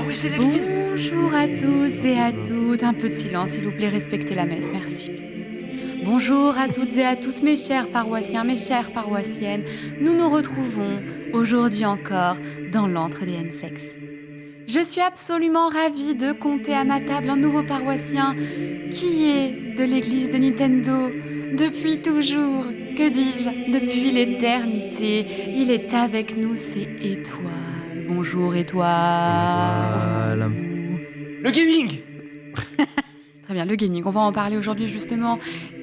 Ah oui, c'est l'église. Bonjour à tous et à toutes. Un peu de silence, s'il vous plaît, respectez la messe, merci. Bonjour à toutes et à tous, mes chers paroissiens, mes chères paroissiennes. Nous nous retrouvons aujourd'hui encore dans l'antre des N-Sex. Je suis absolument ravie de compter à ma table un nouveau paroissien qui est de l'église de Nintendo depuis toujours. Que dis-je? Depuis l'éternité. Il est avec nous, c'est Étoile. Bonjour Étoile. Le gaming. Très bien, le gaming, on va en parler aujourd'hui justement.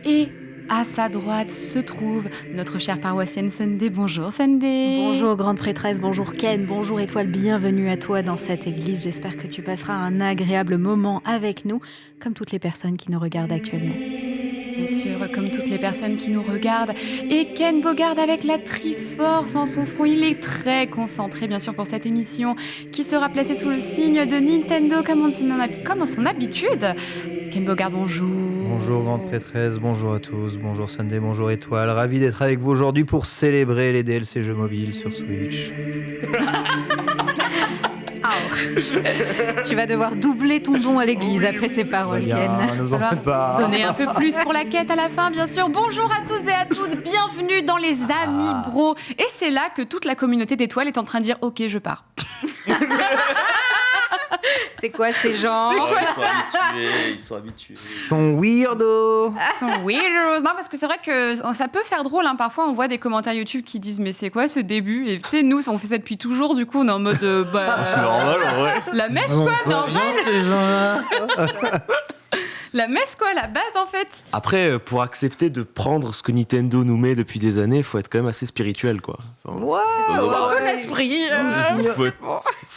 Et à sa droite se trouve notre chère paroissienne Sunday. Bonjour Sunday. Bonjour grande prêtresse, bonjour Ken, bonjour Étoile, bienvenue à toi dans cette église. J'espère que tu passeras un agréable moment avec nous, comme toutes les personnes qui nous regardent actuellement. Bien sûr, comme toutes les personnes qui nous regardent. Et Ken Bogard avec la Triforce en son front. Il est très concentré, bien sûr, pour cette émission qui sera placée sous le signe de Nintendo comme à son habitude. Ken Bogard, bonjour. Bonjour grande prêtresse, bonjour à tous, bonjour Sunday, bonjour Étoile. Ravi d'être avec vous aujourd'hui pour célébrer les DLC jeux mobiles sur Switch. Tu vas devoir doubler ton don à l'église après ces paroles, Ken. Ne vous en faites pas. Donner un peu plus pour la quête à la fin, bien sûr. Bonjour à tous et à toutes, bienvenue dans les Amis Bro. Et c'est là que toute la communauté d'étoiles est en train de dire « Ok, je pars ». C'est quoi ces gens? Ils sont habitués. Son weirdo. Sont weirdos. Non, parce que c'est vrai que ça peut faire drôle. Hein. Parfois, on voit des commentaires YouTube qui disent mais c'est quoi ce début? Et tu sais, nous, on fait ça depuis toujours. Du coup, on est en mode C'est normal en vrai. la messe quoi, normal. Ces gens-là. La messe quoi, la base en fait. Après, pour accepter de prendre ce que Nintendo nous met depuis des années, il faut être quand même assez spirituel, quoi. Enfin, Ouais. l'esprit.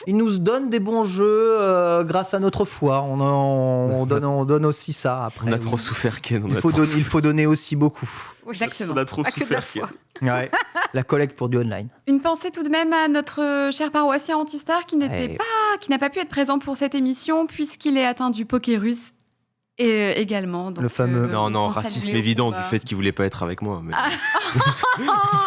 Il nous donne des bons jeux grâce à notre foi. On donne aussi ça après. on a trop souffert, Ken. Il faut donner aussi beaucoup. Exactement. On a trop Pas que de la souffert, foi. Ken. Ouais. La collecte pour du online. Une pensée tout de même à notre cher paroissien Antistar qui n'a pas pu être présent pour cette émission puisqu'il est atteint du pokérus. Et également, donc, Le fameux- Non, on racisme salue évident au combat. du fait qu'il voulait pas être avec moi. Mais...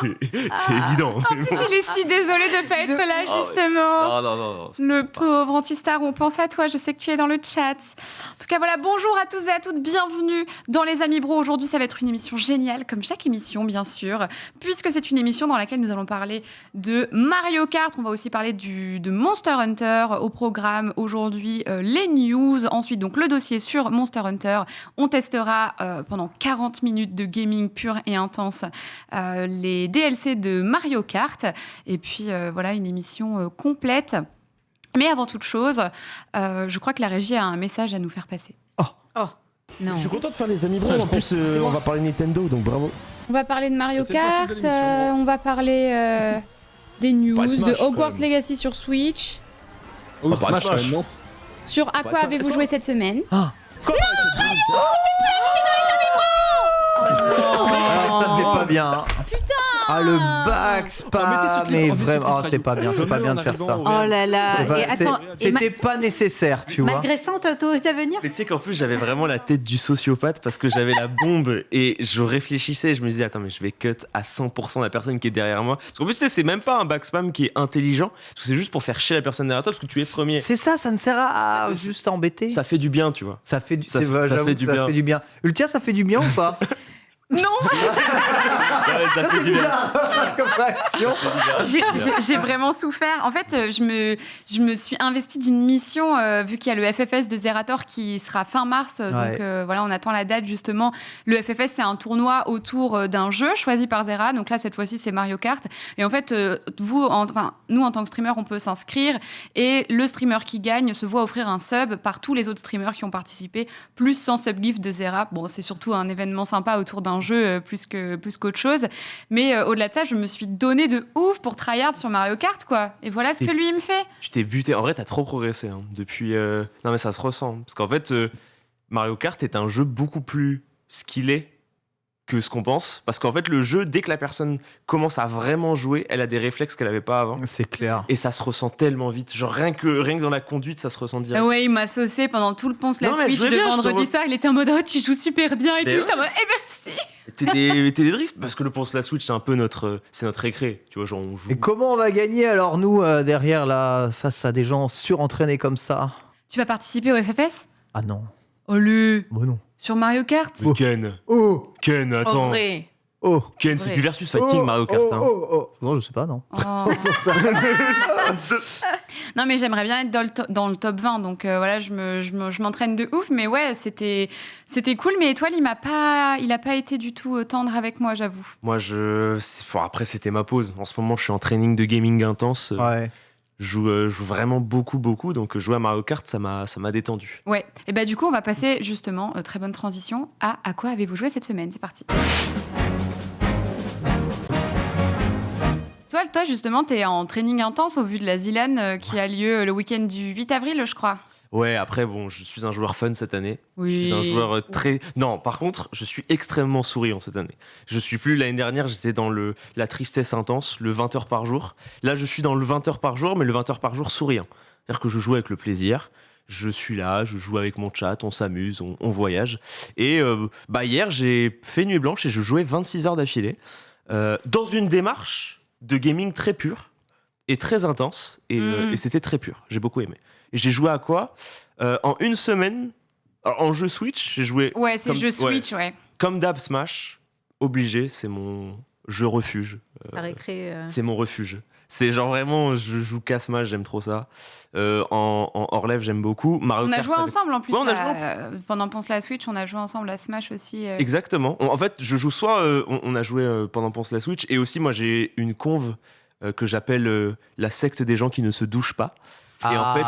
c'est évident. En plus, il est si désolé de ne pas être là, justement. Non. Le pauvre Antistar, on pense à toi, je sais que tu es dans le chat. En tout cas, voilà, bonjour à tous et à toutes, bienvenue dans Les Amis Bro. Aujourd'hui, ça va être une émission géniale, comme chaque émission, bien sûr, puisque c'est une émission dans laquelle nous allons parler de Mario Kart. On va aussi parler de Monster Hunter au programme aujourd'hui, les news. Ensuite, donc, le dossier sur Monster Hunter. On testera pendant 40 minutes de gaming pur et intense les DLC de Mario Kart. Et puis, voilà, une émission complète. Mais avant toute chose, je crois que la régie a un message à nous faire passer. Non. Je suis content de faire les amis bro. En plus, on va parler Nintendo, donc bravo. On va parler de Mario C'est le principe Kart, de l'émission. on va parler des news, Pas de Smash, de Hogwarts quand même. Legacy sur Switch. Oh, Smash, quand même, non. Sur à quoi Smash. avez-vous joué cette semaine? Ça c'est pas bien. Putain. Ah le backspam. Mais vraiment, c'est pas bien de faire ça. Oh là là. C'est pas- Et attends, c'est- C'était pas nécessaire, tu vois. malgré ça, on t'a autorisé à venir? Mais tu sais qu'en plus, j'avais vraiment la tête du sociopathe parce que j'avais la bombe et je réfléchissais et je me disais, attends, mais je vais cut à 100% la personne qui est derrière moi. Parce qu'en plus, tu sais, c'est même pas un backspam qui est intelligent, parce que c'est juste pour faire chier la personne derrière toi parce que tu es premier. C'est ça ne sert à juste embêter. Ça fait du bien, tu vois. Ça fait du, Ça c'est fait- vrai, ça j'avoue fait que du ça bien. fait du bien. Ultia, ça fait du bien ou pas? Ouais, ça fait C'est du bien. bizarre comme réaction. J'ai vraiment souffert. En fait, je me suis investie d'une mission, vu qu'il y a le FFS de Zerator qui sera fin mars. Donc Ouais. voilà, on attend la date justement. Le FFS, c'est un tournoi autour d'un jeu choisi par Zera. Donc là, cette fois-ci, c'est Mario Kart. Et en fait, nous, en tant que streamer, on peut s'inscrire. Et le streamer qui gagne se voit offrir un sub par tous les autres streamers qui ont participé, plus 100 subgifts de Zera. Bon, c'est surtout un événement sympa autour d'un jeu plus qu'autre chose. Mais au-delà de ça, je me suis donné de ouf pour tryhard sur Mario Kart, quoi. Et voilà ce que lui, il me fait. Tu t'es buté. En vrai, t'as trop progressé hein, depuis. Non, mais ça se ressent. Parce qu'en fait, Mario Kart est un jeu beaucoup plus skillé que ce qu'on pense. Parce qu'en fait, le jeu, dès que la personne commence à vraiment jouer, elle a des réflexes qu'elle avait pas avant. C'est clair. Et ça se ressent tellement vite. Genre, rien que dans la conduite, ça se ressent direct. Ah ouais, il m'a saucé pendant tout le ponce la Non, mais Switch jouez de bien, je te vendredi soir. Il était en mode, oh, tu joues super bien et Mais tout. J'étais en mode, eh merci. T'es des drifts parce que pour la Switch, c'est un peu notre récré. Tu vois, genre on joue. Et comment on va gagner alors, nous, derrière, là, face à des gens surentraînés comme ça? Tu vas participer au FFS? Ah non. Allez, Bon, non. sur Mario Kart? Mais Ken, Oh En attends. vrai. Oh Ken, c'est vrai. du versus fighting Mario Kart. hein. Non, je sais pas, non. Oh. Non, mais j'aimerais bien être dans le top 20, donc voilà, je m'entraîne de ouf, mais ouais, c'était cool. Mais Étoile, il a pas été du tout tendre avec moi, j'avoue. Moi, après, c'était ma pause. En ce moment, je suis en training de gaming intense. Ouais. Je joue vraiment beaucoup, donc jouer à Mario Kart, ça m'a détendu. Ouais, et bah du coup, on va passer justement, très bonne transition, à quoi avez-vous joué cette semaine? C'est parti. Toi, justement, t'es en training intense au vu de la Zilan qui a lieu le week-end du 8 avril, je crois. Ouais, après, bon, je suis un joueur fun cette année. Oui. Je suis un joueur très... Non, par contre, je suis extrêmement souriant cette année. Je suis plus... L'année dernière, j'étais dans la tristesse intense, le 20 heures par jour. Là, je suis dans le 20 heures par jour, mais le 20 heures par jour souriant. C'est-à-dire que je joue avec le plaisir. Je suis là, je joue avec mon chat, on s'amuse, on voyage. Et hier, j'ai fait nuit blanche et je jouais 26 heures d'affilée dans une démarche de gaming très pure et très intense. Et c'était très pur. J'ai beaucoup aimé. Et j'ai joué à quoi en une semaine, en jeu Switch, j'ai joué... Ouais, c'est comme- le jeu Switch, ouais. Comme d'hab Smash, obligé, c'est mon jeu refuge. À récré. C'est mon refuge. C'est genre vraiment, je joue qu'à Smash, j'aime trop ça. En hors-lève, j'aime beaucoup. Mario On a Kart joué avec- ensemble en plus. Ouais, on a Pendant Ponce la Switch, on a joué ensemble à Smash aussi. Exactement. En fait, je joue soit on a joué pendant Ponce la Switch, et aussi moi j'ai une conve que j'appelle la secte des gens qui ne se douchent pas. Et en fait,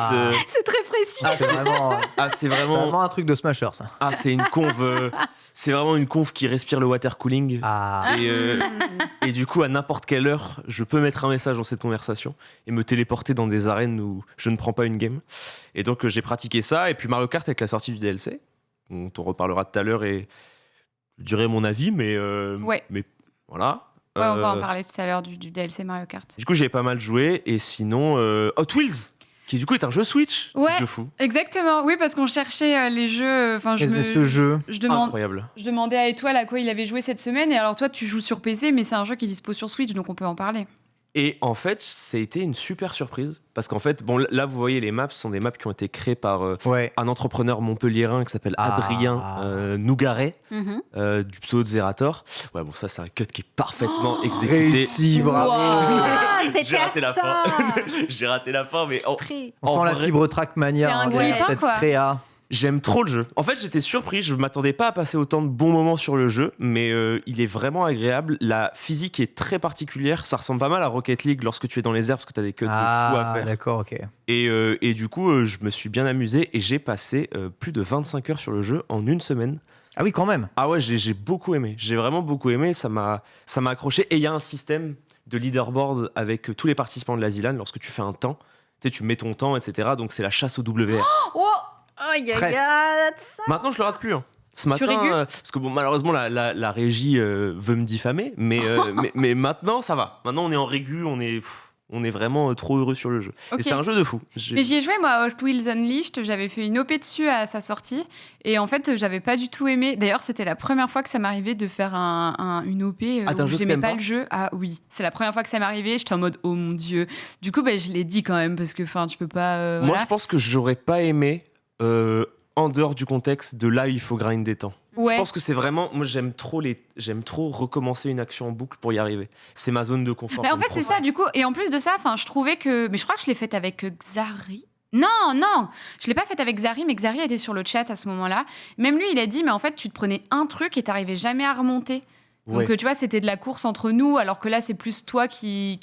C'est très précis. c'est vraiment, c'est c'est vraiment, vraiment un truc de Smasher, ça. c'est une conve, c'est vraiment une conve qui respire le water cooling. Ah. Et du coup, à n'importe quelle heure, je peux mettre un message dans cette conversation et me téléporter dans des arènes où je ne prends pas une game. Et donc, j'ai pratiqué ça. Et puis Mario Kart avec la sortie du DLC, dont on reparlera tout à l'heure, et je dirais mon avis, mais Ouais. mais voilà. Ouais, on va en parler tout à l'heure du DLC Mario Kart. Du coup, j'ai pas mal joué. Et sinon, Hot Wheels, qui du coup est un jeu Switch. Ouais. Truc de fou. Exactement, oui, parce qu'on cherchait les jeux. Enfin, Qu'est-ce que ce jeu? je Incroyable. demandais à Étoile à quoi il avait joué cette semaine. Et alors, toi, tu joues sur PC, mais c'est un jeu qui dispose sur Switch, donc on peut en parler. Et en fait, ça a été une super surprise. Parce qu'en fait, bon, là, vous voyez, les maps sont des maps qui ont été créées par Ouais. un entrepreneur montpelliérain qui s'appelle Adrien Nougaret, Mhm. du pseudo de Zerator. Ouais, bon, ça, c'est un cut qui est parfaitement exécuté. Réussi, bravo. Ah, J'ai c'était raté la ça. J'ai raté la fin, mais Esprit. On sent en la vrai, fibre Trackmania C'est un derrière gagne-pain, cette quoi. créa. j'aime trop le jeu. En fait, j'étais surpris. Je m'attendais pas à passer autant de bons moments sur le jeu, mais il est vraiment agréable. La physique est très particulière. Ça ressemble pas mal à Rocket League lorsque tu es dans les airs parce que tu as des cuts de fou à faire. D'accord, ok. Et du coup, je me suis bien amusé et j'ai passé plus de 25 heures sur le jeu en une semaine. Ah oui, quand même. Ah ouais, j'ai beaucoup aimé. J'ai vraiment beaucoup aimé. Ça m'a accroché. Et il y a un système de leaderboard avec tous les participants de la ZLAN lorsque tu fais un temps. Tu sais, tu mets ton temps, etc. Donc c'est la chasse au WR. Oh, Aïe, aïe, Presque. aïe, ça. Maintenant, je le rate plus. Hein. Ce matin, régules parce que bon, malheureusement, la régie veut me diffamer. Mais maintenant, ça va. Maintenant, on est en régu. On est vraiment trop heureux sur le jeu. Ok. Et c'est un jeu de fou. Mais j'y ai joué, moi, à Hot Wheels Unleashed. J'avais fait une OP dessus à sa sortie. Et en fait, j'avais pas du tout aimé. D'ailleurs, c'était la première fois que ça m'arrivait de faire une OP d'un où jeu que j'aimais t'aimes pas pas le jeu. Ah oui, c'est la première fois que ça m'arrivait. J'étais en mode, oh mon Dieu. Du coup, je l'ai dit quand même, parce que tu peux pas. Moi, voilà. je pense que j'aurais pas aimé en dehors du contexte de là, il faut grinder temps. Ouais. Je pense que c'est vraiment. Moi, j'aime trop recommencer une action en boucle pour y arriver. C'est ma zone de confort. Mais en fait, c'est ça, du coup. Et en plus de ça, je trouvais que. Mais je crois que je l'ai faite avec Xari. Non, je l'ai pas faite avec Xari, mais Xari était sur le chat à ce moment-là. Même lui, il a dit, mais en fait, tu te prenais un truc et t'arrivais jamais à remonter. Donc, Ouais. tu vois, c'était de la course entre nous, alors que là, c'est plus toi qui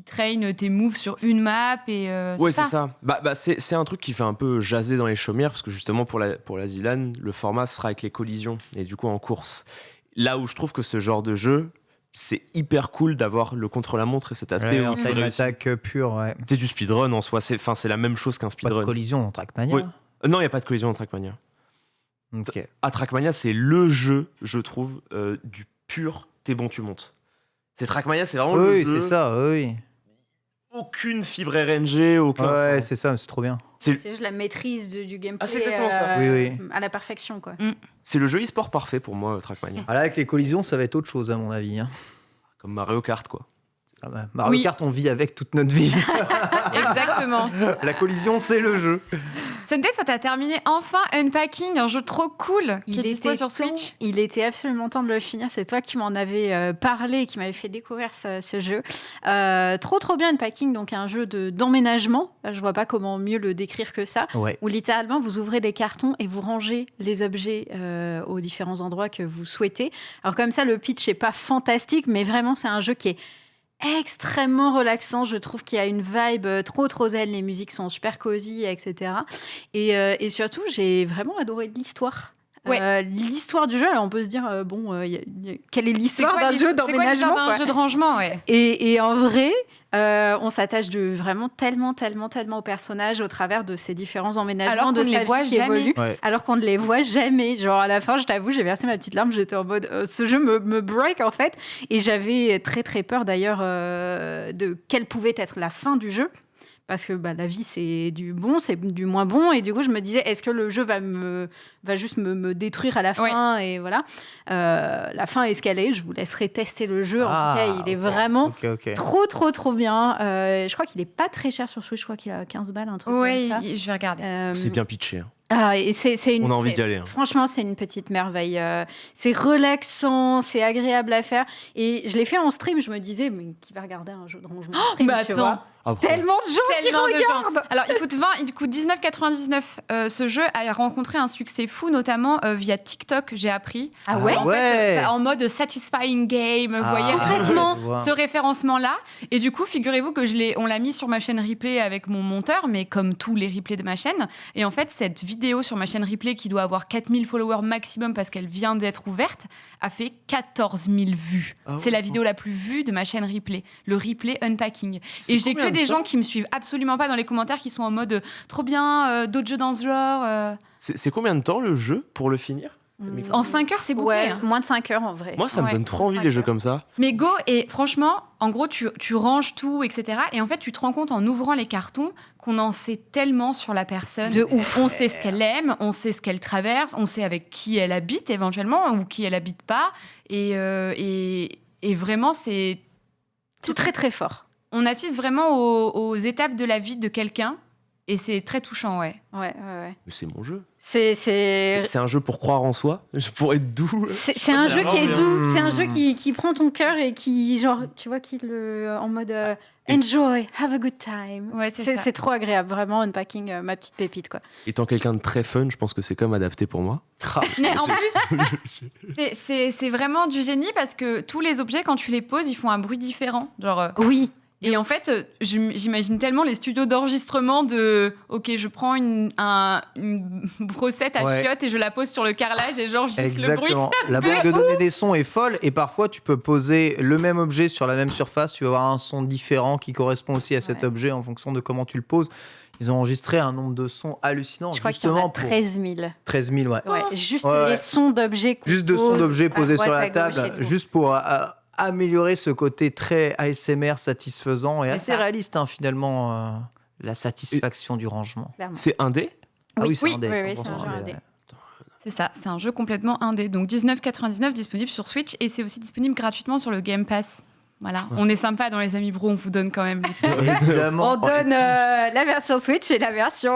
traîne tes moves sur une map et Ouais, c'est ça. C'est un truc qui fait un peu jaser dans les chaumières, parce que justement, pour la ZLAN, le format sera avec les collisions, et du coup en course. Là où je trouve que ce genre de jeu, c'est hyper cool d'avoir le contre-la-montre et cet aspect Ouais, où en tu time réussis. attack pure, ouais. C'est du speedrun en soi, c'est la même chose qu'un Pas de speedrun. collision dans Trackmania. Oui. Non, il n'y a pas de collision dans Trackmania. Ok. À Trackmania, c'est le jeu, je trouve, du pur t'es bon, tu montes. C'est Trackmania, c'est vraiment le Oui, jeu. c'est ça, oui. aucune fibre RNG, aucun. Ouais, c'est ça, c'est trop bien. C'est juste la maîtrise du gameplay Ah, c'est exactement ça. Oui. à la perfection, quoi. C'est le jeu e-sport parfait pour moi, Trackmania. Ah là, avec les collisions, ça va être autre chose, à mon avis. Hein. Comme Mario Kart, quoi. Ah bah, Mario Kart, on vit avec toute notre vie. Exactement. La collision, c'est le jeu. Sunday, toi, t'as terminé enfin Unpacking, un jeu trop cool qui est dispo sur Switch. Il était absolument temps de le finir. C'est toi qui m'en avais parlé, qui m'avait fait découvrir ce jeu. Trop bien Unpacking, donc un jeu d'emménagement. Je vois pas comment mieux le décrire que ça. Ouais. Où littéralement vous ouvrez des cartons et vous rangez les objets aux différents endroits que vous souhaitez. Alors comme ça, le pitch est pas fantastique, mais vraiment c'est un jeu qui est extrêmement relaxant. Je trouve qu'il y a une vibe trop zen. Les musiques sont super cosy, etc. Et surtout, j'ai vraiment adoré l'histoire. Ouais. L'histoire du jeu, alors on peut se dire, quelle est l'histoire d'un jeu C'est quoi d'emménagement, l'histoire d'un quoi. jeu de rangement, ouais. Et en vrai, on s'attache vraiment tellement au personnage au travers de ces différents emménagements Alors de qu'on ne sa les voit vie qui jamais. évoluent, Ouais. alors qu'on ne les voit jamais. Genre à la fin, je t'avoue, j'ai versé ma petite larme, j'étais en mode ce jeu me break en fait, et j'avais très peur d'ailleurs de quelle pouvait être la fin du jeu. Parce que la vie, c'est du bon, c'est du moins bon. Et du coup, je me disais, est-ce que le jeu va juste me détruire à la fin? Et voilà. La fin est ce qu'elle est. Je vous laisserai tester le jeu. En tout cas, il est vraiment trop bien. Je crois qu'il n'est pas très cher sur Switch. Je crois qu'il a 15 balles, un truc Oui, comme ça. je vais regarder. C'est bien pitché. Hein. Et On a envie d'y aller. Hein. Franchement, c'est une petite merveille. C'est relaxant, c'est agréable à faire. Et je l'ai fait en stream. Je me disais, mais qui va regarder un jeu de rangement en stream, bah tu attends. vois. Après, Tellement de gens qui regardent. Alors, il coûte 19,99. Ce jeu a rencontré un succès fou, notamment via TikTok, j'ai appris. Ah ouais. En fait, en mode satisfying game, vous voyez, Concrètement, ce référencement-là. Et du coup, figurez-vous que on l'a mis sur ma chaîne replay avec mon monteur, mais comme tous les replays de ma chaîne. Et en fait, cette vidéo sur ma chaîne replay, qui doit avoir 4000 followers maximum parce qu'elle vient d'être ouverte, a fait 14 000 vues. C'est la vidéo la plus vue de ma chaîne replay, le replay Unpacking. Et j'ai que des gens qui me suivent absolument pas dans les commentaires, qui sont en mode trop bien, d'autres jeux dans ce genre. c'est combien de temps le jeu pour le finir? En 5 heures, c'est bouclé. Ouais, Hein. moins de 5 heures en vrai. Moi, ça me donne trop envie, les jeux comme ça. Mais Go, et franchement, en gros, tu ranges tout, etc. Et en fait, tu te rends compte en ouvrant les cartons qu'on en sait tellement sur la personne. De ouf. On sait ce qu'elle aime, on sait ce qu'elle traverse, on sait avec qui elle habite éventuellement ou qui elle habite pas. Et vraiment, c'est très fort. on assiste vraiment aux étapes de la vie de quelqu'un. Et c'est très touchant, ouais. Ouais. Mais c'est mon jeu. C'est un jeu pour croire en soi, pour être doux. C'est un jeu qui est doux, c'est un jeu qui prend ton cœur et qui, genre, tu vois, qui le en mode enjoy, have a good time. Ouais, c'est trop agréable, vraiment, Unpacking, ma petite pépite, quoi. Étant quelqu'un de très fun, je pense que c'est comme adapté pour moi. Mais en plus, c'est vraiment du génie parce que tous les objets, quand tu les poses, ils font un bruit différent. Genre, oui. Et en fait, j'imagine tellement les studios d'enregistrement de « Ok, je prends une brossette à chiottes et je la pose sur le carrelage et j'enregistre le bruit. » La banque de données des sons est folle et parfois tu peux poser le même objet sur la même surface, tu vas avoir un son différent qui correspond aussi à cet objet en fonction de comment tu le poses. Ils ont enregistré un nombre de sons hallucinant. Je crois qu'il y en a 13 000. 13 000, ouais. Juste les sons d'objets. Juste de sons d'objets posés sur la table, juste pour améliorer ce côté très ASMR satisfaisant et assez réaliste, hein, finalement, la satisfaction du rangement. Clairement. C'est indé? Ah oui, c'est indé. Oui, c'est un jeu indé. C'est ça, c'est un jeu complètement indé. Donc 19,99 disponible sur Switch et c'est aussi disponible gratuitement sur le Game Pass. Voilà, on est sympa dans les Amis Bro, on vous donne quand même. Évidemment. On donne la version Switch et la version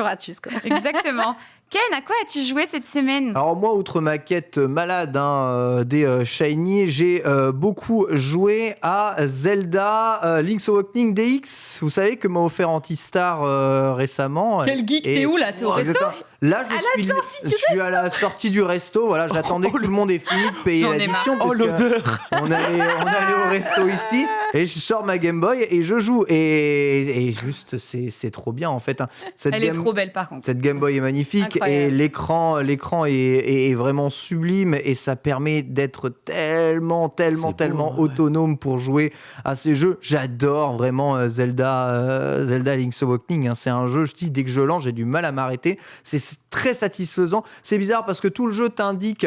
Ratus, quoi. Exactement. Ken, à quoi as-tu joué cette semaine? Alors moi, outre ma quête malade des Shiny, j'ai beaucoup joué à Zelda Link's Awakening DX. Vous savez que m'a offert Antistar récemment. Quel geek, t'es où là? T'es au resto? Là, je suis à la sortie du resto. Voilà, j'attendais que tout le monde ait fini de payer l'addition. Oh, l'odeur! On allait au resto ici et je sors ma Game Boy et je joue. Et juste, c'est trop bien en fait. Elle est trop belle par contre. Cette Game Boy est magnifique. Incroyable. Et l'écran est vraiment sublime et ça permet d'être tellement autonome pour jouer à ces jeux. J'adore vraiment Zelda Link's Awakening. C'est un jeu, je dis, dès que je lance, j'ai du mal à m'arrêter. C'est c'est très satisfaisant. C'est bizarre parce que tout le jeu t'indique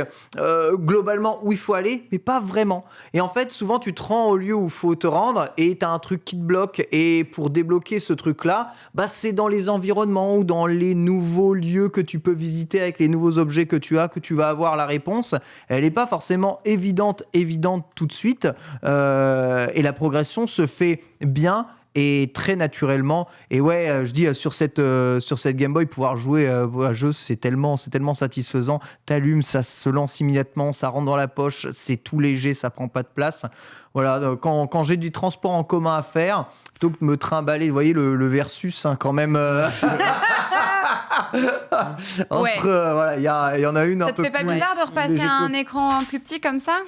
globalement où il faut aller, mais pas vraiment. Et en fait, souvent, tu te rends au lieu où il faut te rendre et t'as un truc qui te bloque. Et pour débloquer ce truc-là, bah, c'est dans les environnements ou dans les nouveaux lieux que tu peux visiter avec les nouveaux objets que tu as, que tu vas avoir la réponse. Elle n'est pas forcément évidente tout de suite. Et la progression se fait bien et très naturellement. Et ouais, je dis sur cette Game Boy, pouvoir jouer à un jeu, c'est tellement satisfaisant. T'allumes, ça se lance immédiatement, ça rentre dans la poche, c'est tout léger, ça prend pas de place. Voilà, donc quand j'ai du transport en commun à faire, plutôt que de me trimballer, vous voyez le versus quand même. Voilà, il y en a une un peu plus. Ça te fait pas bizarre de repasser à un écran plus petit comme ça?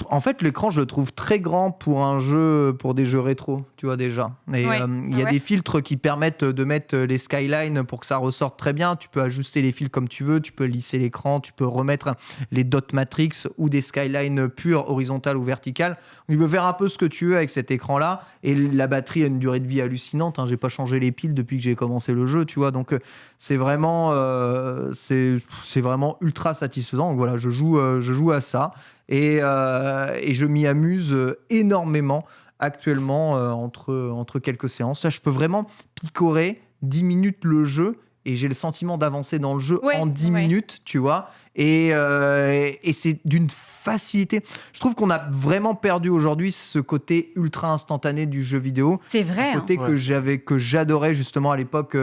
En fait, l'écran, je le trouve très grand pour des jeux rétro, tu vois déjà. Et il y a des filtres qui permettent de mettre les skylines pour que ça ressorte très bien. Tu peux ajuster les fils comme tu veux, tu peux lisser l'écran, tu peux remettre les dot matrix ou des skylines pures, horizontales ou verticales. Tu peux faire un peu ce que tu veux avec cet écran-là. Et la batterie a une durée de vie hallucinante. J'ai pas changé les piles depuis que j'ai commencé le jeu, tu vois. Donc c'est vraiment ultra satisfaisant. Donc voilà, je joue à ça. Et je m'y amuse énormément actuellement entre quelques séances. Là, je peux vraiment picorer 10 minutes le jeu et j'ai le sentiment d'avancer dans le jeu en 10 minutes, tu vois. Et c'est d'une facilité. Je trouve qu'on a vraiment perdu aujourd'hui ce côté ultra instantané du jeu vidéo. C'est vrai. Un côté que j'adorais justement à l'époque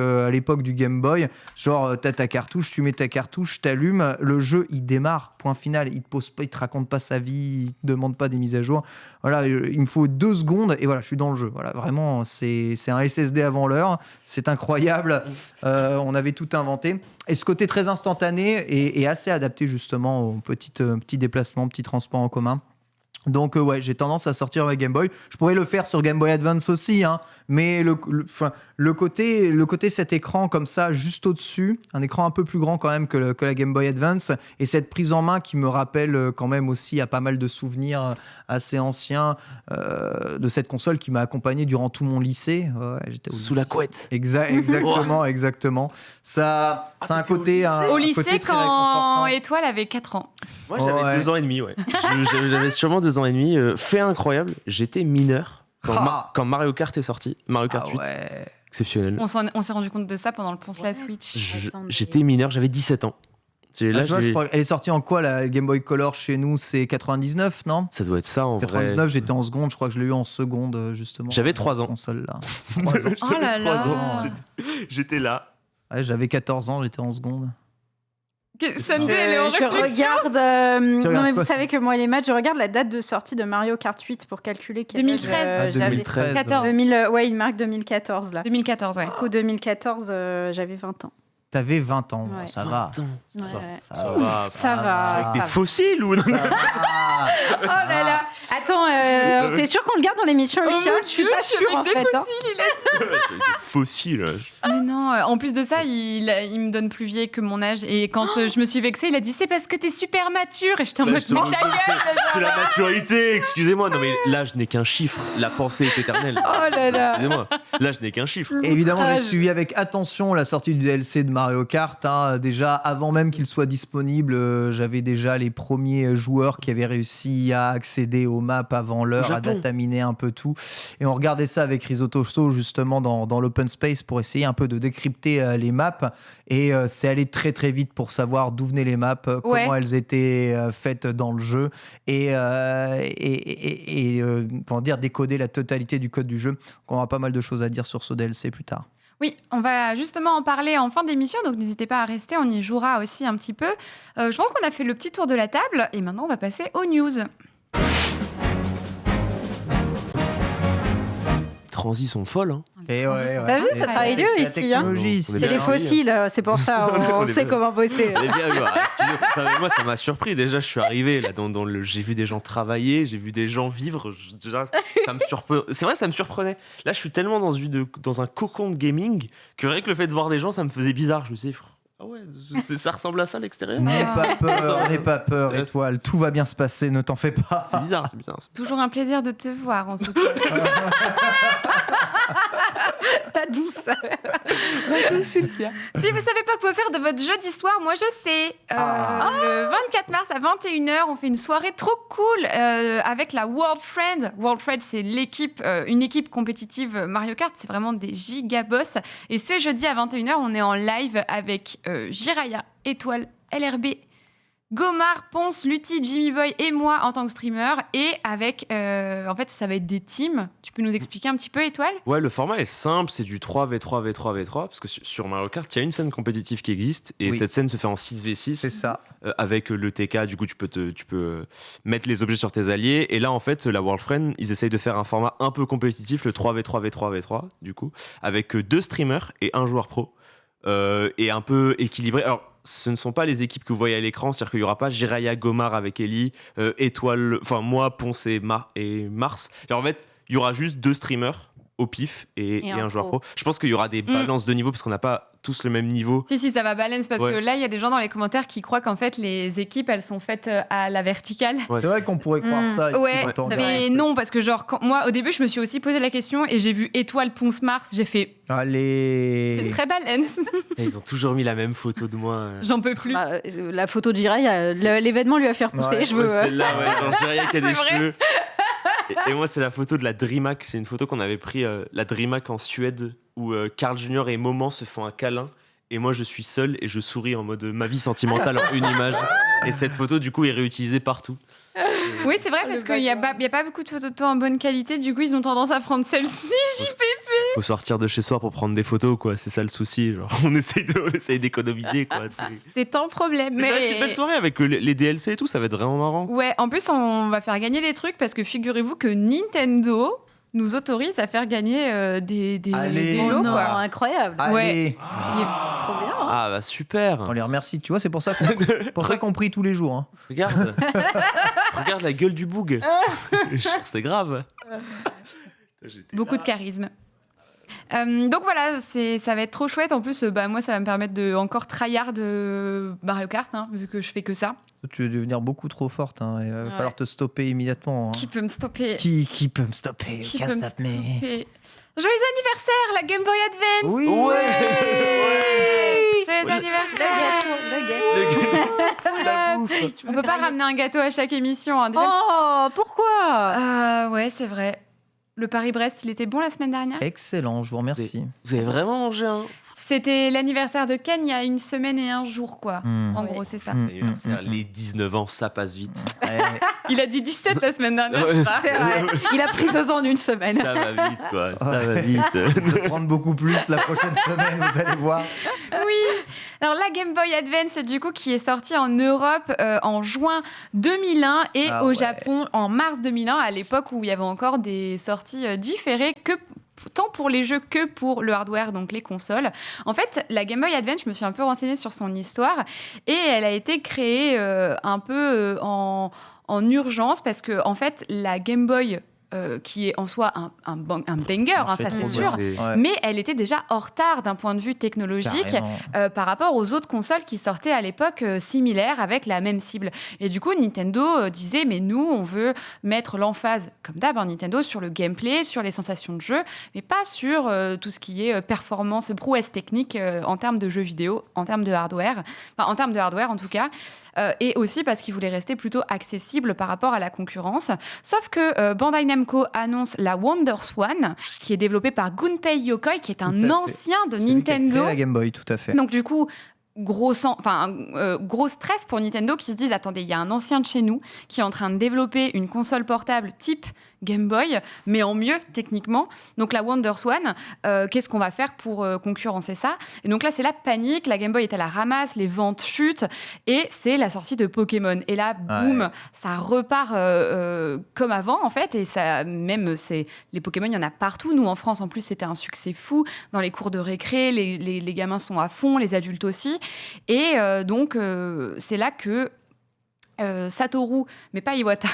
du Game Boy. Genre, t'as ta cartouche, tu mets ta cartouche, t'allumes, le jeu, il démarre, point final. Il te raconte pas sa vie, il te demande pas des mises à jour. Voilà, il me faut 2 secondes et voilà, je suis dans le jeu. Voilà, vraiment, c'est un SSD avant l'heure. C'est incroyable. On avait tout inventé. Et ce côté très instantané est assez adapté justement aux petits déplacements, petits transports en commun. Donc j'ai tendance à sortir avec Game Boy. Je pourrais le faire sur Game Boy Advance aussi, mais le côté cet écran comme ça, juste au-dessus, un écran un peu plus grand quand même que la Game Boy Advance, et cette prise en main qui me rappelle quand même aussi à pas mal de souvenirs assez anciens de cette console qui m'a accompagné durant tout mon lycée. J'étais Sous la couette. Exactement. Ça a un côté au lycée côté très quand réconfortant. Étoile avait 4 ans. Moi, j'avais 2 ans et demi, ouais. J'avais sûrement 2 ans et demi. Fait incroyable, j'étais mineur quand Mario Kart est sorti. Mario Kart 8. Ouais. Exceptionnel. On s'est rendu compte de ça pendant le ponce la Switch. J'étais mineur, j'avais 17 ans. Je crois qu'elle est sortie en quoi la Game Boy Color chez nous? C'est 99, non? Ça doit être ça en 99, vrai. j'étais en seconde, je crois que je l'ai eu en seconde justement. J'avais 3 ans. Console là. 3 ans. Oh là là. J'étais là. Ouais, j'avais 14 ans, j'étais en seconde. Sunday, elle est en Je réflexion. regarde. Non, mais quoi, vous savez que moi, les matchs, je regarde la date de sortie de Mario Kart 8 pour calculer quel 2013. âge, j'avais. 2013. 14. Ouais, il marque 2014 là. 2014, ouais. Au 2014, j'avais 20 ans. T'avais 20 ans, Ouais. ça va. Ouais. Ça va. Ça va. Avec des ça va. fossiles ou non? Ça va. Oh là là. Attends, t'es sûr qu'on le garde dans l'émission Ultia? Je suis pas sûre en des fait. hein. fossiles, il a dit. Avec des fossiles. Mais non, en plus de ça, il me donne plus vieille que mon âge. Et quand je me suis vexée, il a dit c'est parce que t'es super mature. Et j'étais en Bah, mode je te mais rends ta compte, gueule. c'est la maturité, excusez-moi. Non mais l'âge n'est qu'un chiffre. La pensée est éternelle. Oh là là. Excusez-moi. L'âge n'est qu'un chiffre. Évidemment, j'ai Âge. suivi avec attention la sortie du DLC de Mario Kart. Déjà, avant même qu'il soit disponible, j'avais déjà les premiers joueurs qui avaient réussi à accéder aux maps avant l'heure, à Japon. dataminer un peu tout. Et on regardait ça avec Risotto justement dans l'open space pour essayer un peu de décrypter les maps. Et c'est allé très très vite pour savoir d'où venaient les maps, comment elles étaient faites dans le jeu et pour dire décoder la totalité du code du jeu. Donc, on aura pas mal de choses à dire sur ce DLC plus tard. Oui, on va justement en parler en fin d'émission, donc n'hésitez pas à rester, on y jouera aussi un petit peu. Je pense qu'on a fait le petit tour de la table et maintenant on va passer aux news. Transis sont folles. Hein. Et T'as vu, ça travaille dur la ici. technologie, On est ici. C'est bien les arrivé. fossiles, c'est pour ça, on On est sait bien. comment bosser. Eh bien, excusez-moi. Non, mais moi, ça m'a surpris. Déjà, je suis arrivé là j'ai vu des gens travailler, j'ai vu des gens vivre. Déjà, ça me surprenait. C'est vrai, ça me surprenait. Là, je suis tellement dans un cocon de gaming que rien que le fait de voir des gens, ça me faisait bizarre. Je me suis dit, ah ouais, ça ressemble à ça à l'extérieur. N'aie pas peur, n'aie pas peur, C'est- Étoile. Tout va bien se passer, ne t'en fais pas. C'est bizarre, c'est bizarre. Toujours un plaisir de te voir en tout cas. La douceur. Si vous savez pas quoi faire de votre jeu d'histoire, moi je sais. Le 24 mars à 21h, on fait une soirée trop cool avec la World Friend. World Friend, c'est une équipe compétitive Mario Kart. C'est vraiment des gigaboss. Et ce jeudi à 21h, on est en live avec Jiraya, Étoile, LRB, Gomar, Ponce, Lutti, Jimmy Boy et moi en tant que streamer. Et avec, en fait, ça va être des teams. Tu peux nous expliquer un petit peu, Étoile ? Ouais, le format est simple, c'est du 3v3v3v3, parce que sur Mario Kart, il y a une scène compétitive qui existe, et Oui. cette scène se fait en 6v6. C'est ça. Avec le TK, du coup, tu peux mettre les objets sur tes alliés. Et là, en fait, la World Friend, ils essayent de faire un format un peu compétitif, le 3v3v3v3, du coup, avec 2 streamers et 1 joueur pro, et un peu équilibré. Alors, ce ne sont pas les équipes que vous voyez à l'écran, c'est-à-dire qu'il n'y aura pas Jiraya, Gomar avec Ellie, Étoile, enfin moi, Ponce et Mars. Et en fait, il y aura juste 2 streamers au pif et un joueur pro. Je pense qu'il y aura des balances de niveau parce qu'on n'a pas tous le même niveau. Si, ça va balance parce Ouais. que là, il y a des gens dans les commentaires qui croient qu'en fait, les équipes, elles sont faites à la verticale. Ouais. C'est vrai qu'on pourrait croire ça ici. Ouais, quand on c'est regarde mais le truc. non, parce que genre, moi, au début, je me suis aussi posé la question et j'ai vu Étoile, Ponce, Mars. J'ai fait, Allez. c'est très balance. Ils ont toujours mis la même photo de moi. J'en peux plus. Bah, la photo de Jiraya, l'événement lui a fait repousser Ouais, les cheveux. C'est là, ouais, genre Jiraya qui a C'est des vrai. cheveux. Et moi, c'est la photo de la DreamHack. C'est une photo qu'on avait pris, la DreamHack en Suède, où Carl Jr. et Moment se font un câlin. Et moi, je suis seul et je souris en mode ma vie sentimentale en une image. Et cette photo, du coup, est réutilisée partout. Oui, c'est vrai, parce qu'il n'y a pas beaucoup de photos de toi en bonne qualité. Du coup, ils ont tendance à prendre celle-ci. Faut sortir de chez soi pour prendre des photos, quoi. C'est ça le souci. Genre, on essaye d'économiser, quoi. C'est un problème. Mais ça va être Mais une belle soirée avec les DLC et tout. Ça va être vraiment marrant. ouais, en plus, on va faire gagner des trucs parce que figurez-vous que Nintendo nous autorise à faire gagner des Allez. lots, Oh non, quoi. incroyable. Allez. Ouais. Ce qui est Trop bien. hein. Ah, bah super. On les remercie. Tu vois, c'est pour ça qu'on prie tous les jours. Hein. Regarde. Regarde la gueule du boug. C'est grave. beaucoup de charisme. Donc voilà, ça va être trop chouette. En plus, moi, ça va me permettre de encore tryhard Mario Kart, hein, vu que je fais que ça. Tu vas devenir beaucoup trop forte. Hein. Il va falloir te stopper immédiatement. Hein. Qui peut me stopper Qui peut me stopper? Qui Can't peut me stop me. stopper Joyeux anniversaire, la Game Boy Advance. Oui. Joyeux anniversaire. La bouffe. On peut pas ramener un gâteau à chaque émission. Hein. Déjà, Oh, pourquoi ouais, c'est vrai. Le Paris-Brest, il était bon la semaine dernière. Excellent, je vous remercie. Vous avez vraiment mangé un C'était l'anniversaire de Ken il y a 1 semaine et 1 jour, quoi. Mm. En Oui. gros, c'est ça. anniversaire, les 19 ans, ça passe vite. Ouais. Il a dit 17 la semaine dernière, Ouais. je crois. C'est vrai. Il a pris 2 ans en une semaine. Ça va vite, quoi. Ça va vite. Je vais prendre beaucoup plus la prochaine semaine, vous allez voir. Oui. Alors la Game Boy Advance, du coup, qui est sortie en Europe en juin 2001 et Ah au ouais. Japon en mars 2001, à l'époque où il y avait encore des sorties différées tant pour les jeux que pour le hardware, donc les consoles. En fait, la Game Boy Advance, je me suis un peu renseignée sur son histoire et elle a été créée un peu en urgence parce que, en fait, la Game Boy, qui est en soi un banger, hein, ça c'est sûr, Ouais. mais elle était déjà en retard d'un point de vue technologique Carrément. par rapport aux autres consoles qui sortaient à l'époque similaires avec la même cible. Et du coup, Nintendo disait, mais nous, on veut mettre l'emphase, comme d'hab, Nintendo, sur le gameplay, sur les sensations de jeu, mais pas sur tout ce qui est performance, prouesse technique en termes de jeux vidéo, en termes de hardware, enfin en termes de hardware en tout cas, et aussi parce qu'ils voulaient rester plutôt accessibles par rapport à la concurrence. Sauf que Bandai Namco annonce la Wonderswan, qui est développée par Gunpei Yokoi, qui est Tout à un fait. ancien de Celui qui a créé Nintendo. la Game Boy, tout à fait. Donc du coup, gros stress pour Nintendo qui se disent, attendez, il y a un ancien de chez nous qui est en train de développer une console portable type Game Boy, mais en mieux techniquement. Donc la Wonderswan, qu'est-ce qu'on va faire pour concurrencer ça? Et donc là, c'est la panique, la Game Boy est à la ramasse, les ventes chutent, et c'est la sortie de Pokémon. Et là, boum, ça repart comme avant, en fait, et ça, même, les Pokémon, il y en a partout. Nous, en France, en plus, c'était un succès fou. Dans les cours de récré, les gamins sont à fond, les adultes aussi. Et donc, c'est là que Satoru, mais pas Iwata,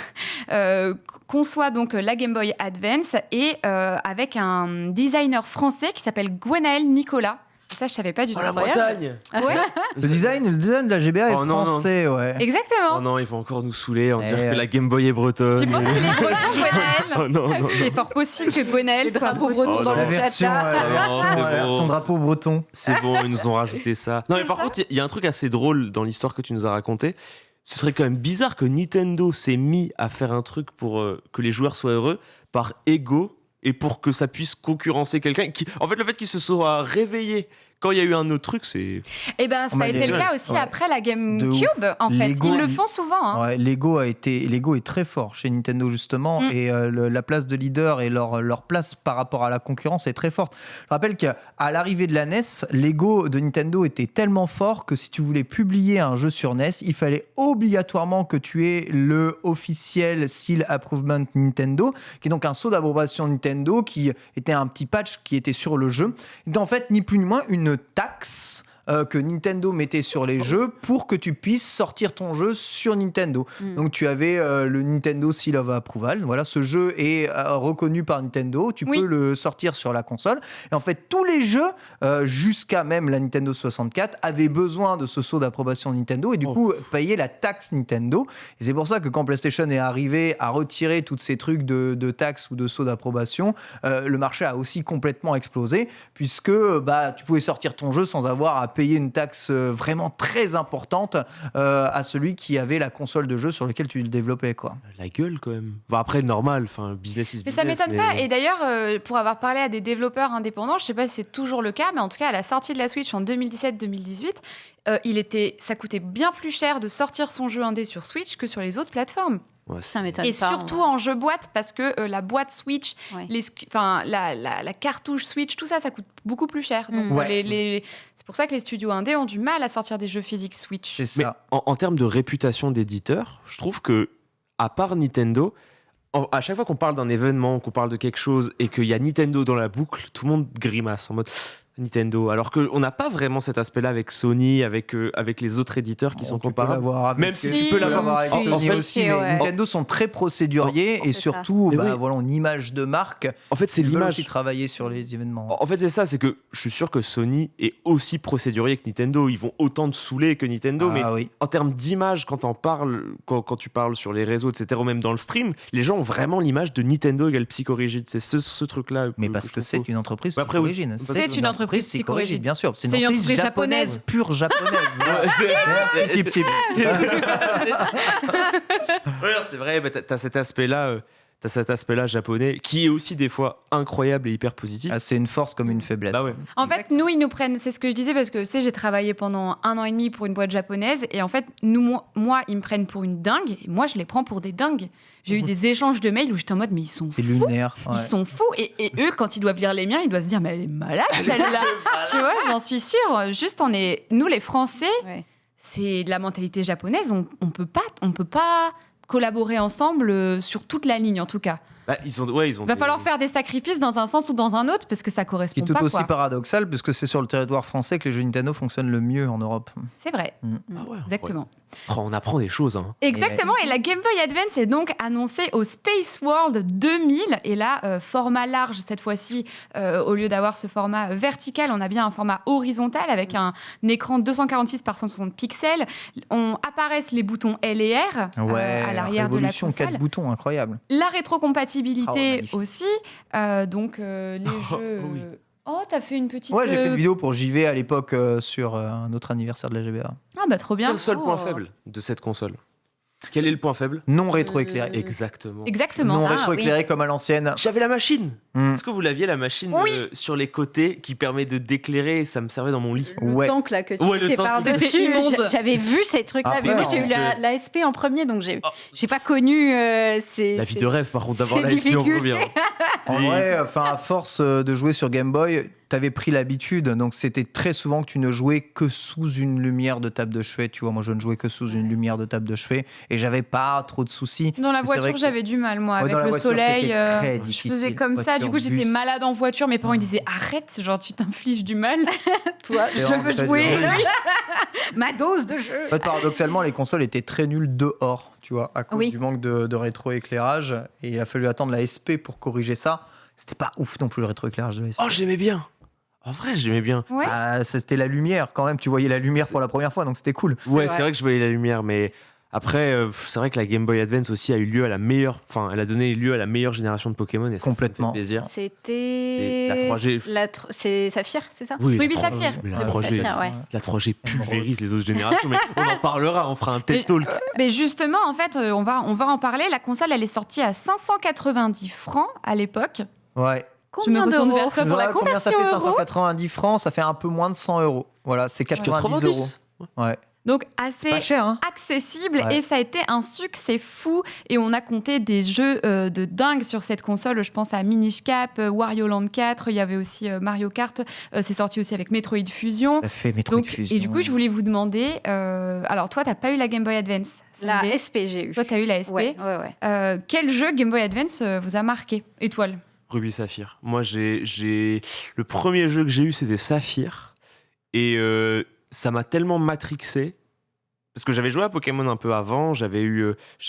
conçoit donc la Game Boy Advance et avec un designer français qui s'appelle Gwenaël Nicolas. Ça, je savais pas du tout. Oh, la Incroyable. Bretagne. Ouais, Le design de la GBA est Oh, non, non. français, ouais. exactement. Oh non, ils vont encore nous saouler en Eh dire ouais. que la Game Boy est bretonne. Tu penses qu'il est breton, Gwenaël? Oh non, non, non. C'est fort possible que Gwenaël Les soit drapeaux breton bretons dans Oh, La le non. chat. version, là. la version drapeau breton. C'est bon, ils nous ont rajouté ça. Non, mais par ça. contre, il y a un truc assez drôle dans l'histoire que tu nous as raconté. Ce serait quand même bizarre que Nintendo s'est mis à faire un truc pour que les joueurs soient heureux par ego et pour que ça puisse concurrencer quelqu'un qui. En fait, le fait qu'il se soit réveillé quand il y a eu un autre truc, c'est. Eh ben, ça On a m'a été dit, le cas aussi ouais. après la De GameCube, en fait. Lego, Ils le font souvent. Hein. Ouais, Lego est très fort chez Nintendo justement Mm. et la place de leader et leur place par rapport à la concurrence est très forte. Je rappelle qu'à l'arrivée de la NES, Lego de Nintendo était tellement fort que si tu voulais publier un jeu sur NES, il fallait obligatoirement que tu aies le officiel Seal Approvement Nintendo, qui est donc un sceau d'approbation Nintendo qui était un petit patch qui était sur le jeu. Et en fait, ni plus ni moins une taxe que Nintendo mettait sur les jeux pour que tu puisses sortir ton jeu sur Nintendo. Donc tu avais le Nintendo Seal of Approval. Voilà, ce jeu est reconnu par Nintendo. Tu Oui. peux le sortir sur la console. Et en fait, tous les jeux, jusqu'à même la Nintendo 64, avaient besoin de ce sceau d'approbation Nintendo et du coup payaient la taxe Nintendo. Et c'est pour ça que quand PlayStation est arrivé à retirer tous ces trucs de taxes ou de sceaux d'approbation, le marché a aussi complètement explosé puisque tu pouvais sortir ton jeu sans avoir à payer une taxe vraiment très importante à celui qui avait la console de jeu sur laquelle tu le développais, quoi. La gueule quand même. Bon, après, normal, enfin, business is Mais ça business. m'étonne pas. Et d'ailleurs, pour avoir parlé à des développeurs indépendants, je sais pas si c'est toujours le cas, mais en tout cas, à la sortie de la Switch en 2017-2018, ça coûtait bien plus cher de sortir son jeu indé sur Switch que sur les autres plateformes. Ouais, Ça m'étonne Et pas. surtout en jeu boîte, parce que la boîte Switch, Ouais. la cartouche Switch, tout ça, ça coûte beaucoup plus cher. Donc, Ouais. c'est pour ça que les studios indés ont du mal à sortir des jeux physiques Switch. C'est Mais ça. en termes de réputation d'éditeur, je trouve que, à part Nintendo, à chaque fois qu'on parle d'un événement, qu'on parle de quelque chose et qu'il y a Nintendo dans la boucle, tout le monde grimace en mode Nintendo. Alors qu'on n'a pas vraiment cet aspect-là avec Sony, avec les autres éditeurs qui sont Tu peux comparables. l'avoir avec, Même si- tu peux l'avoir avec En Sony fait- aussi, mais ouais. Nintendo sont très procéduriers et C'est surtout, ça. Mais oui. voilà, en image de marque, En fait, c'est ils veulent l'image. aussi travailler sur les événements. En fait, c'est ça, c'est que je suis sûr que Sony est aussi procédurier que Nintendo. Ils vont autant te saouler que Nintendo, mais Oui. en termes d'image, quand tu parles sur les réseaux, etc., ou même dans le stream, les gens ont vraiment l'image de Nintendo égale Psychorigide. C'est ce truc-là. Mais parce que je c'est trouve. une entreprise Bah, après, oui. psychorigide. C'est une entreprise psychorigide. Bien sûr. C'est C'est une une entreprise entreprise japonaise, japonaise. pure japonaise. Ouais, c'est- Chips, chips. Ouais, non, c'est vrai, bah, t'as cet aspect-là. T'as cet aspect-là japonais qui est aussi des fois incroyable et hyper positif. Ah, c'est une force comme une faiblesse. Bah ouais. En fait, nous, ils nous prennent, c'est ce que je disais, parce que j'ai travaillé pendant 1 an et demi pour une boîte japonaise, et en fait, moi, ils me prennent pour une dingue, et moi, je les prends pour des dingues. J'ai eu des échanges de mails où j'étais en mode, mais ils sont C'est fous. lunaire. Ils sont fous, et eux, quand ils doivent lire les miens, ils doivent se dire, mais elle est malade, celle-là. Tu vois, j'en suis sûre. Juste, nous, les Français, Ouais. c'est de la mentalité japonaise, on peut pas collaborer ensemble sur toute la ligne, en tout cas. Bah, ils ont Il va falloir faire des sacrifices dans un sens ou dans un autre, parce que ça Ce qui correspond est tout pas, aussi quoi. paradoxal, puisque c'est sur le territoire français que les jeux Nintendo fonctionnent le mieux en Europe. C'est vrai, Ah ouais, exactement. on apprend des choses. Hein. Exactement, et la Game Boy Advance est donc annoncée au Space World 2000. Et là, format large cette fois-ci, au lieu d'avoir ce format vertical, on a bien un format horizontal avec un écran 246 par 160 pixels. Apparaissent les boutons L et R à l'arrière de la révolution, console. 4 boutons, incroyable. La Oh, rétrocompatibilité magnifique. aussi. Donc, les jeux... oui. Oh, t'as fait une petite... Ouais, j'ai fait une vidéo pour JV à l'époque sur un autre anniversaire de la GBA. Ah bah trop bien. Quel seul point Oh. faible de cette console? Quel est le point faible? Non rétroéclairé. Exactement. Exactement. Non Ah, rétroéclairé comme à l'ancienne. J'avais la machine. Hmm. Est-ce que vous l'aviez, la machine Oui. sur les côtés qui permet de d'éclairer et ça me servait dans mon lit? Le Ouais. tank là que tu Ouais, le t'es tank. par-dessus, C'était immonde. j'avais vu ces trucs-là. Après, Mais moi, j'ai eu on- la SP en premier, donc j'ai Oh. pas connu ces. La vie ces- de rêve, par contre, d'avoir c'est la SP en difficulté. premier. En Oui. vrai, enfin, à force de jouer sur Game Boy, t'avais pris l'habitude. Donc, c'était très souvent que tu ne jouais que sous une lumière de table de chevet. Tu vois, moi, je ne jouais que sous une lumière de table de chevet et j'avais pas trop de soucis. Dans la Mais c'est vrai voiture, que- j'avais du mal, moi, Ouais, avec dans la le voiture, soleil. c'était très Je difficile. faisais comme ça, du Voiture, coup, j'étais bus. malade en voiture. Mes parents ils disaient arrête, genre tu t'infliges du mal. Toi, Et je en veux fait, jouer ouais. ma dose de jeu. En fait, paradoxalement, les consoles étaient très nulles dehors, tu vois, à cause Oui. du manque de rétroéclairage. Et il a fallu attendre la SP pour corriger ça. C'était pas ouf non plus le rétroéclairage de la SP. Oh, j'aimais bien. En vrai, j'aimais bien. Ouais. Ah, c'était la lumière quand même. Tu voyais la lumière pour la première fois, donc c'était cool. Ouais, vrai. c'est vrai que je voyais la lumière, mais après, c'est vrai que la Game Boy Advance aussi a eu lieu à la meilleure, enfin, elle a donné lieu à la meilleure génération de Pokémon et ça Complètement. me fait plaisir. C'était. C'est la 3G. C'est Saphir, c'est ça Oui, Ruby la Saphir. mais la Ruby 3G, Saphir, ouais. la 3G pulvérise les autres générations, mais on en parlera, on fera un TED Talk. Mais justement, en fait, on va en parler. La console, elle est sortie à 590 francs à l'époque. Ouais. Combien je me retourne d'euros vers toi pour la Combien ça conversion fait euro. 590 francs? Ça fait un peu moins de 100 euros. Voilà, c'est 90 euros. Ouais. Donc assez Pas cher, hein? accessible Ouais. et ça a été un succès fou et on a compté des jeux de dingue sur cette console. Je pense à Minish Cap, Wario Land 4, il y avait aussi Mario Kart, c'est sorti aussi avec Metroid Fusion. Ça fait Metroid Donc, Fusion. et du coup, je voulais vous demander, alors toi, t'as pas eu la Game Boy Advance, La Sandy. SP, j'ai eu. Toi, t'as eu la SP. Ouais. Quel jeu Game Boy Advance vous a marqué? Étoile. Ruby Saphir. Moi, le premier jeu que j'ai eu, c'était Saphir. Et ça m'a tellement matrixé. Parce que j'avais joué à Pokémon un peu avant, j'avais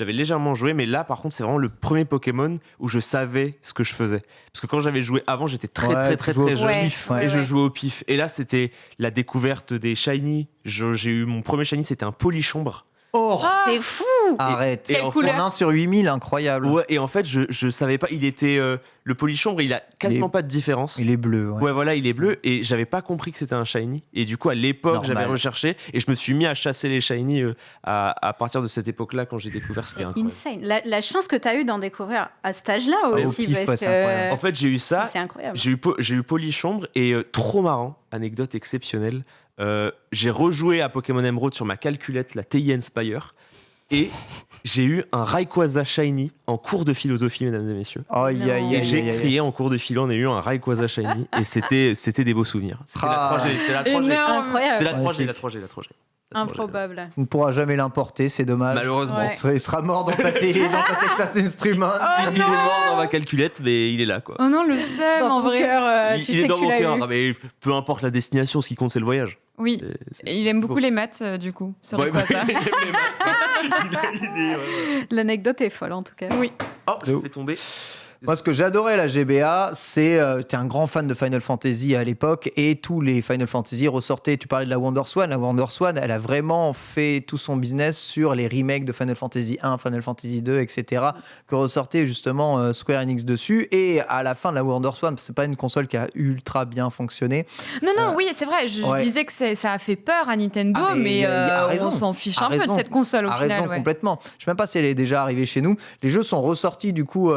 légèrement joué, mais là, par contre, c'est vraiment le premier Pokémon où je savais ce que je faisais. Parce que quand j'avais joué avant, j'étais très jeune. Ouais. Et je jouais au pif. Et là, c'était la découverte des shiny. J'ai eu mon premier shiny, c'était un Polichombre. Oh, Ah, C'est fou. arrête. Quelle En couleur? 1 sur 8000, incroyable. Ouais, et en fait, je savais pas. Il était. Le Polichombre, il a quasiment pas de différence. Il est bleu. Ouais. Ouais, voilà, il est bleu et j'avais pas compris que c'était un shiny. Et du coup, à l'époque, Normal. j'avais recherché et je me suis mis à chasser les shiny à partir de cette époque-là quand j'ai découvert. C'était incroyable. Insane. La chance que tu as eu d'en découvrir à cet âge-là au aussi, pif, ouais, parce c'est que incroyable. En fait, j'ai eu ça. c'est incroyable. J'ai eu Polichombre et trop marrant, anecdote exceptionnelle. J'ai rejoué à Pokémon Emerald sur ma calculette, la TI Inspire. Et j'ai eu un Rayquaza Shiny en cours de philosophie, mesdames et messieurs. Aïe, aïe, aïe, Et aïe, j'ai aïe. crié en cours de philo, on a eu un Rayquaza Shiny et c'était des beaux souvenirs. C'était Ah. la 3G, c'est la 3G. Énorme. Incroyable. C'est la 3G, Magnifique. la 3G, la 3G. Improbable. On ne pourra jamais l'importer, c'est dommage. Malheureusement. Ouais. Il sera mort dans ta télé, dans ta Texas Instruments. Oh Il est mort dans ma calculette, mais il est là, quoi. Oh non, le seum, Dans en ton vrai. cœur, il tu il sais est que dans tu mon l'as cœur. eu. Non, mais peu importe la destination, ce qui compte, c'est le voyage. Oui. Et il aime beaucoup les maths, du coup, sur Ouais, le bah, quota. il aime les maths. Ouais. L'anecdote est folle en tout cas. Oui. Oh, je fais tomber. Moi, ce que j'adorais à la GBA, c'est. T'es un grand fan de Final Fantasy à l'époque et tous les Final Fantasy ressortaient. Tu parlais de la WonderSwan. La WonderSwan, elle a vraiment fait tout son business sur les remakes de Final Fantasy 1, Final Fantasy 2, etc. que ressortait justement Square Enix dessus. Et à la fin de la WonderSwan, c'est pas une console qui a ultra bien fonctionné. Non, oui, c'est vrai. Je Ouais. disais que ça a fait peur à Nintendo, Ah, mais mais il a raison. on s'en fiche A un peu de raison. cette console au A final. raison, ouais. complètement. Je sais même pas si elle est déjà arrivée chez nous. Les jeux sont ressortis du coup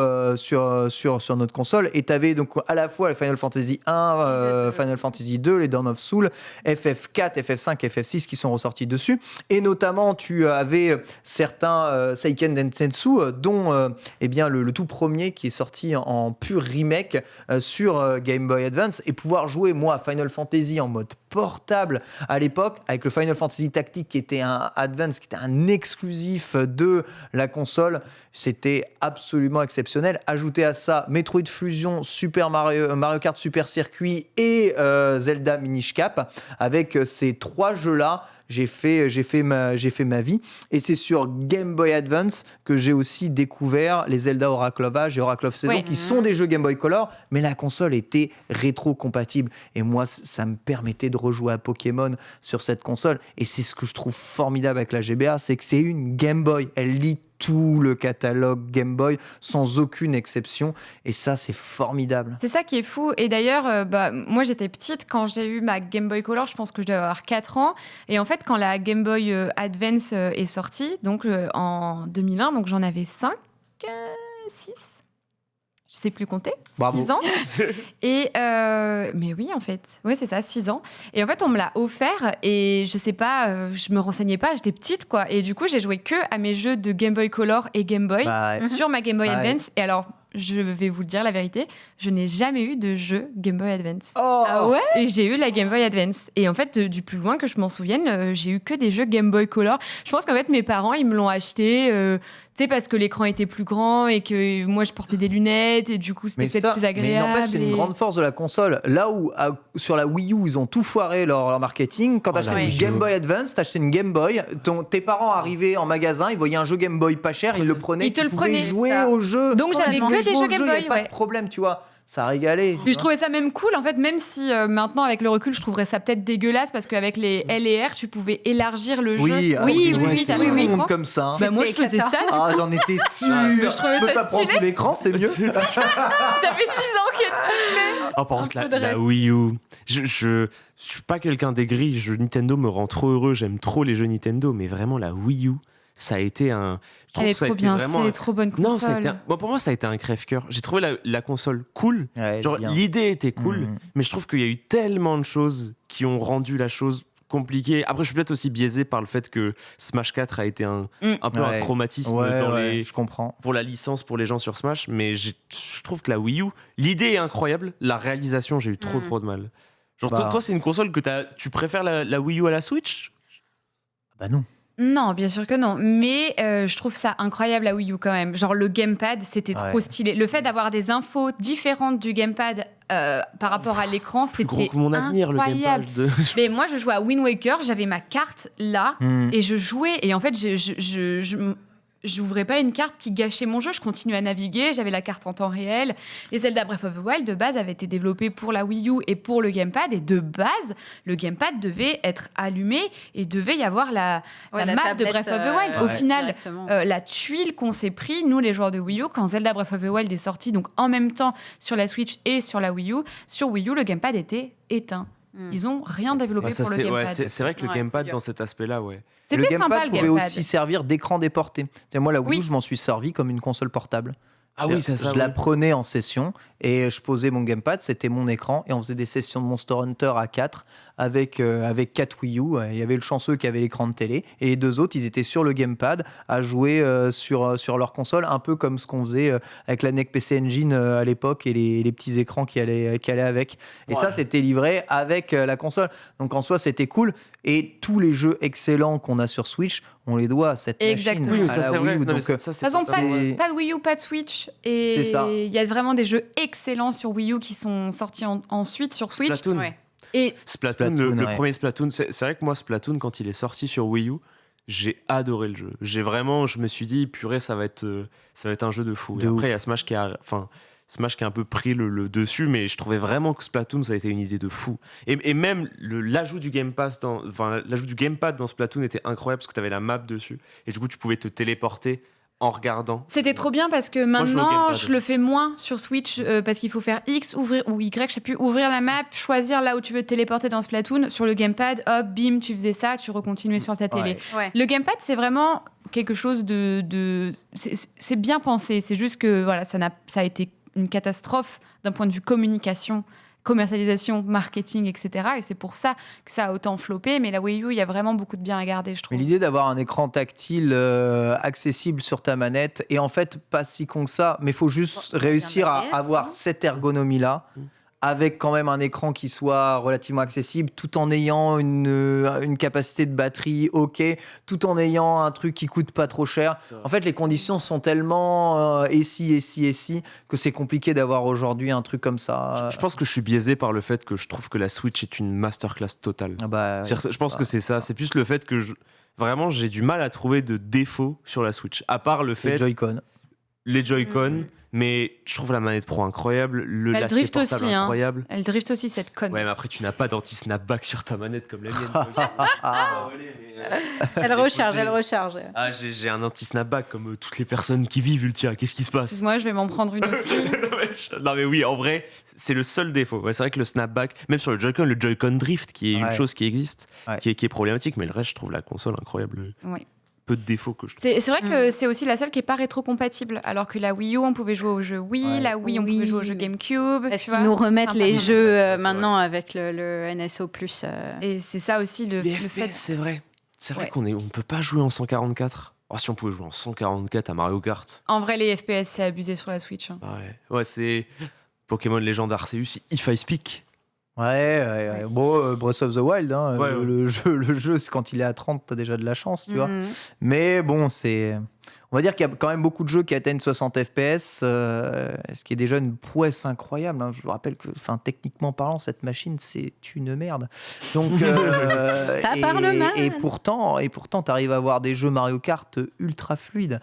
sur notre console et tu avais donc à la fois le Final Fantasy 1, Final Fantasy 2, les Dawn of Soul, FF4, FF5, FF6 qui sont ressortis dessus. Et notamment, tu avais certains Seiken Densetsu, dont eh bien, le tout premier qui est sorti en pur remake sur Game Boy Advance et pouvoir jouer, moi, à Final Fantasy en mode portable à l'époque, avec le Final Fantasy Tactique qui était un Advance, qui était un exclusif de la console. C'était absolument exceptionnel. Ajouter à ça Metroid Fusion, Super Mario Kart Super Circuit et Zelda Minish Cap. Avec ces trois jeux-là, j'ai fait ma vie. Et c'est sur Game Boy Advance que j'ai aussi découvert les Zelda Oracle of Age et Oracle of Season, Oui. qui sont des jeux Game Boy Color, mais la console était rétro-compatible. Et moi, ça me permettait de rejouer à Pokémon sur cette console. Et c'est ce que je trouve formidable avec la GBA, c'est que c'est une Game Boy. Elle lit tout le catalogue Game Boy sans aucune exception. Et ça, c'est formidable. C'est ça qui est fou. Et d'ailleurs, moi j'étais petite quand j'ai eu ma Game Boy Color, je pense que je devais avoir 4 ans. Et en fait, quand la Game Boy Advance est sortie, donc en 2001, donc j'en avais 5, 6. Je sais plus compter. Bravo. 6 ans. Et mais oui, en fait. Oui, c'est ça, 6 ans. Et en fait, on me l'a offert et je sais pas, je me renseignais pas, j'étais petite, quoi. Et du coup, j'ai joué que à mes jeux de Game Boy Color et Game Boy Bah, sur ma Game Boy Ouais. Advance. Et alors, je vais vous le dire la vérité, je n'ai jamais eu de jeu Game Boy Advance. oh, Ah ouais. Et j'ai eu la Game Boy Advance. Et en fait, du plus loin que je m'en souvienne, j'ai eu que des jeux Game Boy Color. Je pense qu'en fait, mes parents, ils me l'ont acheté, tu sais, parce que l'écran était plus grand et que moi, je portais des lunettes et du coup, c'était Mais peut-être ça, plus mais agréable. n'empêche, c'est une et- grande force de la console. Là où, sur la Wii U, ils ont tout foiré leur marketing. Quand t'achetais la une Wii U. Game Boy Advance, t'achetais une Game Boy. Tes parents arrivaient en magasin, ils voyaient un jeu Game Boy pas cher, ils le prenaient. Ils te tu le pouvais prenaient, jouer ça. au jeu. Donc, j'avais Tu pouvais que des jouer jeux au Game jeu, y avait Boy, pas ouais. de problème, tu vois. ça régalait. Mais je trouvais ça même cool, en fait, même si maintenant, avec le recul, je trouverais ça peut-être dégueulasse parce qu'avec les L et R, tu pouvais élargir le jeu. Oui, t'as tout vu le l'écran. monde comme ça. Bah, moi, je faisais ça. Ah, j'en étais sûr. Je trouvais ça ça prend stylé. tout l'écran, c'est mieux. J'avais 6 ans qu'il était. Oh, par contre, peu de la reste. Wii U, je suis pas quelqu'un d'aigri. Nintendo me rend trop heureux. J'aime trop les jeux Nintendo, mais vraiment, la Wii U, ça a été un. Je trouve Elle est que ça a trop été bien, vraiment c'est un- trop bonne Non, ça a console. été bon, pour moi, ça a été un crève-cœur. J'ai trouvé la console cool. Ouais, Genre, bien. l'idée était cool, Mhm. mais je trouve qu'il y a eu tellement de choses qui ont rendu la chose compliquée. Après, je suis peut-être aussi biaisé par le fait que Smash 4 a été un peu Ouais. un traumatisme Ouais, dans ouais, les je comprends. pour la licence, pour les gens sur Smash, mais je trouve que la Wii U, l'idée est incroyable, la réalisation, j'ai eu trop de mal. Genre, Bah. toi, c'est une console que tu préfères la Wii U à la Switch? Bah non. Non, bien sûr que non. Mais je trouve ça incroyable la Wii U quand même. Genre le gamepad, c'était trop Ouais. stylé. Le fait d'avoir des infos différentes du gamepad par rapport à l'écran, Plus gros c'était que mon avenir, incroyable. le gamepad. Mais moi, je jouais à Wind Waker, j'avais ma carte là et je jouais. Et en fait, j'ouvrais pas une carte qui gâchait mon jeu. Je continuais à naviguer. J'avais la carte en temps réel. Et Zelda Breath of the Wild, de base, avait été développé pour la Wii U et pour le gamepad. Et de base, le gamepad devait être allumé et devait y avoir la map de tablette, Breath of the Wild. Au ouais. final, directement. la tuile qu'on s'est pris, nous les joueurs de Wii U, quand Zelda Breath of the Wild est sorti, donc en même temps sur la Switch et sur la Wii U, sur Wii U, le gamepad était éteint. Ils ont rien développé Ouais, ça, pour le c'est gamepad. c'est vrai que le Ouais, gamepad, c'est dur. dans cet aspect-là, ouais. Le C'était gamepad sympa le pouvait gamepad. aussi servir d'écran déporté. Et moi, la Wii U, Oui. je m'en suis servi comme une console portable. Ah oui, ça, Je la prenais en session et je posais mon gamepad, c'était mon écran et on faisait des sessions de Monster Hunter à 4 avec 4 Wii U. Il y avait le chanceux qui avait l'écran de télé et les deux autres, ils étaient sur le gamepad à jouer sur leur console, un peu comme ce qu'on faisait avec la NEC PC Engine à l'époque et les petits écrans qui allaient avec. Et ça, c'était livré avec la console. Donc en soi, c'était cool. Et tous les jeux excellents qu'on a sur Switch, on les doit à cette Exactement. machine. Oui, mais à ça la c'est vrai. Wii U. Non, mais Donc, ça, De toute façon, pas c'est- de Wii U, pas de Switch. Et C'est ça. il y a vraiment des jeux excellents sur Wii U qui sont sortis ensuite sur Switch. Splatoon. Ouais. Et Splatoon, Splatoon, le ouais. premier Splatoon, c'est vrai que moi, Splatoon, quand il est sorti sur Wii U, j'ai adoré le jeu. Je me suis dit, purée, ça va être un jeu de fou. Et De après, ouf. il y a Smash qui a un peu pris le dessus, mais je trouvais vraiment que Splatoon, ça a été une idée de fou. Et même l'ajout du l'ajout du gamepad dans Splatoon était incroyable parce que tu avais la map dessus. Et du coup, tu pouvais te téléporter en regardant. c'était trop bien parce que Moi, je joue au maintenant, gamepad. je le fais moins sur Switch parce qu'il faut faire X, ouvrir ou Y, je sais plus, ouvrir la map, choisir là où tu veux te téléporter dans Splatoon. Sur le gamepad, hop, bim, tu faisais ça, tu recontinuais sur ta télé. Ouais. Le gamepad, c'est vraiment quelque chose c'est bien pensé. C'est juste que voilà, ça a été une catastrophe d'un point de vue communication, commercialisation, marketing, etc. Et c'est pour ça que ça a autant floppé. Mais la Wii U, il y a vraiment beaucoup de bien à garder, je Mais trouve. l'idée d'avoir un écran tactile accessible sur ta manette, et en fait, pas si con que ça, mais il faut juste Bon, réussir à c'est un DS, avoir hein. cette ergonomie-là, avec quand même un écran qui soit relativement accessible, tout en ayant une capacité de batterie OK, tout en ayant un truc qui coûte pas trop cher. C'est vrai. En fait, les conditions sont tellement et si, que c'est compliqué d'avoir aujourd'hui un truc comme ça. Je pense que je suis biaisé par le fait que je trouve que la Switch est une masterclass totale. Ah bah, ouais. Je pense que c'est ça. C'est plus le fait que vraiment j'ai du mal à trouver de défauts sur la Switch. À part le Les fait Joy-Con. les Joy-Con, Mhm. mais je trouve la manette Pro incroyable, Elle l'aspect drift portable aussi, hein. incroyable. Elle drift aussi, cette conne. Ouais, mais après tu n'as pas d'anti-snapback sur ta manette comme la mienne. Elle recharge. Ah, j'ai un anti-snapback comme toutes les personnes qui vivent Ultia. Qu'est-ce qui se passe? Moi, je vais m'en prendre une aussi. Non mais oui, en vrai, c'est le seul défaut. Ouais, c'est vrai que le snapback, même sur le Joy-Con drift, qui est une Ouais. chose qui existe, Ouais. qui est problématique, mais le reste, je trouve la console incroyable. Oui. Peu de défauts que je trouve. C'est vrai que c'est aussi la seule qui est pas rétro-compatible. Alors que la Wii U, on pouvait jouer aux jeux Wii, Ouais. la Wii, on pouvait Oui. jouer aux jeux GameCube. Parce tu qu'ils vois. nous remettent C'est les important. jeux c'est maintenant avec le NSO+. Et c'est ça aussi le Les fait. FPS, c'est vrai. C'est vrai Ouais. on peut pas jouer en 144. Oh, si on pouvait jouer en 144 à Mario Kart. En vrai, les FPS, c'est abusé sur la Switch. hein. Ouais, c'est Pokémon Legend Arceus, If I Speak. Ouais. Bon, Breath of the Wild, hein, Ouais, le jeu, c'est quand il est à 30, t'as déjà de la chance, tu vois. Mhm. Mais bon, on va dire qu'il y a quand même beaucoup de jeux qui atteignent 60 FPS, ce qui est déjà une prouesse incroyable. hein. Je vous rappelle que, techniquement parlant, cette machine, c'est une merde. Donc, Ça parle mal. Et pourtant, tu arrives à avoir des jeux Mario Kart ultra fluides.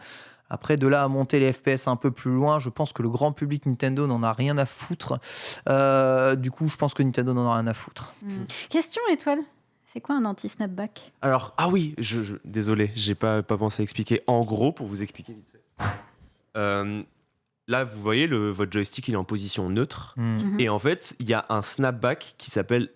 Après, de là à monter les FPS un peu plus loin, je pense que le grand public Nintendo n'en a rien à foutre. Du coup, je pense que Nintendo n'en a rien à foutre. Question, Étoile. C'est quoi un anti-snapback? Alors, ah oui, désolé, j'ai pas pensé à expliquer. En gros, pour vous expliquer vite fait. Là, vous voyez, votre joystick, il est en position neutre. Et en fait, il y a un snapback qui s'appelle...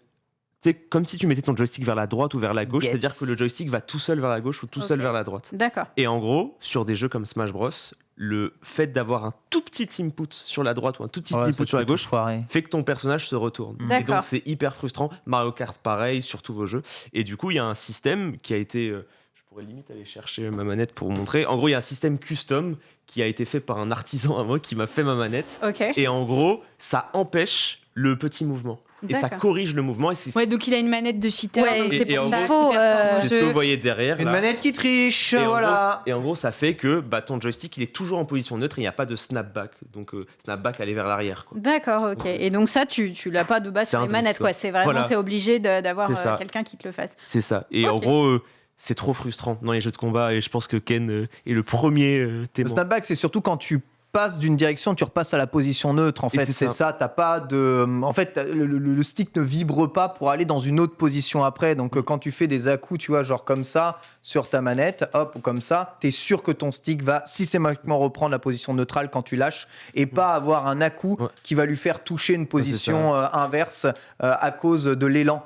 C'est comme si tu mettais ton joystick vers la droite ou vers la gauche, c'est-à-dire que le joystick va tout seul vers la gauche ou tout seul vers la droite. D'accord. Et en gros, sur des jeux comme Smash Bros, le fait d'avoir un tout petit input sur la droite ou un tout petit input sur la gauche fait que ton personnage se retourne. Et donc c'est hyper frustrant. Mario Kart pareil sur tous vos jeux. Et du coup, il y a un système qui a été... je pourrais limite aller chercher ma manette pour vous montrer. En gros, il y a un système custom qui a été fait par un artisan à moi qui m'a fait ma manette. Et en gros, ça empêche le petit mouvement. Et ça corrige le mouvement. Et donc il a une manette de cheater. Ouais, c'est et en faux. c'est ce que vous voyez derrière. Une là. manette qui triche, Et voilà. En gros, ça fait que ton joystick, il est toujours en position neutre et il n'y a pas de snapback. Donc, snapback, aller vers l'arrière. Quoi. D'accord, ok. Et donc ça, tu l'as pas de base sur les manettes, quoi. C'est vraiment, t'es obligé d'avoir quelqu'un qui te le fasse. C'est ça. Et en gros... c'est trop frustrant dans les jeux de combat et je pense que Ken est le premier témoin. Le snapback, c'est surtout quand tu passes d'une direction, tu repasses à la position neutre. En fait, c'est ça. T'as pas de. En fait, le stick ne vibre pas pour aller dans une autre position après. Donc, quand tu fais des à-coups, tu vois, genre comme ça sur ta manette, hop, ou comme ça, t'es sûr que ton stick va systématiquement reprendre la position neutrale quand tu lâches et pas avoir un à-coup qui va lui faire toucher une position inverse à cause de l'élan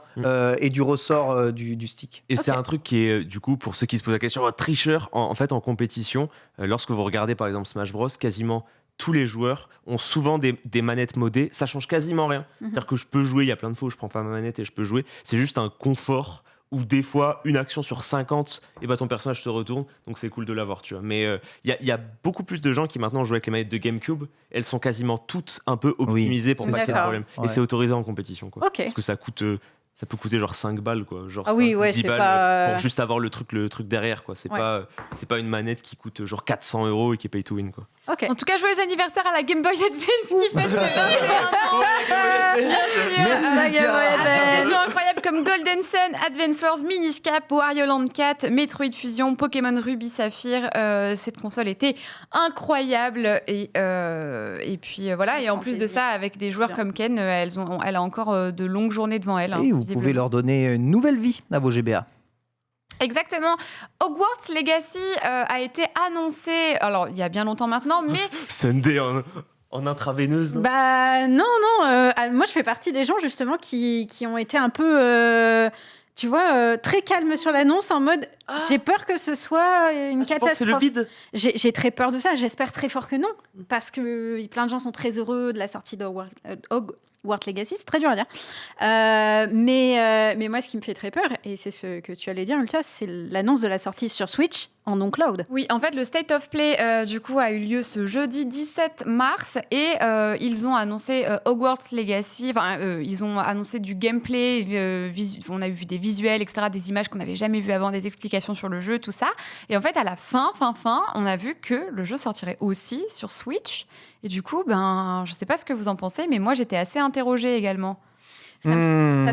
et du ressort du stick. Et c'est un truc qui est, du coup, pour ceux qui se posent la question, tricheur, en fait, en compétition, lorsque vous regardez par exemple Smash Bros, quasiment tous les joueurs ont souvent des manettes modées, ça change quasiment rien. C'est-à-dire que je peux jouer, il y a plein de fois où je prends pas ma manette et je peux jouer, c'est juste un confort où des fois, une action sur 50, et ton personnage se retourne, donc c'est cool de l'avoir, tu vois. Mais il y a beaucoup plus de gens qui maintenant jouent avec les manettes de GameCube, elles sont quasiment toutes un peu optimisées pour pas qu'il y ait de problème. Et c'est autorisé en compétition, quoi. Parce que ça peut coûter genre 5 balles, quoi. Genre 10 balles pour juste avoir le truc derrière, quoi. C'est pas une manette qui coûte genre 400 € et qui est pay to win, quoi. En tout cas, joyeux anniversaire à la Game Boy Advance qui fête ses 21 ans. Merci, Des jeux incroyables comme Golden Sun, Advance Wars, Minish Cap, Wario Land 4, Metroid Fusion, Pokémon Ruby Saphir. Cette console était incroyable. Et puis voilà. Et en plus de ça, avec des joueurs comme Ken, elle a encore de longues journées devant elle. Et vous pouvez leur donner une nouvelle vie à vos GBA. Exactement. Hogwarts Legacy a été annoncé, alors il y a bien longtemps maintenant, mais... Sunday en intraveineuse, non? Non. Moi, je fais partie des gens, justement, qui ont été un peu... tu vois, très calme sur l'annonce, en mode j'ai peur que ce soit une catastrophe. C'est le bide. J'ai très peur de ça. J'espère très fort que non, parce que plein de gens sont très heureux de la sortie de Hogwarts Legacy. C'est très dur à dire. Mais moi, ce qui me fait très peur, et c'est ce que tu allais dire, Ultia, c'est l'annonce de la sortie sur Switch en non-cloud. Oui, en fait, le State of Play, du coup, a eu lieu ce jeudi 17 mars et ils ont annoncé Hogwarts Legacy. Enfin, ils ont annoncé du gameplay. On a vu des visuels, etc., des images qu'on n'avait jamais vues avant, des explications sur le jeu, tout ça. Et en fait, à la fin, on a vu que le jeu sortirait aussi sur Switch. Et du coup, je sais pas ce que vous en pensez, mais moi, j'étais assez interrogée également. Ça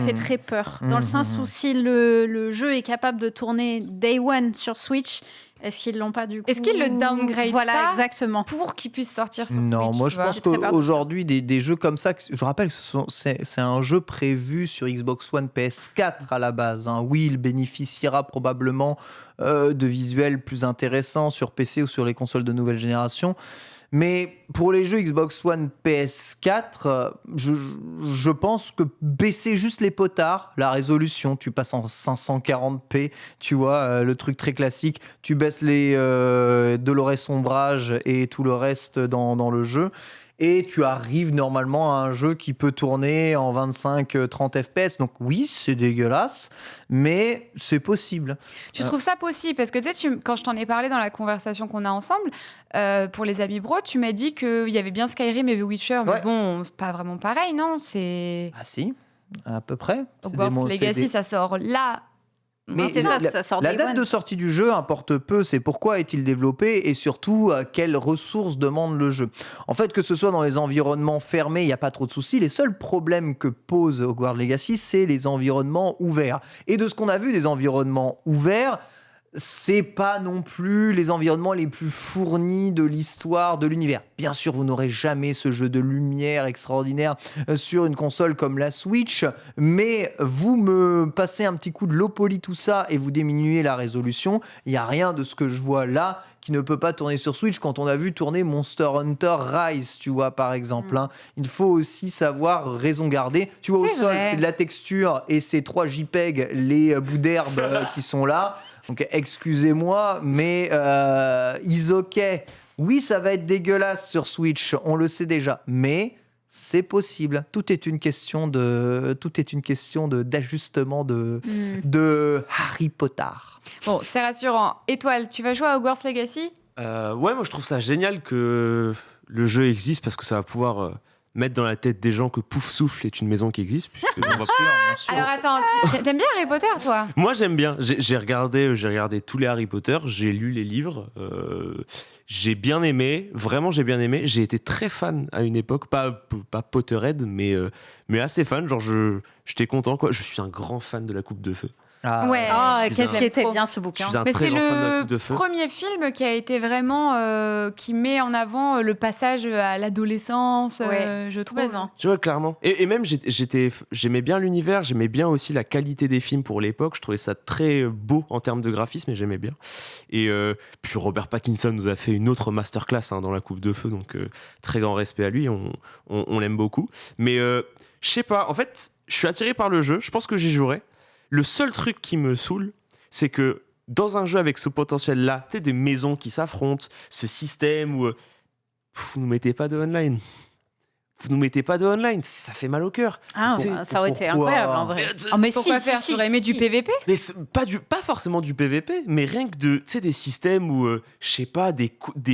fait très peur. Dans le sens où si le jeu est capable de tourner Day One sur Switch, est-ce qu'ils l'ont pas du coup? Est-ce qu'ils le downgrade pas exactement pour qu'il puisse sortir sur Switch? Non, moi je pense qu'aujourd'hui, des jeux comme ça, je rappelle que c'est un jeu prévu sur Xbox One PS4 à la base. Oui, il bénéficiera probablement de visuels plus intéressants sur PC ou sur les consoles de nouvelle génération. Mais pour les jeux Xbox One PS4, je pense que baisser juste les potards, la résolution, tu passes en 540p, tu vois, le truc très classique, tu baisses les Dolores Ombrage et tout le reste dans le jeu, et tu arrives normalement à un jeu qui peut tourner en 25-30 FPS. Donc oui, c'est dégueulasse, mais c'est possible. Tu trouves ça possible? Parce que tu sais, quand je t'en ai parlé dans la conversation qu'on a ensemble, pour les Amis Bro, tu m'as dit qu'il y avait bien Skyrim et The Witcher, mais bon, c'est pas vraiment pareil, non? Ah si, à peu près. Hogwarts Legacy, ça sort là. Mais ça sort la date de sortie du jeu importe peu, c'est pourquoi est-il développé et surtout quelles ressources demande le jeu. En fait, que ce soit dans les environnements fermés, il n'y a pas trop de soucis. Les seuls problèmes que pose Hogwarts Legacy, c'est les environnements ouverts. Et de ce qu'on a vu des environnements ouverts, c'est pas non plus les environnements les plus fournis de l'histoire de l'univers. Bien sûr, vous n'aurez jamais ce jeu de lumière extraordinaire sur une console comme la Switch, mais vous me passez un petit coup de low poly tout ça et vous diminuez la résolution. Il n'y a rien de ce que je vois là qui ne peut pas tourner sur Switch quand on a vu tourner Monster Hunter Rise, tu vois, par exemple. Hein. Il faut aussi savoir raison garder. Tu vois, au C'est sol, vrai. c'est de la texture et c'est 3 JPEG, les bouts d'herbe qui sont là. Donc, excusez-moi, mais Isokai, oui, ça va être dégueulasse sur Switch, on le sait déjà, mais c'est possible. Tout est une question d'ajustement de Harry Potter. Bon, c'est rassurant. Étoile, tu vas jouer à Hogwarts Legacy ? Ouais, moi je trouve ça génial que le jeu existe parce que ça va pouvoir mettre dans la tête des gens que Pouf Souffle est une maison qui existe. puisque on va- Bien sûr. Alors attends, t'aimes bien Harry Potter, toi ? Moi j'aime bien. J'ai regardé tous les Harry Potter, j'ai lu les livres, j'ai bien aimé, vraiment j'ai bien aimé. J'ai été très fan à une époque, pas Potterhead, mais assez fan. Genre j'étais content quoi. Je suis un grand fan de la Coupe de Feu. Ah, Ouais. Ah, je suis qu'est-ce un- qui était trop. bien ce Je bouquin. suis un Mais très c'est grand fan de la le Coupe de Feu. premier film qui a été vraiment qui met en avant le passage à l'adolescence, Ouais, je trouve. Complètement. Tu vois, clairement. Et même, j'aimais bien l'univers, j'aimais bien aussi la qualité des films pour l'époque. Je trouvais ça très beau en termes de graphisme et j'aimais bien. Et puis Robert Pattinson nous a fait une autre masterclass dans La Coupe de Feu, donc très grand respect à lui, on l'aime beaucoup. Mais je sais pas, en fait, je suis attiré par le jeu, je pense que j'y jouerai. Le seul truc qui me saoule, c'est que dans un jeu avec ce potentiel-là, tu sais, des maisons qui s'affrontent, ce système où vous nous mettez pas de online. Vous nous mettez pas de online, ça fait mal au cœur. Ah, C'est- ça aurait été pourquoi incroyable en vrai. Ah, mais Pourquoi si, faire si, Tu aurais aimé du si. PVP ? Mais pas forcément du PVP, mais rien que tu sais, des systèmes où, je sais pas, des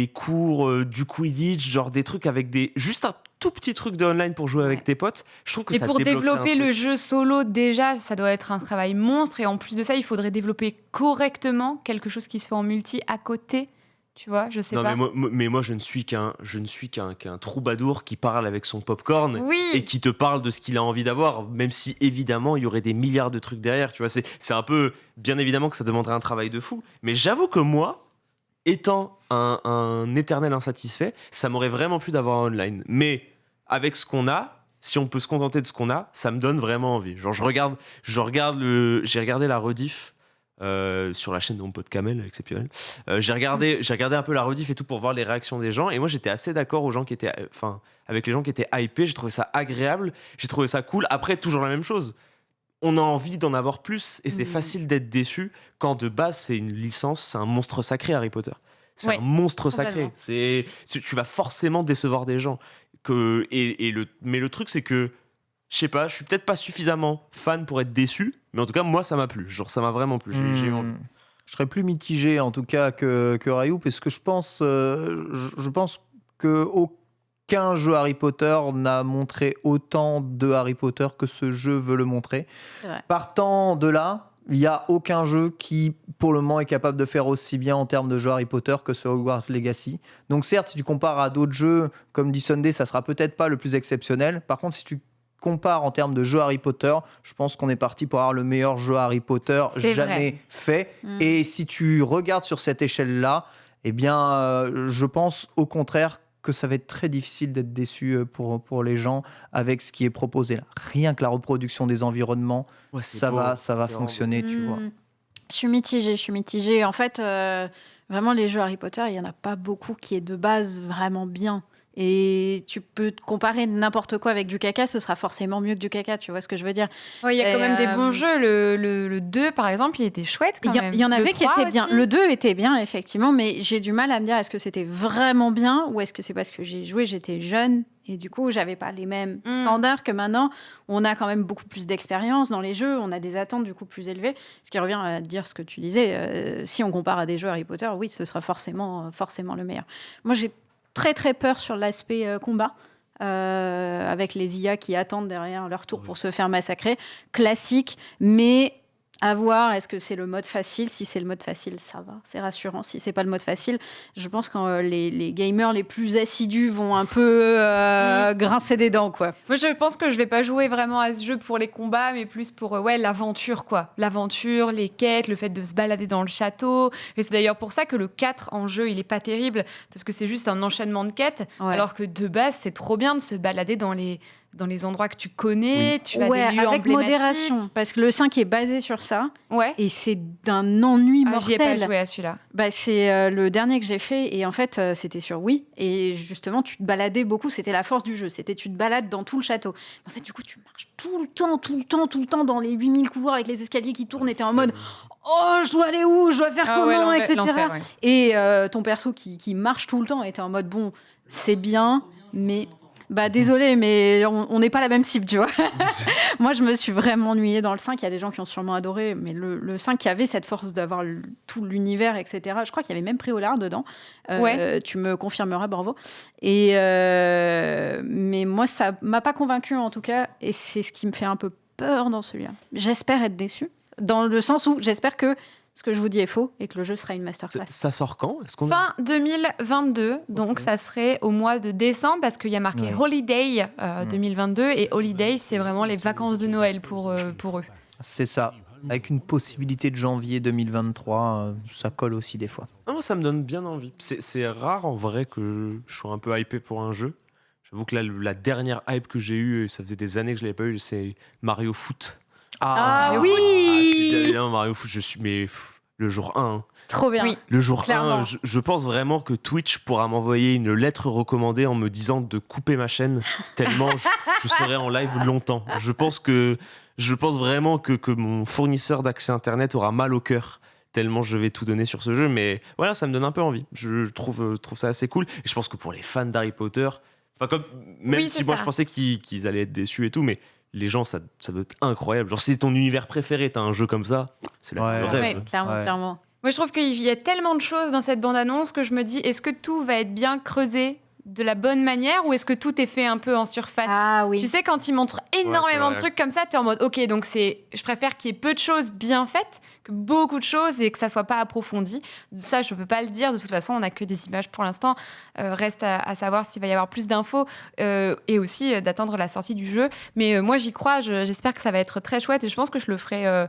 cours, du Quidditch, genre des trucs avec juste un tout petit truc de online pour jouer avec Ouais. tes potes. Je trouve que Et ça pour débloquerait développer un le truc. jeu solo, déjà, ça doit être un travail monstre. Et en plus de ça, il faudrait développer correctement quelque chose qui se fait en multi à côté. Tu vois, je sais Non, pas. mais moi, je ne suis qu'un troubadour qui parle avec son popcorn Oui. et qui te parle de ce qu'il a envie d'avoir, même si évidemment il y aurait des milliards de trucs derrière. Tu vois, c'est un peu, bien évidemment que ça demanderait un travail de fou. Mais j'avoue que moi, étant un éternel insatisfait, ça m'aurait vraiment plu d'avoir un online. Mais avec ce qu'on a, si on peut se contenter de ce qu'on a, ça me donne vraiment envie. Genre, j'ai regardé la rediff. Sur la chaîne de mon pote Kamel, exceptionnel. J'ai regardé un peu la rediff et tout pour voir les réactions des gens. Et moi, j'étais assez d'accord avec les gens qui étaient hypés. J'ai trouvé ça agréable, j'ai trouvé ça cool. Après, toujours la même chose. On a envie d'en avoir plus et c'est facile d'être déçu quand de base c'est une licence, c'est un monstre sacré Harry Potter. C'est Ouais, un monstre sacré. complètement. Tu vas forcément décevoir des gens. Mais le truc c'est que je sais pas, je suis peut-être pas suffisamment fan pour être déçu, mais en tout cas moi ça m'a plu. Genre ça m'a vraiment plu. J'ai eu envie. Je serais plus mitigé en tout cas que Rayou, parce que je pense que aucun jeu Harry Potter n'a montré autant de Harry Potter que ce jeu veut le montrer. C'est vrai. Partant de là, il n'y a aucun jeu qui, pour le moment, est capable de faire aussi bien en termes de jeu Harry Potter que ce Hogwarts Legacy. Donc certes, si tu compares à d'autres jeux, comme dit Sunday, ça sera peut-être pas le plus exceptionnel. Par contre, si tu compare en termes de jeu Harry Potter, je pense qu'on est parti pour avoir le meilleur jeu Harry Potter C'est jamais fait. Et si tu regardes sur cette échelle-là, eh bien, je pense au contraire que ça va être très difficile d'être déçu pour les gens avec ce qui est proposé là. Rien que la reproduction des environnements, Ouais, c'est ça beau. va C'est vraiment fonctionner, tu vois. Je suis mitigée. En fait, vraiment, les jeux Harry Potter, il n'y en a pas beaucoup qui est de base vraiment bien. Et tu peux te comparer n'importe quoi avec du caca, ce sera forcément mieux que du caca, tu vois ce que je veux dire. Ouais, il y a quand même des bons Euh, jeux. Le 2, par exemple, il était chouette quand même. Il y en Le avait qui 3 étaient bien. aussi. Le 2 était bien, effectivement, mais j'ai du mal à me dire est-ce que c'était vraiment bien ou est-ce que c'est parce que j'ai joué, j'étais jeune et du coup, j'avais pas les mêmes standards que maintenant. On a quand même beaucoup plus d'expérience dans les jeux, on a des attentes du coup plus élevées. Ce qui revient à dire ce que tu disais, si on compare à des jeux Harry Potter, oui, ce sera forcément le meilleur. Moi, j'ai très très peur sur l'aspect combat. Avec les IA qui attendent derrière leur tour pour se faire massacrer. Classique, mais À voir, est-ce que c'est le mode facile? Si c'est le mode facile, ça va, c'est rassurant. Si c'est pas le mode facile, je pense que les gamers les plus assidus vont un peu grincer des dents, quoi. Moi, je pense que je vais pas jouer vraiment à ce jeu pour les combats, mais plus pour l'aventure, quoi. L'aventure, les quêtes, le fait de se balader dans le château. Et c'est d'ailleurs pour ça que le 4 en jeu, il est pas terrible, parce que c'est juste un enchaînement de quêtes, Ouais. alors que de base, c'est trop bien de se balader dans les endroits que tu connais, tu vas à des lieux avec emblématiques. modération, parce que le 5 est basé sur ça, Ouais. et c'est d'un ennui Ah, j'y ai pas mortel. joué à celui-là. C'est le dernier que j'ai fait, et en fait, c'était sur Wii, et justement, tu te baladais beaucoup, c'était la force du jeu, c'était tu te balades dans tout le château. En fait, du coup, tu marches tout le temps dans les 8000 couloirs avec les escaliers qui tournent, et t'es en mode « Oh, je dois aller où? Je dois faire comment ?» etc. l'enfer, ouais. Et ton perso qui marche tout le temps, et t'es en mode « Bon, c'est bien, mais... » Bah désolé, mais on n'est pas la même cible, tu vois. Moi, je me suis vraiment ennuyée dans le 5. Il y a des gens qui ont sûrement adoré, mais le 5 qui avait cette force d'avoir tout l'univers, etc. Je crois qu'il y avait même Préolard dedans. Tu me confirmeras, bravo. Mais moi, ça m'a pas convaincue en tout cas, et c'est ce qui me fait un peu peur dans celui-là. J'espère être déçue, dans le sens où j'espère que ce que je vous dis est faux et que le jeu sera une masterclass. Ça sort quand? Est-ce qu'on Fin 2022, donc ça serait au mois de décembre, parce qu'il y a marqué Ouais. Holiday 2022, et Holiday, c'est vraiment les vacances de Noël pour eux. C'est ça. Avec une possibilité de janvier 2023, ça colle aussi des fois. Non, moi, ça me donne bien envie. C'est rare en vrai que je sois un peu hypé pour un jeu. J'avoue que là, la dernière hype que j'ai eue, ça faisait des années que je l'avais pas eu, c'est Mario Foot. Ah Mario oui Évidemment, Mario Foot, le jour 1. Hein. Trop bien. Oui. Le jour Clairement. 1, je pense vraiment que Twitch pourra m'envoyer une lettre recommandée en me disant de couper ma chaîne, tellement je serai en live longtemps. Je pense vraiment que mon fournisseur d'accès Internet aura mal au cœur, tellement je vais tout donner sur ce jeu. Mais voilà, ça me donne un peu envie. Je trouve ça assez cool. Et je pense que pour les fans d'Harry Potter, même Oui, si c'est moi ça. je pensais qu'ils allaient être déçus et tout, mais les gens, ça doit être incroyable. Genre, si c'est ton univers préféré, t'as un jeu comme ça, c'est le Ouais. rêve. Ouais. Clairement, clairement. Moi, je trouve qu'il y a tellement de choses dans cette bande-annonce que je me dis, est-ce que tout va être bien creusé de la bonne manière, ou est-ce que tout est fait un peu en surface? Ah oui. Tu sais, quand ils montrent énormément vrai. de trucs comme ça, t'es en mode, ok, donc je préfère qu'il y ait peu de choses bien faites que beaucoup de choses et que ça soit pas approfondi. Ça, je peux pas le dire. De toute façon, on n'a que des images pour l'instant. Reste à savoir s'il va y avoir plus d'infos et aussi d'attendre la sortie du jeu. Mais moi, j'y crois. J'espère que ça va être très chouette et je pense que je le ferai.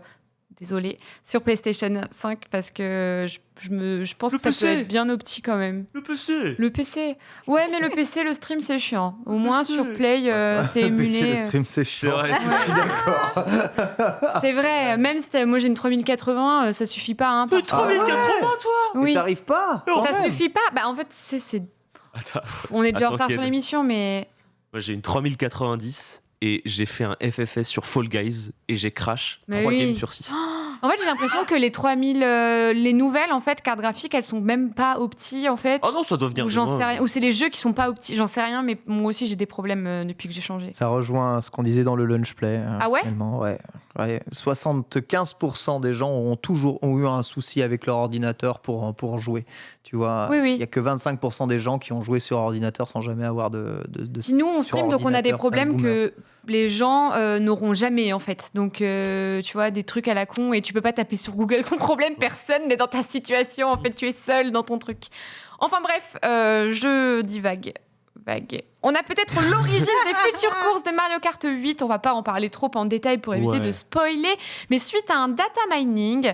Désolée, sur PlayStation 5 parce que je pense Le que ça PC. peut être bien opti quand même. Le PC. Le PC. Ouais, mais le PC, le stream, c'est chiant. Au moins, sur Play, c'est Mais émulé. le stream, c'est C'est chiant. vrai. Je suis d'accord. C'est vrai. Même si moi, j'ai une 3080, ça suffit pas. Hein, Mais par- 3080, toi. Oui, T'arrives pas ça suffit pas. Bah, en fait, Attends. on est déjà en Attends, retard sur Ken. l'émission, mais... Moi, j'ai une 3090 et j'ai fait un FFS sur Fall Guys et j'ai crash Mais 3 oui. games sur 6. En fait, j'ai l'impression que les 3000, les nouvelles, en fait, cartes graphiques, elles sont même pas opti, en fait. Oh non, ça doit venir Ou de j'en loin. sais rien. Ou c'est les jeux qui sont pas opti. J'en sais rien, mais moi aussi, j'ai des problèmes depuis que j'ai changé. Ça rejoint ce qu'on disait dans le lunch play. Ah ouais finalement, ouais. 75% des gens ont eu un souci avec leur ordinateur pour jouer. Tu vois, Oui, oui. il y a que 25% des gens qui ont joué sur ordinateur sans jamais avoir de Puis nous, on sur stream, donc on a des ordinateur, problèmes pas le que les gens n'auront jamais, en fait. Donc, tu vois, des trucs à la con, et tu peux pas taper sur Google ton problème, personne n'est dans ta situation, en fait, tu es seul dans ton truc. Enfin bref, je divague. Vague. On a peut-être l'origine des futures courses de Mario Kart 8. On va pas en parler trop en détail pour éviter Ouais. de spoiler. Mais suite à un data mining,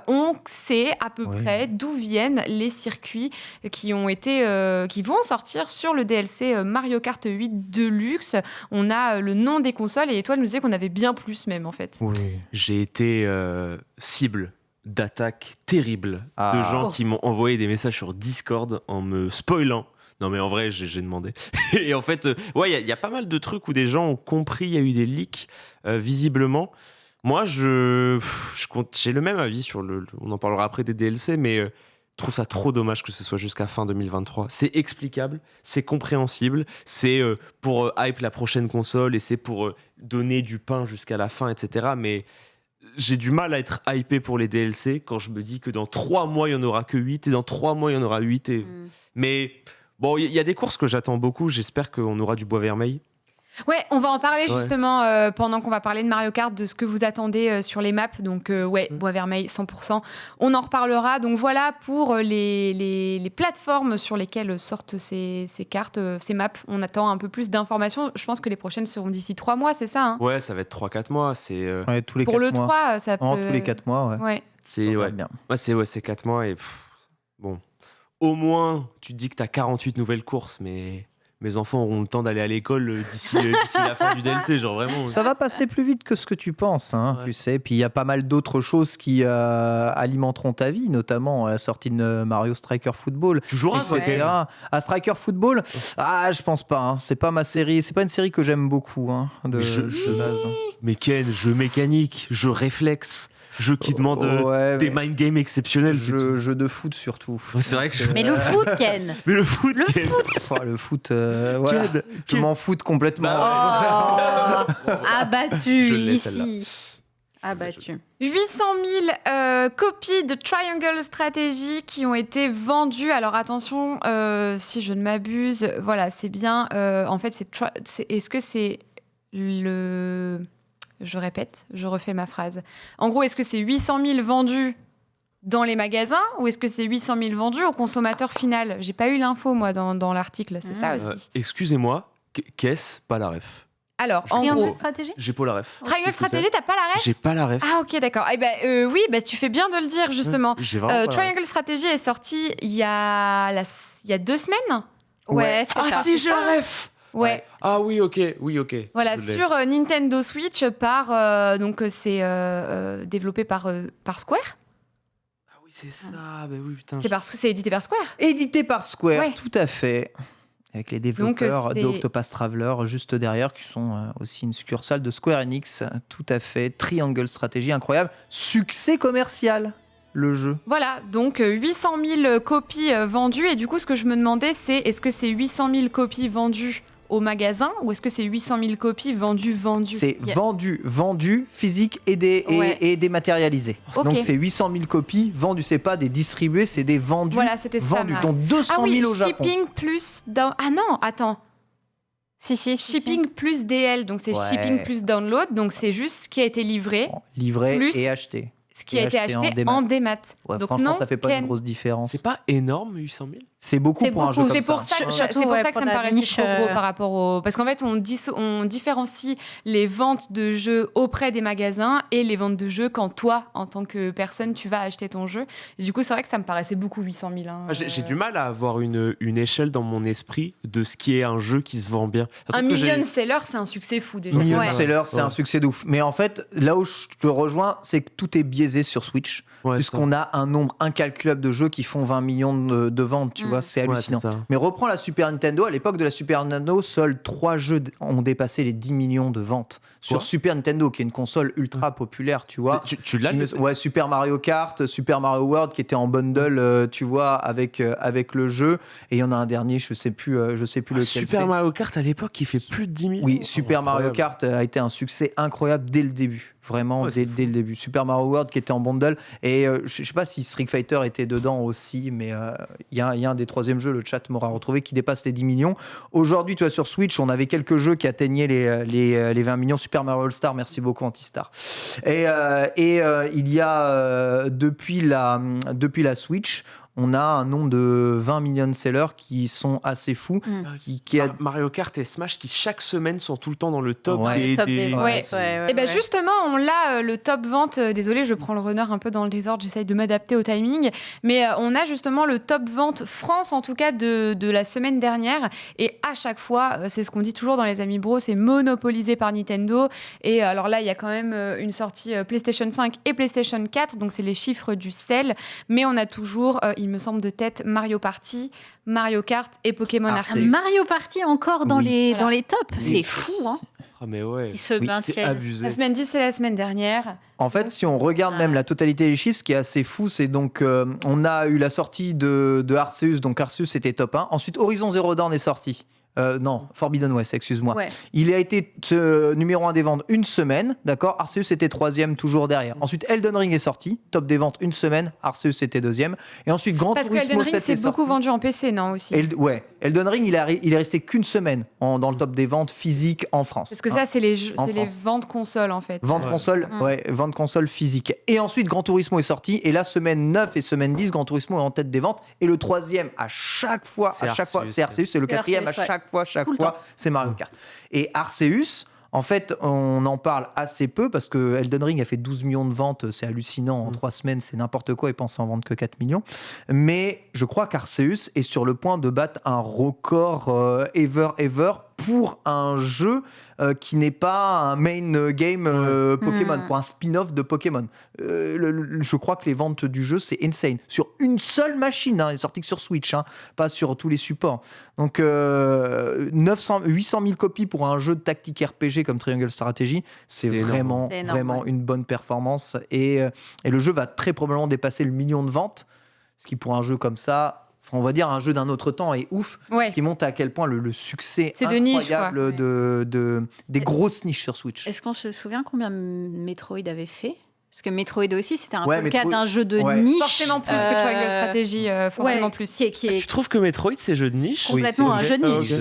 on sait à peu Oui. près d'où viennent les circuits qui vont sortir sur le DLC Mario Kart 8 Deluxe. On a le nom des consoles et Étoile nous disait qu'on avait bien plus même en fait. Oui. J'ai été cible d'attaques terribles Ah. de gens Oh. qui m'ont envoyé des messages sur Discord en me spoilant. Non mais en vrai j'ai demandé. Et en fait, ouais, il y a pas mal de trucs où des gens ont compris, il y a eu des leaks visiblement. Moi j'ai le même avis sur on en parlera après des DLC, mais je trouve ça trop dommage que ce soit jusqu'à fin 2023. C'est explicable, c'est compréhensible, c'est pour hype la prochaine console et c'est pour donner du pain jusqu'à la fin, etc. Mais j'ai du mal à être hypé pour les DLC quand je me dis que dans 3 mois, il n'y en aura que 8 et dans 3 mois, il y en aura 8. Mais bon, il y a des courses que j'attends beaucoup. J'espère qu'on aura du bois vermeil. Ouais, on va en parler Ouais. justement pendant qu'on va parler de Mario Kart, de ce que vous attendez sur les maps. Donc, Bois Vermeil, 100%. On en reparlera. Donc, voilà pour les plateformes sur lesquelles sortent ces cartes, ces maps. On attend un peu plus d'informations. Je pense que les prochaines seront d'ici 3 mois, c'est ça hein Ouais, ça va être 3-4 mois. Ouais, tous les Pour 4 le mois. 3, ça peut. Tous les 4 mois, ouais. Ouais. C'est Ça va ouais. bien. C'est 4 mois et bon. Au moins, tu te dis que t'as 48 nouvelles courses, mais mes enfants auront le temps d'aller à l'école d'ici la fin du DLC, genre vraiment. Ça va passer plus vite que ce que tu penses, hein, Ouais. tu sais. Puis il y a pas mal d'autres choses qui alimenteront ta vie, notamment la sortie de Mario Striker Football. Tu joueras ça, etc. À Striker Football, je pense pas. Hein. C'est pas ma série. C'est pas une série que j'aime beaucoup hein, de base. Mais Ken, jeu mécanique, jeu réflexe, jeu qui demande Ouais, des mais mind games exceptionnels. c'est tout. jeu de foot surtout. Ouais, c'est vrai que Mais le foot, Ken. Mais le foot, Le Ken. Le foot, voilà. Ken, Je Ken. m'en foute complètement. Oh, Je abattu l'ai, celle-là. ici. Abattu. 800 000 copies de Triangle Strategy qui ont été vendues. Alors attention, si je ne m'abuse, voilà, c'est bien. En fait, est-ce que c'est le... Je répète, je refais ma phrase. En gros, est-ce que c'est 800 000 vendus dans les magasins ou est-ce que c'est 800 000 vendus au consommateur final? J'ai pas eu l'info, moi, dans l'article. C'est ça aussi. Excusez-moi, qu'est-ce pas la ref? Alors, en Triangle gros, stratégie. J'ai pas la ref. Triangle Qu'est-ce que Strategy, t'as pas la ref? J'ai pas la ref. Ah, ok, d'accord. Eh ben, oui, tu fais bien de le dire, justement. J'ai vraiment pas la ref. Triangle Strategy est sorti il y a 2 semaines. Ouais, c'est ça. Ah si, j'ai la ref. Ouais. Ah oui, ok. Voilà, Je l'ai. sur Nintendo Switch par donc c'est développé par Square. Ah oui, c'est ça. Bah oui, putain. C'est parce que c'est édité par Square. Édité par Square, Ouais. tout à fait. Avec les développeurs c'est- d'Octopath Traveler juste derrière, qui sont aussi une succursale de Square Enix. Tout à fait. Triangle Strategy, incroyable. Succès commercial, le jeu. Voilà, donc 800 000 copies vendues. Et du coup, ce que je me demandais, c'est est-ce que c'est 800 000 copies vendues au magasin ou est-ce que c'est 800 000 copies vendues C'est Yeah. vendu, physique et dématérialisé. Ok. Donc c'est 800 000 copies vendues, c'est pas des distribués, c'est des vendus. Voilà, c'était ça. vendus, ma- dont 200 Ah 000 oui, au Japon. shipping plus... Ah non, attends. Si. Shipping plus DL, donc c'est Ouais. shipping plus download, donc c'est juste ce qui a été livré, Bon, livré Plus et acheté. ce qui a été acheté acheté en en démat. démat. Ouais, donc franchement, non, ça fait pas Ken. une grosse différence. C'est pas énorme, 800 000? C'est beaucoup C'est pour un jeu beaucoup, comme C'est pour ça que, Surtout, c'est pour ouais, ça que pour ça me la paraissait niche, trop gros par rapport au... Parce qu'en fait, on différencie les ventes de jeux auprès des magasins et les ventes de jeux quand toi, en tant que personne, tu vas acheter ton jeu. Et du coup, c'est vrai que ça me paraissait beaucoup, 800 000. Hein. J'ai du mal à avoir une échelle dans mon esprit de ce qui est un jeu qui se vend bien. Un truc que j'ai- million seller, c'est un succès fou déjà. Million Ouais. seller, c'est Ouais. un succès de ouf. Mais en fait, là où je te rejoins, c'est que tout est biaisé sur Switch. Ouais, Puisqu'on a un nombre incalculable de jeux qui font 20 millions de ventes, tu vois, c'est Ouais, hallucinant. c'est ça. Mais reprends la Super Nintendo, à l'époque de la Super Nintendo, seuls 3 jeux ont dépassé les 10 millions de ventes. Sur Quoi Super Nintendo, qui est une console ultra populaire, tu vois. Tu l'as Ouais, Super Mario Kart, Super Mario World qui était en bundle, tu vois, avec le jeu. Et il y en a un dernier, je sais plus lequel c'est. Super Mario Kart à l'époque qui fait plus de 10 000. Oui, Super Mario Kart a été un succès incroyable dès le début. Vraiment, Ouais, c'est dès le début. Super Mario World qui était en bundle. Et je sais pas si Street Fighter était dedans aussi, mais il y a un des troisièmes jeux, le chat m'aura retrouvé, qui dépasse les 10 millions. Aujourd'hui, tu vois, sur Switch, on avait quelques jeux qui atteignaient les 20 millions. Super Mario All-Star, merci beaucoup, Antistar. Et il y a, depuis la Switch, on a un nombre de 20 millions de sellers qui sont assez fous. Qui a... Mario Kart et Smash qui chaque semaine sont tout le temps dans le top Ouais. des... Top des ventes, Ouais. ouais, Et ben ouais. justement, on l'a le top vente. Désolée, je prends le runner un peu dans le désordre, j'essaye de m'adapter au timing. Mais on a justement le top vente France, en tout cas, de la semaine dernière. Et à chaque fois, c'est ce qu'on dit toujours dans les Amis Bros, c'est monopolisé par Nintendo. Et alors là, il y a quand même une sortie PlayStation 5 et PlayStation 4, donc c'est les chiffres du sel. Mais on a toujours, il me semble de tête, Mario Party, Mario Kart et Pokémon Ah, Arceus. Mario Party encore dans Oui. les tops. C'est fou, hein. Ah mais ouais, Qui se Oui, maintiennent. c'est abusé. La semaine 10, c'est la semaine dernière. En fait, si on regarde même la totalité des chiffres, ce qui est assez fou, c'est donc on a eu la sortie de Arceus, donc Arceus c'était top 1. Ensuite, Horizon Zero Dawn est sorti. Non, Forbidden West, excuse-moi. Ouais. Il a été numéro 1 des ventes une semaine, d'accord. Arceus était 3e toujours derrière. Ensuite, Elden Ring est sorti, top des ventes une semaine. Arceus était 2e. Et ensuite, Gran Parce que Turismo Elden Ring, 7 est c'est beaucoup sorti. vendu en PC, non, aussi. Ouais, Elden Ring, il est resté qu'une semaine dans le top des ventes physiques en France. Parce que ça, c'est les France. ventes consoles, en fait. Vente console, vente console physique. Et ensuite, Gran Turismo est sorti. Et là, semaine 9 et semaine 10, Gran Turismo est en tête des ventes. Et le troisième, à chaque fois, c'est Arceus. C'est le quatrième, à chaque fois, c'est Mario Kart. Et Arceus, en fait, on en parle assez peu parce que Elden Ring a fait 12 millions de ventes. C'est hallucinant. En 3 semaines, c'est n'importe quoi. Ils pensent en vendre que 4 millions. Mais je crois qu'Arceus est sur le point de battre un record ever pour un jeu qui n'est pas un main game Pokémon, pour un spin-off de Pokémon. Je crois que les ventes du jeu, c'est insane. Sur une seule machine, il est sorti que sur Switch, pas sur tous les supports. Donc 800 000 copies pour un jeu de tactique RPG comme Triangle Strategy, c'est vraiment une bonne performance. Et le jeu va très probablement dépasser le million de ventes, ce qui pour un jeu comme ça... on va dire un jeu d'un autre temps est ouf, ce qui montre à quel point le succès incroyable des grosses niches sur Switch. Est-ce qu'on se souvient combien Metroid avait fait ? Parce que Metroid aussi, c'était un peu le cas d'un jeu de niche. Forcément plus que Triangle Strategy, forcément plus. Tu trouves que Metroid, c'est jeu de niche ? Complètement un jeu de niche.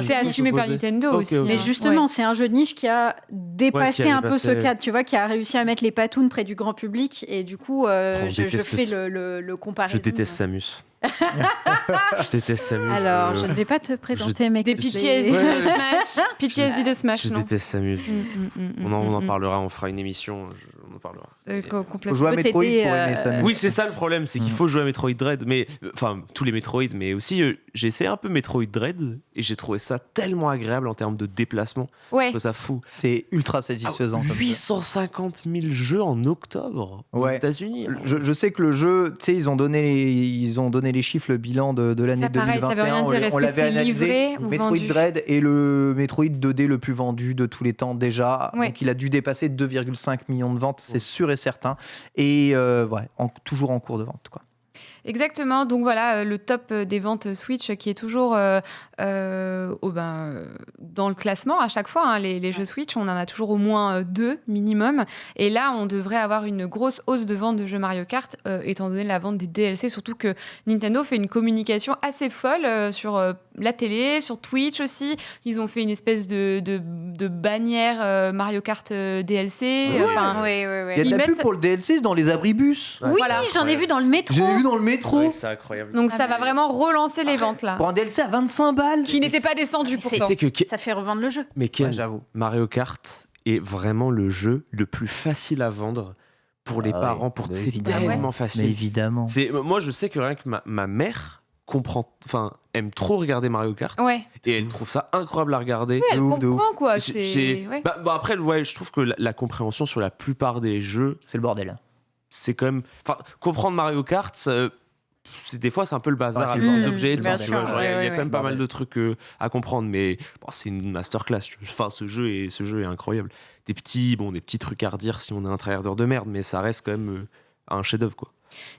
C'est assumé par Nintendo aussi. Mais justement, c'est un jeu de niche qui a dépassé un peu ce cadre, tu vois, qui a réussi à mettre les patounes près du grand public. Et du coup, je fais le comparaison. Je déteste Samus. Je déteste Samus. Alors, je ne vais pas te présenter mes des PTSD de Smash. PTSD de Smash, je déteste Samus. On en parlera, on fera une émission. On en parlera. Faut jouer à Metroid pour aimer Samus. Oui, c'est ça le problème, c'est qu'il faut jouer à Metroid Dread. Mais, enfin, tous les Metroid, mais aussi, j'ai essayé un peu Metroid Dread et j'ai trouvé ça tellement agréable en termes de déplacement. Je trouve ça fou. C'est ultra satisfaisant. 850 000 jeux en octobre aux États-Unis. Je sais que le jeu, tu sais, ils ont donné les chiffres, le bilan de l'année 2021. Ça veut rien dire. Est-ce que c'est livré ou Metroid vendu ? Dread est le Metroid 2D le plus vendu de tous les temps déjà. Donc il a dû dépasser 2,5 millions de ventes, c'est sûr et certain. Et toujours en cours de vente, quoi. Exactement, donc voilà, le top des ventes Switch qui est toujours dans le classement à chaque fois. Les jeux Switch, on en a toujours au moins 2 minimum. Et là, on devrait avoir une grosse hausse de vente de jeux Mario Kart, étant donné la vente des DLC, surtout que Nintendo fait une communication assez folle sur la télé, sur Twitch aussi. Ils ont fait une espèce de bannière Mario Kart DLC. Il y a de la pub pour le DLC dans les abribus. Oui, j'en ai vu dans le métro. J'ai vu dans le métro. Ouais, c'est incroyable. Donc ça va vraiment relancer les ventes là. Pour un DLC à 25 balles. Qui n'était pas descendu pourtant. Ça fait revendre le jeu. Mais Ken, j'avoue. Mario Kart est vraiment le jeu le plus facile à vendre pour les parents. C'est tellement facile. Mais évidemment. Moi, je sais que rien que ma mère aime trop regarder Mario Kart. Et elle trouve ça incroyable à regarder. Oui, elle comprend quoi. Après, je trouve que la compréhension sur la plupart des jeux, c'est le bordel. C'est quand même... comprendre Mario Kart... des fois, c'est un peu le bazar. Les objets, il y a quand même pas mal de trucs à comprendre, mais c'est une masterclass. Ce jeu est incroyable. Des petits trucs à redire si on est un tryharder de merde, mais ça reste quand même un chef-d'œuvre, quoi.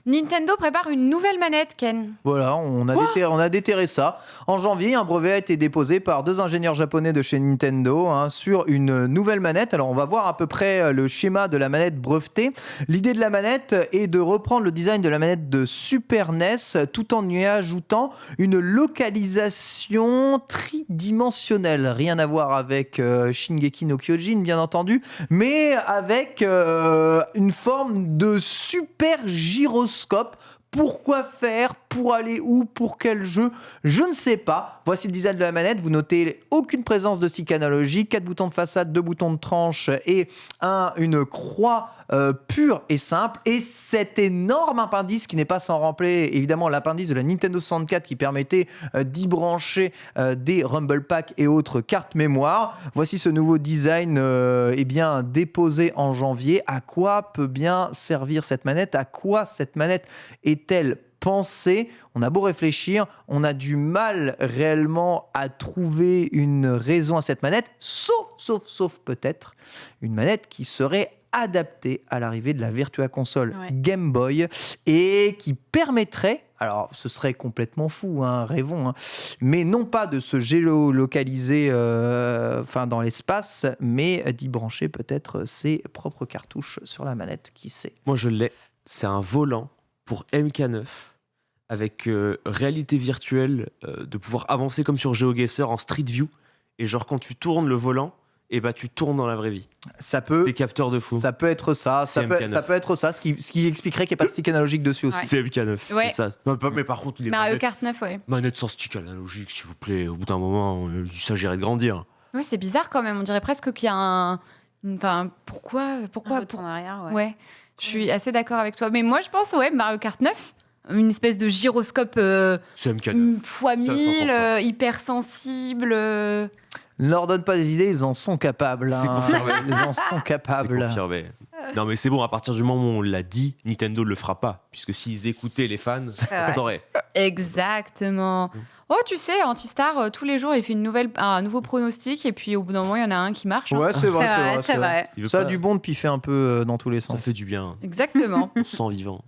Nintendo prépare une nouvelle manette, Ken. Voilà, on a déterré ça. En janvier, un brevet a été déposé par 2 ingénieurs japonais de chez Nintendo sur une nouvelle manette. Alors, on va voir à peu près le schéma de la manette brevetée. L'idée de la manette est de reprendre le design de la manette de Super NES tout en y ajoutant une localisation tridimensionnelle. Rien à voir avec Shingeki no Kyojin, bien entendu, mais avec une forme de super gyroscope. Pourquoi faire ? Pour aller où ? Pour quel jeu ? Je ne sais pas. Voici le design de la manette. Vous notez aucune présence de stick analogique, 4 boutons de façade, 2 boutons de tranche et une croix pure et simple. Et cet énorme appendice qui n'est pas sans rappeler évidemment l'appendice de la Nintendo 64 qui permettait d'y brancher des Rumble Pack et autres cartes mémoire. Voici ce nouveau design déposé en janvier. À quoi peut bien servir cette manette ? À quoi cette manette est-elle pensée ? On a beau réfléchir, on a du mal réellement à trouver une raison à cette manette, sauf peut-être une manette qui serait adaptée à l'arrivée de la Virtua Console Game Boy et qui permettrait, alors ce serait complètement fou, rêvons, mais non pas de se géolocaliser dans l'espace, mais d'y brancher peut-être ses propres cartouches sur la manette, qui sait. Moi je l'ai, c'est un volant pour MK9 avec réalité virtuelle, de pouvoir avancer comme sur GeoGuessr en Street View. Et genre, quand tu tournes le volant, et bah tu tournes dans la vraie vie. Ça peut. Des capteurs de fou. Ça peut être ça. Ça MK9. peut être ça. Ce qui expliquerait qu'il n'y a pas de stick analogique dessus aussi. Ouais. C'est MK9, Ouais. c'est ça. Non, mais par contre, les Mario manettes, Kart 9, ouais. manettes sans stick analogique, s'il vous plaît. Au bout d'un moment, il s'agirait de grandir. Oui, c'est bizarre quand même. On dirait presque qu'il y a un. Enfin, pourquoi Un retour en arrière, ouais. Ouais, je suis assez d'accord avec toi. Mais moi, je pense, ouais, Mario Kart 9, une espèce de gyroscope C'est MK9. fois 1000, hypersensible. Ne leur donne pas des idées, ils en sont capables. C'est confirmé. Ils en sont C'est capables. confirmé. Non, mais c'est bon, à partir du moment où on l'a dit, Nintendo ne le fera pas. Puisque s'ils écoutaient les fans, ça Ouais. saurait. Exactement. Oh, tu sais, Antistar, tous les jours, il fait un nouveau pronostic et puis au bout d'un moment, il y en a un qui marche. hein. Ouais, c'est vrai, C'est vrai. Il veut Ça a pas- du bon de piffer un peu dans tous les Ça sens. fait du bien. Exactement. On se sent vivant.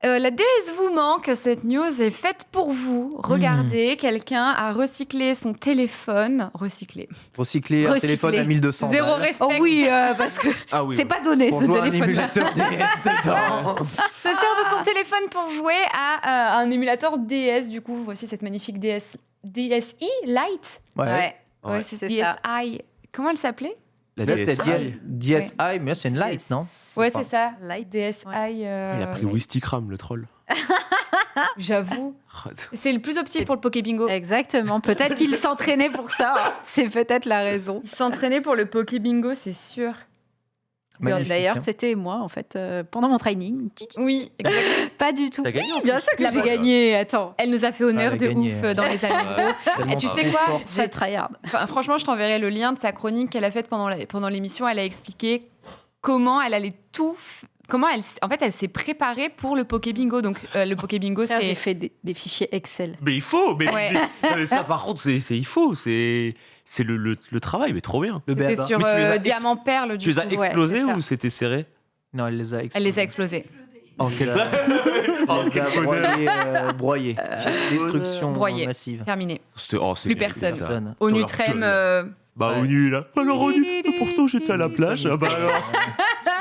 La déesse vous manque, cette news est faite pour vous. Regardez, quelqu'un a recyclé son téléphone. Recyclé. Recycler un Recycler. téléphone à 1200 Zéro balles. respect. Oh oui, parce que Ah oui. c'est pas donné Pour ce jouer à un téléphone-là. émulateur DS dedans. Se sert de son téléphone pour jouer à un émulateur DS. Du coup, voici cette magnifique DSi Lite. Ouais. Ouais. Ouais, Ouais. c'est c'est ça. DSi. Comment elle s'appelait? La Là, DS. c'est DSi, mais là, c'est une light, non Ouais, c'est ça. Light. DSi. Il a pris Wistikram, le troll. J'avoue. C'est le plus optique pour le Poké Bingo. Exactement. Peut-être qu'il s'entraînait pour ça. C'est peut-être la raison. Il s'entraînait pour le Poké Bingo, c'est sûr. Magnifique, D'ailleurs, hein. c'était moi, en fait, pendant mon training. Oui, exactement. Pas du tout. T'as gagné en Bien sûr que La j'ai bosse. gagné. Attends. Elle nous a fait honneur Elle de a gagné, ouf dans les amis. Tellement Et tu sais trop quoi forte. C'est tryhard. Enfin, franchement, je t'enverrai le lien de sa chronique qu'elle a faite pendant l'émission. Elle a expliqué comment elle allait elle s'est préparée pour le Poké Bingo. Donc, le Poké Bingo, J'ai c'est. fait des fichiers Excel. Mais il faut, Ouais. mais ça par contre, il faut, c'est le travail, mais trop bien. Le C'était BABA. sur Mais tu les as Diamant Perle, Tu du les as coup. explosés c'est ça. ou c'était serré? Non, elle les a Elle explosés. les a explosés. Oh, quel... Elle les a broyés. Destruction Broyés. massive. Terminé. c'est Plus mérité, personne. ça. Personne. Au Dans leur Nutrem. gueule. Bah, Ouais. ONU, là. Alors, ONU, pourtant, j'étais à la plage. Ah, bah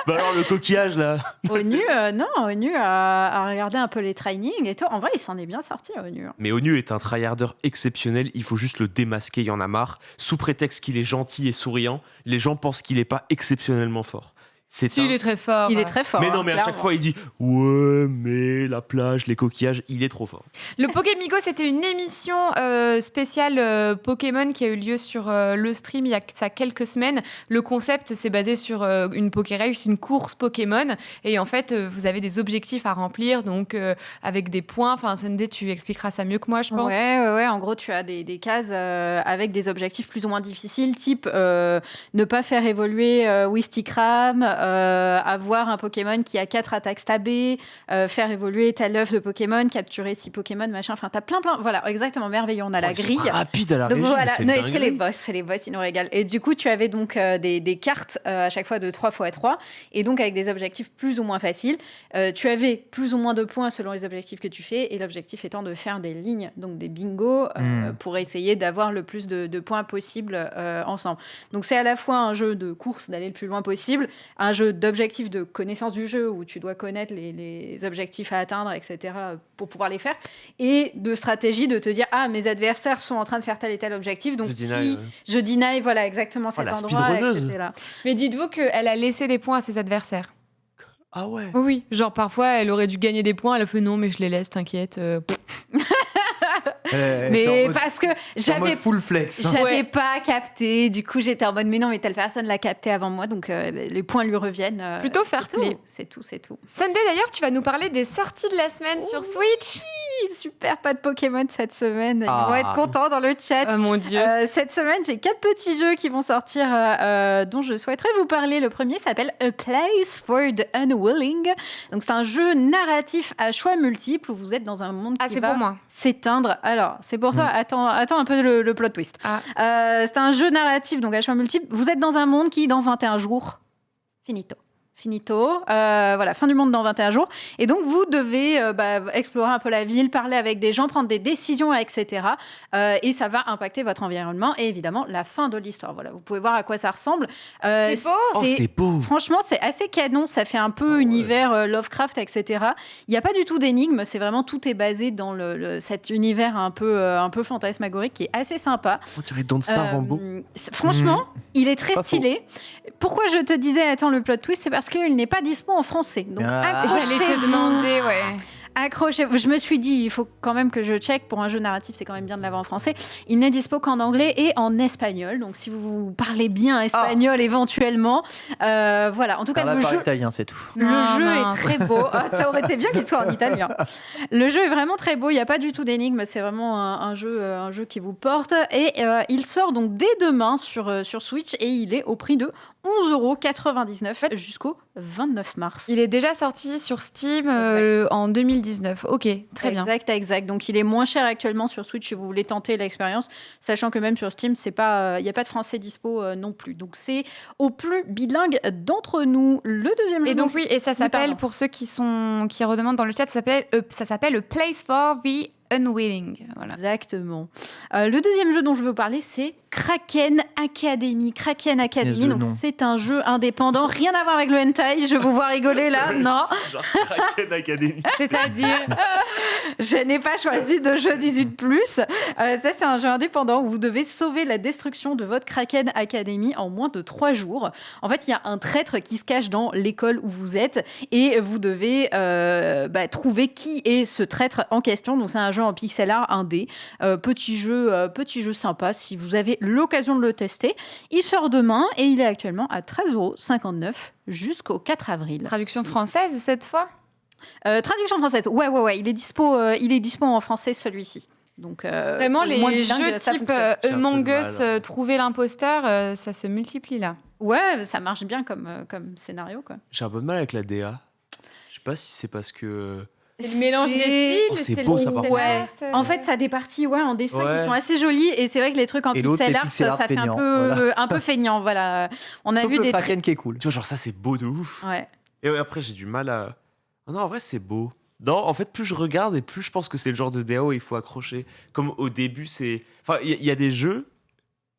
alors, le coquillage, là. ONU, non, ONU a regardé un peu les trainings et tout. En vrai, il s'en est bien sorti, ONU. Mais ONU est un tryharder exceptionnel, il faut juste le démasquer, il y en a marre. Sous prétexte qu'il est gentil et souriant, les gens pensent qu'il n'est pas exceptionnellement fort. C'est Si, il est très fort. Il est très fort. Mais non, hein, mais à chaque clairement. fois, il dit « Ouais, mais la plage, les coquillages, il est trop fort. Le Poké Bingo, c'était une émission spéciale Pokémon qui a eu lieu sur le stream il y a ça quelques semaines. Le concept, c'est basé sur une Pokérace, une course Pokémon. Et en fait, vous avez des objectifs à remplir, donc avec des points. Enfin, Sunday, tu expliqueras ça mieux que moi, je pense. Ouais. En gros, tu as des cases avec des objectifs plus ou moins difficiles, type ne pas faire évoluer Wistikram, avoir un Pokémon qui a 4 attaques stabées, faire évoluer tel œuf de Pokémon, capturer 6 Pokémon, machin. Enfin, t'as plein. Voilà, exactement, merveilleux. On a la Oh, ils sont grille. rapides à la Donc régie, voilà, mais non, c'est c'est dingue. les boss, ils nous régalent. Et du coup, tu avais donc des cartes à chaque fois de 3x3, et donc avec des objectifs plus ou moins faciles. Tu avais plus ou moins de points selon les objectifs que tu fais, et l'objectif étant de faire des lignes, donc des bingos, pour essayer d'avoir le plus de points possible ensemble. Donc c'est à la fois un jeu de course, d'aller le plus loin possible, un jeu d'objectifs de connaissance du jeu, où tu dois connaître les objectifs à atteindre, etc., pour pouvoir les faire, et de stratégie de te dire, ah, mes adversaires sont en train de faire tel et tel objectif, donc Je si deny, je deny, voilà, exactement cet la endroit, speedrunneuse. etc. Mais dites-vous qu'elle a laissé des points à ses adversaires. Ah ouais. Oui, genre parfois, elle aurait dû gagner des points. Elle a fait non, mais je les laisse, t'inquiète. Mais parce que J'avais j'avais full flex. J'avais Ouais. pas capté, du coup j'étais en mode mais non, mais telle personne l'a capté avant moi, donc les points lui reviennent. Plutôt c'est fair tout, play. c'est tout. Sunday, d'ailleurs, tu vas nous parler des sorties de la semaine sur Switch. Super, pas de Pokémon cette semaine, ils Ah. vont être contents dans le chat. Oh mon dieu. Cette semaine, j'ai 4 petits jeux qui vont sortir dont je souhaiterais vous parler. Le premier s'appelle A Place for the Unwilling. Donc c'est un jeu narratif à choix multiples où vous êtes dans un monde Ah, qui c'est va pour moi. s'éteindre. Alors, c'est pour toi. Attends un peu le plot twist. Ah. C'est un jeu narratif donc à choix multiples. Vous êtes dans un monde qui, dans 21 jours, finito. Finito. Voilà, fin du monde dans 21 jours. Et donc, vous devez explorer un peu la ville, parler avec des gens, prendre des décisions, etc. Et ça va impacter votre environnement et évidemment la fin de l'histoire. Voilà, vous pouvez voir à quoi ça ressemble. C'est beau. Oh, c'est beau. Franchement, c'est assez canon. Ça fait un peu univers Lovecraft, etc. Il n'y a pas du tout d'énigmes. C'est vraiment tout est basé dans cet univers un peu fantasmagorique qui est assez sympa. On dirait Don't Starve en beau. Franchement, il est très Pas stylé. Pourquoi je te disais, attends, le plot twist, c'est parce qu'il n'est pas dispo en français. Donc, J'allais te accrochez-vous. demander, ouais. Accrochez-vous. Je me suis dit, il faut quand même que je check. Pour un jeu narratif, c'est quand même bien de l'avoir en français. Il n'est dispo qu'en anglais et en espagnol. Donc, si vous parlez bien espagnol éventuellement, voilà. En tout cas, Parle le par jeu, italien, c'est tout. le Ah, jeu mince. est très beau. Ah, ça aurait été bien qu'il soit en italien. Le jeu est vraiment très beau. Il n'y a pas du tout d'énigme. C'est vraiment un jeu qui vous porte. Et il sort donc dès demain sur Switch et il est au prix de 11,99 € jusqu'au 29 mars. Il est déjà sorti sur Steam en 2019. Ok, très bien. Exact. Donc il est moins cher actuellement sur Switch si vous voulez tenter l'expérience, sachant que même sur Steam, il n'y a pas de français dispo non plus. Donc c'est au plus bilingue d'entre nous. Le deuxième jeu. Et donc oui, et ça s'appelle, pardon. pour ceux qui redemandent dans le chat, ça s'appelle A Place for the Unwilling. Voilà. Exactement. Le deuxième jeu dont je veux vous parler, c'est Kraken Academy. Kraken Academy, le donc nom. c'est un jeu indépendant, rien à voir avec le hentai. Je vous vois rigoler là, non. Genre Kraken Academy. C'est-à-dire Je n'ai pas choisi de jeu 18+. Ça, c'est un jeu indépendant où vous devez sauver la destruction de votre Kraken Academy en moins de 3 jours. En fait, il y a un traître qui se cache dans l'école où vous êtes et vous devez trouver qui est ce traître en question. Donc, c'est un jeu en pixel art 1D. Petit jeu sympa si vous avez l'occasion de le tester. Il sort demain et il est actuellement à 13,59 € jusqu'au 4 avril. traduction française cette fois. Traduction française. Ouais. Il est dispo en français celui-ci. Donc Vraiment, pour le moins les bilingue, jeux ça type fonctionne. J'ai un peu Among de Us, mal. trouver l'imposteur, ça se multiplie là. Ouais, ça marche bien comme scénario, quoi. J'ai un peu de mal avec la DA. Je sais pas si c'est parce que. C'est le mélange des styles, Oh, c'est le beau, ça, par pixel contre. art, En fait, ça a des parties en dessin Ouais. qui sont assez jolies et c'est vrai que les trucs en Et l'autre, pixel les art, pixel art ça fait feignants, un peu feignant, voilà. On a Sauf vu le des Kraken qui est cool. Tu vois, genre ça, c'est beau de ouf. Ouais. Et ouais, après, j'ai du mal à. Ah non, en vrai, c'est beau. Non, en fait, plus je regarde et plus je pense que c'est le genre de DAO où il faut accrocher. Comme au début, c'est. Enfin, il y a des jeux,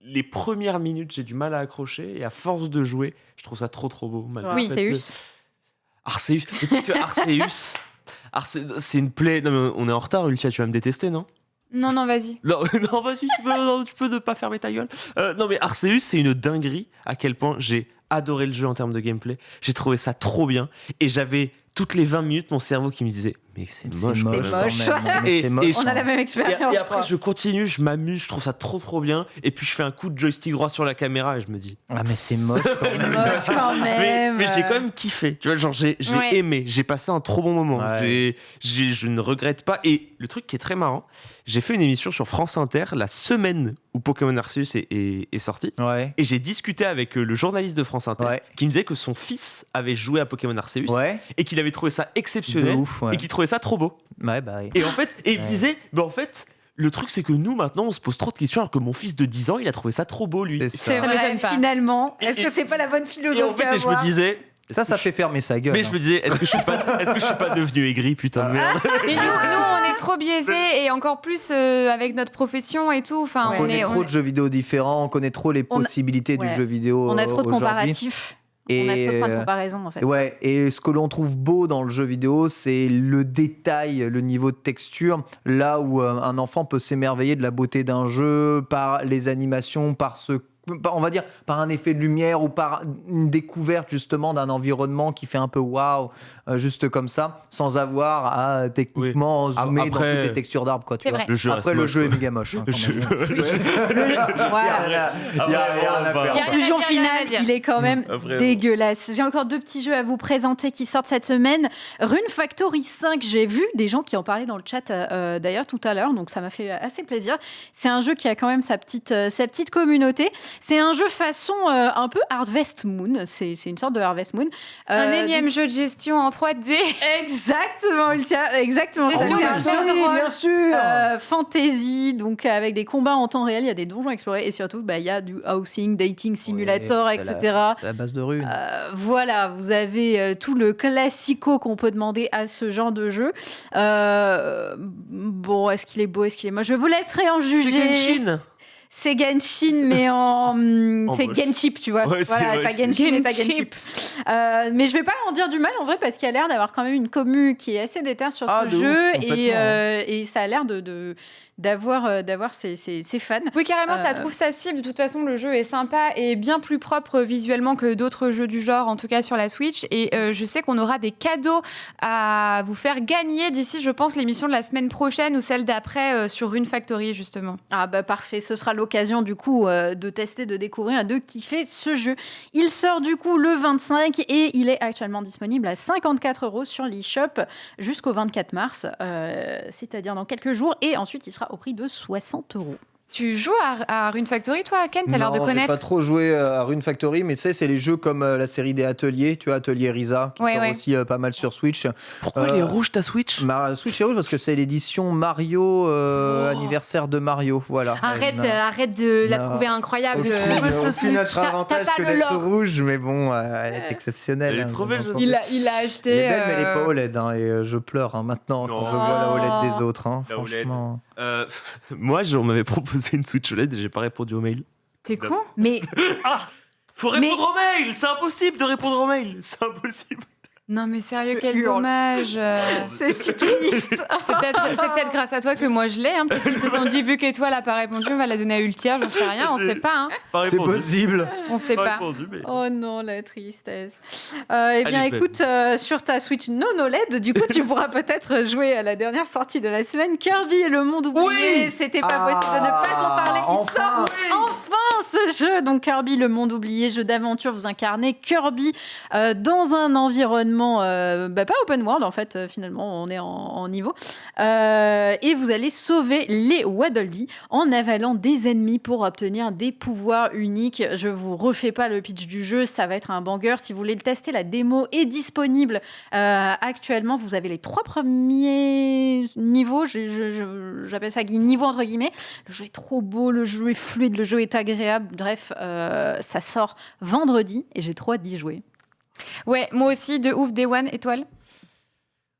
les premières minutes, j'ai du mal à accrocher et à force de jouer, je trouve ça trop beau. malgré Oui, le fait c'est que- Us. Arceus. Mais tu sais que Arceus, c'est une plaie. Non, mais on est en retard, Ultia, tu vas me détester, non? Non, vas-y. Non, non, vas-y, tu peux ne pas fermer ta gueule. Non, mais Arceus, c'est une dinguerie à quel point j'ai adoré le jeu en termes de gameplay. J'ai trouvé ça trop bien. Et j'avais toutes les 20 minutes mon cerveau qui me disait mais c'est moche. quand C'est même. moche. quand même. Mais Et- c'est moche, et- On a hein. la même Et, expérience, et je après, crois. je continue, je m'amuse, je trouve ça trop bien. Et puis, je fais un coup de joystick droit sur la caméra et je me dis. Ah, mais c'est moche. quand C'est même. moche quand même. Mais j'ai quand même kiffé. Tu vois, genre, j'ai Ouais. aimé, j'ai passé un trop bon moment. Ouais. Je ne regrette pas. Et le truc qui est très marrant, j'ai fait une émission sur France Inter la semaine où Pokémon Arceus est sorti. Ouais. Et j'ai discuté avec le journaliste de France Inter Ouais. qui me disait que son fils avait joué à Pokémon Arceus Ouais. et qu'il avait trouvé ça De exceptionnel ouf, ouais. et qu'il trouvait ça trop beau. Ouais, bah oui. Et en fait, il me Ouais. disait, bah en fait, le truc c'est que nous maintenant on se pose trop de questions alors que mon fils de 10 ans il a trouvé ça trop beau lui. C'est C'est ça. m'étonne vrai, pas. finalement. Et- Est-ce que c'est pas la bonne Et philosophie en fait, à et je me avoir disais. Ça fait fermer sa gueule. Mais je hein. me disais, est-ce que je suis pas devenu aigri, putain de merde. Mais nous, on est trop biaisés et encore plus avec notre profession et tout. Enfin, On on connaît est. trop de jeux vidéo différents, on connaît trop les On a- possibilités du ouais. jeu vidéo. On a trop de aujourd'hui. comparatifs. On a trop de points de comparaison, en fait. Ouais, et ce que l'on trouve beau dans le jeu vidéo, c'est le détail, le niveau de texture. Là où un enfant peut s'émerveiller de la beauté d'un jeu par les animations, on va dire par un effet de lumière ou par une découverte justement d'un environnement qui fait un peu waouh, juste comme ça, sans avoir à techniquement zoomer Après- dans toutes les textures d'arbres, quoi. Tu C'est vois. vrai. Le jeu Après, reste le moche, jeu est quoi. méga moche. hein, Le quand jeu- même. le jeu- Voilà. Il y a rien à faire. Y a rien Conclusion à dire, finale, rien à dire. il est quand même Vraiment. dégueulasse. J'ai encore 2 petits jeux à vous présenter qui sortent cette semaine. Rune Factory 5, j'ai vu des gens qui en parlaient dans le chat d'ailleurs tout à l'heure, donc ça m'a fait assez plaisir. C'est un jeu qui a quand même sa petite communauté. C'est un jeu façon un peu Harvest Moon. C'est une sorte de Harvest Moon. Un énième jeu de gestion en 3D. Exactement, Ultia, exactement. Gestion C'est un de jeu de rôle. rôle, bien sûr. fantasy, donc avec des combats en temps réel, il y a des donjons à explorer et surtout, il y a du housing, dating simulator, Ouais, etc. C'est la base de runes. Voilà, vous avez tout le classico qu'on peut demander à ce genre de jeu. Bon, est-ce qu'il est beau, est-ce qu'il est moche ? Je vous laisserai en C'est juger. Genshin. C'est Genshin, mais c'est moche. Genship, tu vois. Ouais, c'est voilà, vrai. t'as Genshin et t'as Genship. Genship. Mais je vais pas en dire du mal en vrai parce qu'il y a l'air d'avoir quand même une commu qui est assez déter sur Ah, ce de ouf, jeu complètement, et ça a l'air d'avoir ses fans. Oui, carrément, ça trouve sa cible. De toute façon, le jeu est sympa et bien plus propre visuellement que d'autres jeux du genre, en tout cas sur la Switch. Et je sais qu'on aura des cadeaux à vous faire gagner d'ici, je pense, l'émission de la semaine prochaine ou celle d'après sur Rune Factory, justement. Ah bah parfait, ce sera l'occasion du coup de tester, de découvrir, de kiffer ce jeu. Il sort du coup le 25 et il est actuellement disponible à 54 € sur l'eShop jusqu'au 24 mars, c'est-à-dire dans quelques jours. Et ensuite, il sera au prix de 60 €. Tu joues à Rune Factory, toi, Ken ? T'as l'air de Non, j'ai connaître. pas trop joué à Rune Factory, mais tu sais, c'est les jeux comme la série des Ateliers, tu vois, Atelier Risa, qui Ouais, sort ouais. aussi pas mal sur Switch. Pourquoi il est rouge ta Switch? Switch est rouge parce que c'est l'édition Mario, anniversaire de Mario, voilà. Arrête, Elle n'a arrête de la Non. trouver incroyable. aucun autre T'as avantage pas que le d'être lore. rouge, mais bon, elle est exceptionnelle. Elle est hein, trop bien belle, entendu. Il a acheté. Elle est belle, mais elle est pas OLED, hein, et je pleure maintenant quand Non. je vois la OLED des autres. Hein, La OLED. franchement. Moi, on m'avait proposé une Switch OLED et j'ai pas répondu au mail. T'es con ? Mais Faut répondre au mail. C'est impossible de répondre au mail. C'est impossible. Non, mais sérieux, Je quel hurle. dommage. c'est si triste. C'est peut-être grâce à toi que moi je l'ai. Hein. Peut-être qu'ils se sont dit, vu qu'Étoile n'a pas répondu, on va la donner à Ultia. J'en sais rien, on sait pas. Hein. Pas C'est répondu. possible. On sait Pas pas. répondu, mais... Oh non, la tristesse. Eh bien, Allez, écoute, sur ta Switch non OLED, du coup, tu pourras peut-être jouer à la dernière sortie de la semaine, Kirby et le monde oublié. Oui. C'était pas possible de ne pas en parler. Il Enfin. sort enfin ce jeu. Donc, Kirby, le monde oublié, jeu d'aventure. Vous incarnez Kirby dans un environnement pas open world, en fait. Finalement, on est en niveau. Et vous allez sauver les Waddle Dee en avalant des ennemis pour obtenir des pouvoirs uniques. Je vous refais pas le pitch du jeu, ça va être un banger. Si vous voulez le tester, la démo est disponible actuellement. Vous avez les 3 premiers niveaux, j'appelle ça niveau entre guillemets. Le jeu est trop beau, le jeu est fluide, le jeu est agréable. Bref, ça sort vendredi et j'ai trop hâte d'y jouer. Ouais, moi aussi, de ouf, Day One, Étoile.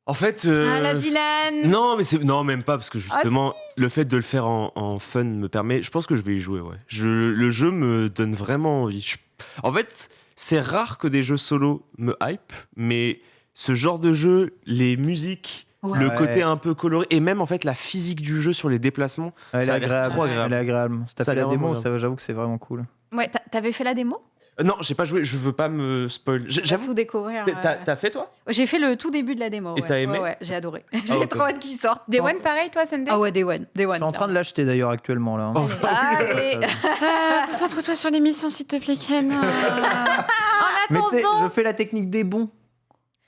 En fait... Ah, la Dylan. Non, mais non, même pas, parce que justement, le fait de le faire en fun me permet... Je pense que je vais y jouer, ouais. Le jeu me donne vraiment envie. En fait, c'est rare que des jeux solo me hype, mais ce genre de jeu, les musiques, Ouais. le côté un peu coloré, et même en fait la physique du jeu sur les déplacements, Elle est ça a l'air agréable. trop agréable. Elle est agréable. Si t'as Ça a fait la l'air démo, vraiment j'avoue que c'est vraiment cool. Ouais. T'avais fait la démo ? Non, j'ai pas joué, je veux pas me spoil. J'avoue J'avoue, tout découvrir. t'as fait toi? J'ai fait le tout début de la démo. Et t'as aimé ? Ouais, j'ai adoré. J'ai ok. trop hâte qu'il sorte. Day One, pareil, toi, Sunday. Ah ouais, Day One. Je suis en train de l'acheter d'ailleurs actuellement là. Oh. Allez. Concentre-toi sur l'émission, s'il te plaît, Ken. En Mais tu sais, attendant, je fais la technique des bons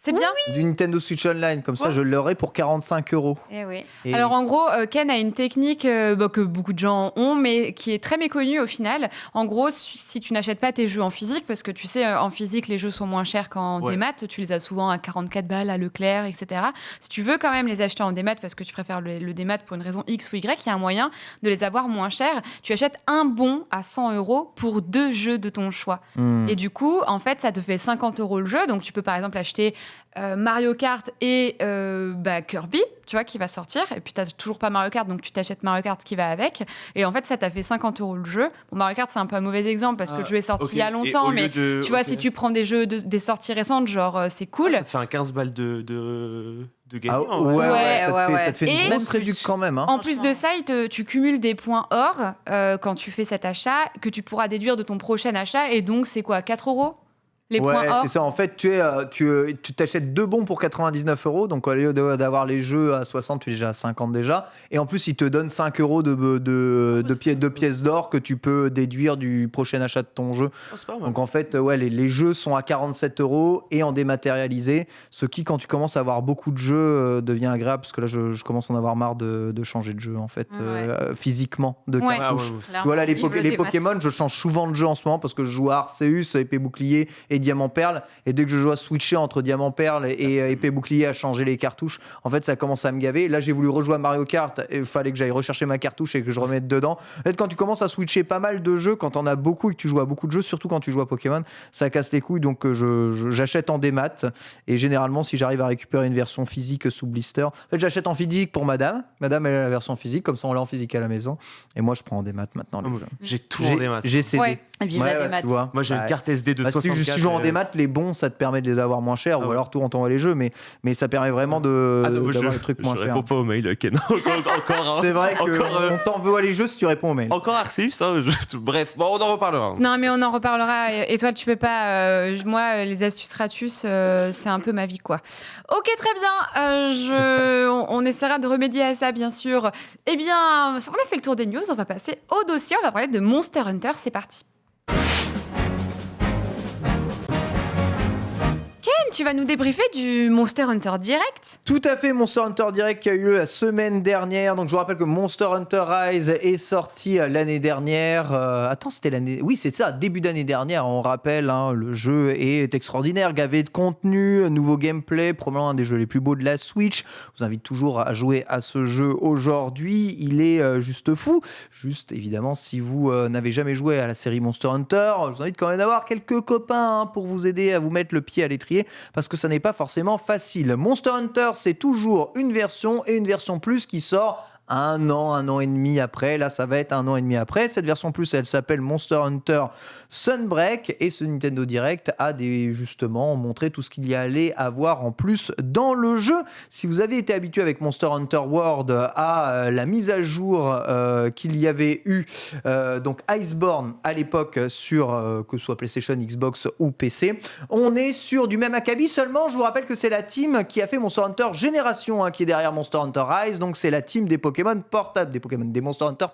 c'est bien. du Nintendo Switch Online, comme ça je l'aurai pour 45 €. Eh oui. Et Alors en gros, Ken a une technique que beaucoup de gens ont, mais qui est très méconnue au final. En gros, si tu n'achètes pas tes jeux en physique, parce que tu sais, en physique, les jeux sont moins chers qu'en Ouais. démat, tu les as souvent à 44 balles à Leclerc, etc. Si tu veux quand même les acheter en démat, parce que tu préfères le démat pour une raison X ou Y, il y a un moyen de les avoir moins chers. Tu achètes un bon à 100 € pour 2 jeux de ton choix. Hmm. Et du coup, en fait, ça te fait 50 € le jeu. Donc, tu peux par exemple acheter Mario Kart et Kirby, tu vois, qui va sortir. Et puis, tu n'as toujours pas Mario Kart, donc tu t'achètes Mario Kart qui va avec. Et en fait, ça t'a fait 50 € le jeu. Bon, Mario Kart, c'est un peu un mauvais exemple parce que le jeu est sorti Ok. il y a Et longtemps. au lieu Mais de- tu vois, ok. si tu prends des jeux des sorties récentes, genre, c'est cool. Ça te fait un 15 balles de gagner. Ah, en vrai. ouais, Ouais, ça te ouais, fait, ouais. ça te fait Et une même grosse plus. réduction quand même. Hein. En plus de ça, tu cumules des points or quand tu fais cet achat que tu pourras déduire de ton prochain achat. Et donc, c'est quoi, 4 €? Les points or. c'est ça. En fait, tu t'achètes 2 bons pour 99 €. Donc, au lieu d'avoir les jeux à 60, tu es déjà à 50 déjà. Et en plus, ils te donnent 5 € de pièces d'or que tu peux déduire du prochain achat de ton jeu. Oh, c'est pas mal. Donc, en fait, les jeux sont à 47 € et en dématérialisé. Ce qui, quand tu commences à avoir beaucoup de jeux, devient agréable. Parce que là, je commence à en avoir marre de changer de jeu, en fait, physiquement, de Ouais. cartouches. Clairement. Voilà, les Vive le démat. Pokémon, je change souvent de jeu en ce moment parce que je joue à Arceus, épée bouclier et diamant perle. Et dès que je dois switcher entre diamant perle et épée bouclier à changer les cartouches, en fait, ça commence à me gaver. Là, j'ai voulu rejouer à Mario Kart et il fallait que j'aille rechercher ma cartouche et que je remette dedans. En fait, quand tu commences à switcher pas mal de jeux, quand on a beaucoup et que tu joues à beaucoup de jeux, surtout quand tu joues à Pokémon, ça casse les couilles. Donc, j'achète en démat. Et généralement, si j'arrive à récupérer une version physique sous blister, en fait, j'achète en physique pour madame. Madame, elle a la version physique, comme ça, on l'a en physique à la maison. Et moi, je prends en démat maintenant. Ah, moi, j'ai tout en démat. J'ai cédé. Ouais. Vive la démat. tu vois. Moi, j'ai une carte SD de Bah, si 64. tu joues en démat, les bons, ça te permet de les avoir moins chers, Ah ou ouais. alors tout on t'envoie les jeux, mais ça permet vraiment d'avoir les trucs moins je chers. réponds pas aux mails, Ken. Encore, C'est vrai encore, qu'on t'en veut à les jeux si tu réponds aux mails. encore Arceus, hein, bref, bon, on en reparlera. Non, mais on en reparlera. Et toi, tu peux pas. Moi, les astuces Ratus, c'est un peu ma vie, quoi. Ok, très bien. On essaiera de remédier à ça, bien sûr. Eh bien, on a fait le tour des news. On va passer au dossier. On va parler de Monster Hunter. C'est parti. Ken, tu vas nous débriefer du Monster Hunter Direct. Tout à fait, Monster Hunter Direct qui a eu lieu la semaine dernière. Donc je vous rappelle que Monster Hunter Rise est sorti l'année dernière. Attends, c'était l'année... Oui, c'est ça, début d'année dernière. On rappelle, hein, le jeu est extraordinaire, gavé de contenu, nouveau gameplay, probablement un des jeux les plus beaux de la Switch. Je vous invite toujours à jouer à ce jeu aujourd'hui. Il est juste fou. Juste, évidemment, si vous n'avez jamais joué à la série Monster Hunter, je vous invite quand même d'avoir quelques copains pour vous aider à vous mettre le pied à l'étrier, parce que ça n'est pas forcément facile. Monster Hunter, c'est toujours une version et une version plus qui sort un an et demi après. Là, ça va être 1 an et demi après. Cette version plus, elle s'appelle Monster Hunter Sunbreak, et ce Nintendo Direct a justement montré tout ce qu'il y allait avoir en plus dans le jeu. Si vous avez été habitué avec Monster Hunter World à la mise à jour qu'il y avait eu, donc Iceborne à l'époque sur que ce soit PlayStation, Xbox ou PC, on est sur du même acabit. Seulement, je vous rappelle que c'est la team qui a fait Monster Hunter Génération qui est derrière Monster Hunter Rise. Donc c'est la team des Pokémon portables, des Monster Hunter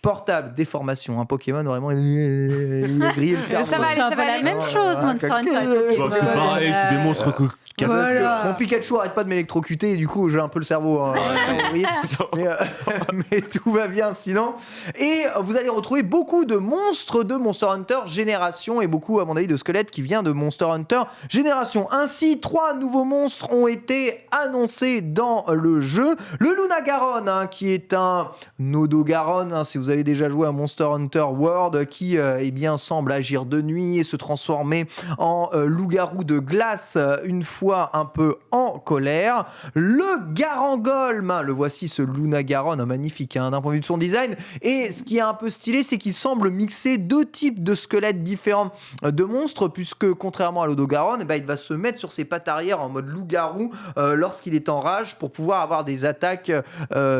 portables, des formations. Un Pokémon vraiment il a grillé le cerveau. Ça va aller, C'est un ça peu va la aller. même chose, Monster Hunter. et Bah, Pokémon. c'est pareil, c'est des monstres que. Parce que Voilà. mon Pikachu arrête pas de m'électrocuter et du coup j'ai un peu le cerveau oui. mais tout va bien sinon. Et vous allez retrouver beaucoup de monstres de Monster Hunter Génération et beaucoup à mon avis de squelettes qui vient de Monster Hunter Génération. Ainsi, 3 nouveaux monstres ont été annoncés dans le jeu. Le Lunagaron qui est un Nodogaron si vous avez déjà joué à Monster Hunter World, qui eh bien semble agir de nuit et se transformer en loup-garou de glace une fois un peu en colère. Le Garangolm, le voici, ce Lunagaron, magnifique d'un point de vue de son design. Et ce qui est un peu stylé, c'est qu'il semble mixer 2 types de squelettes différents de monstres, puisque contrairement à l'Odogaron, il va se mettre sur ses pattes arrière en mode loup-garou lorsqu'il est en rage pour pouvoir avoir des attaques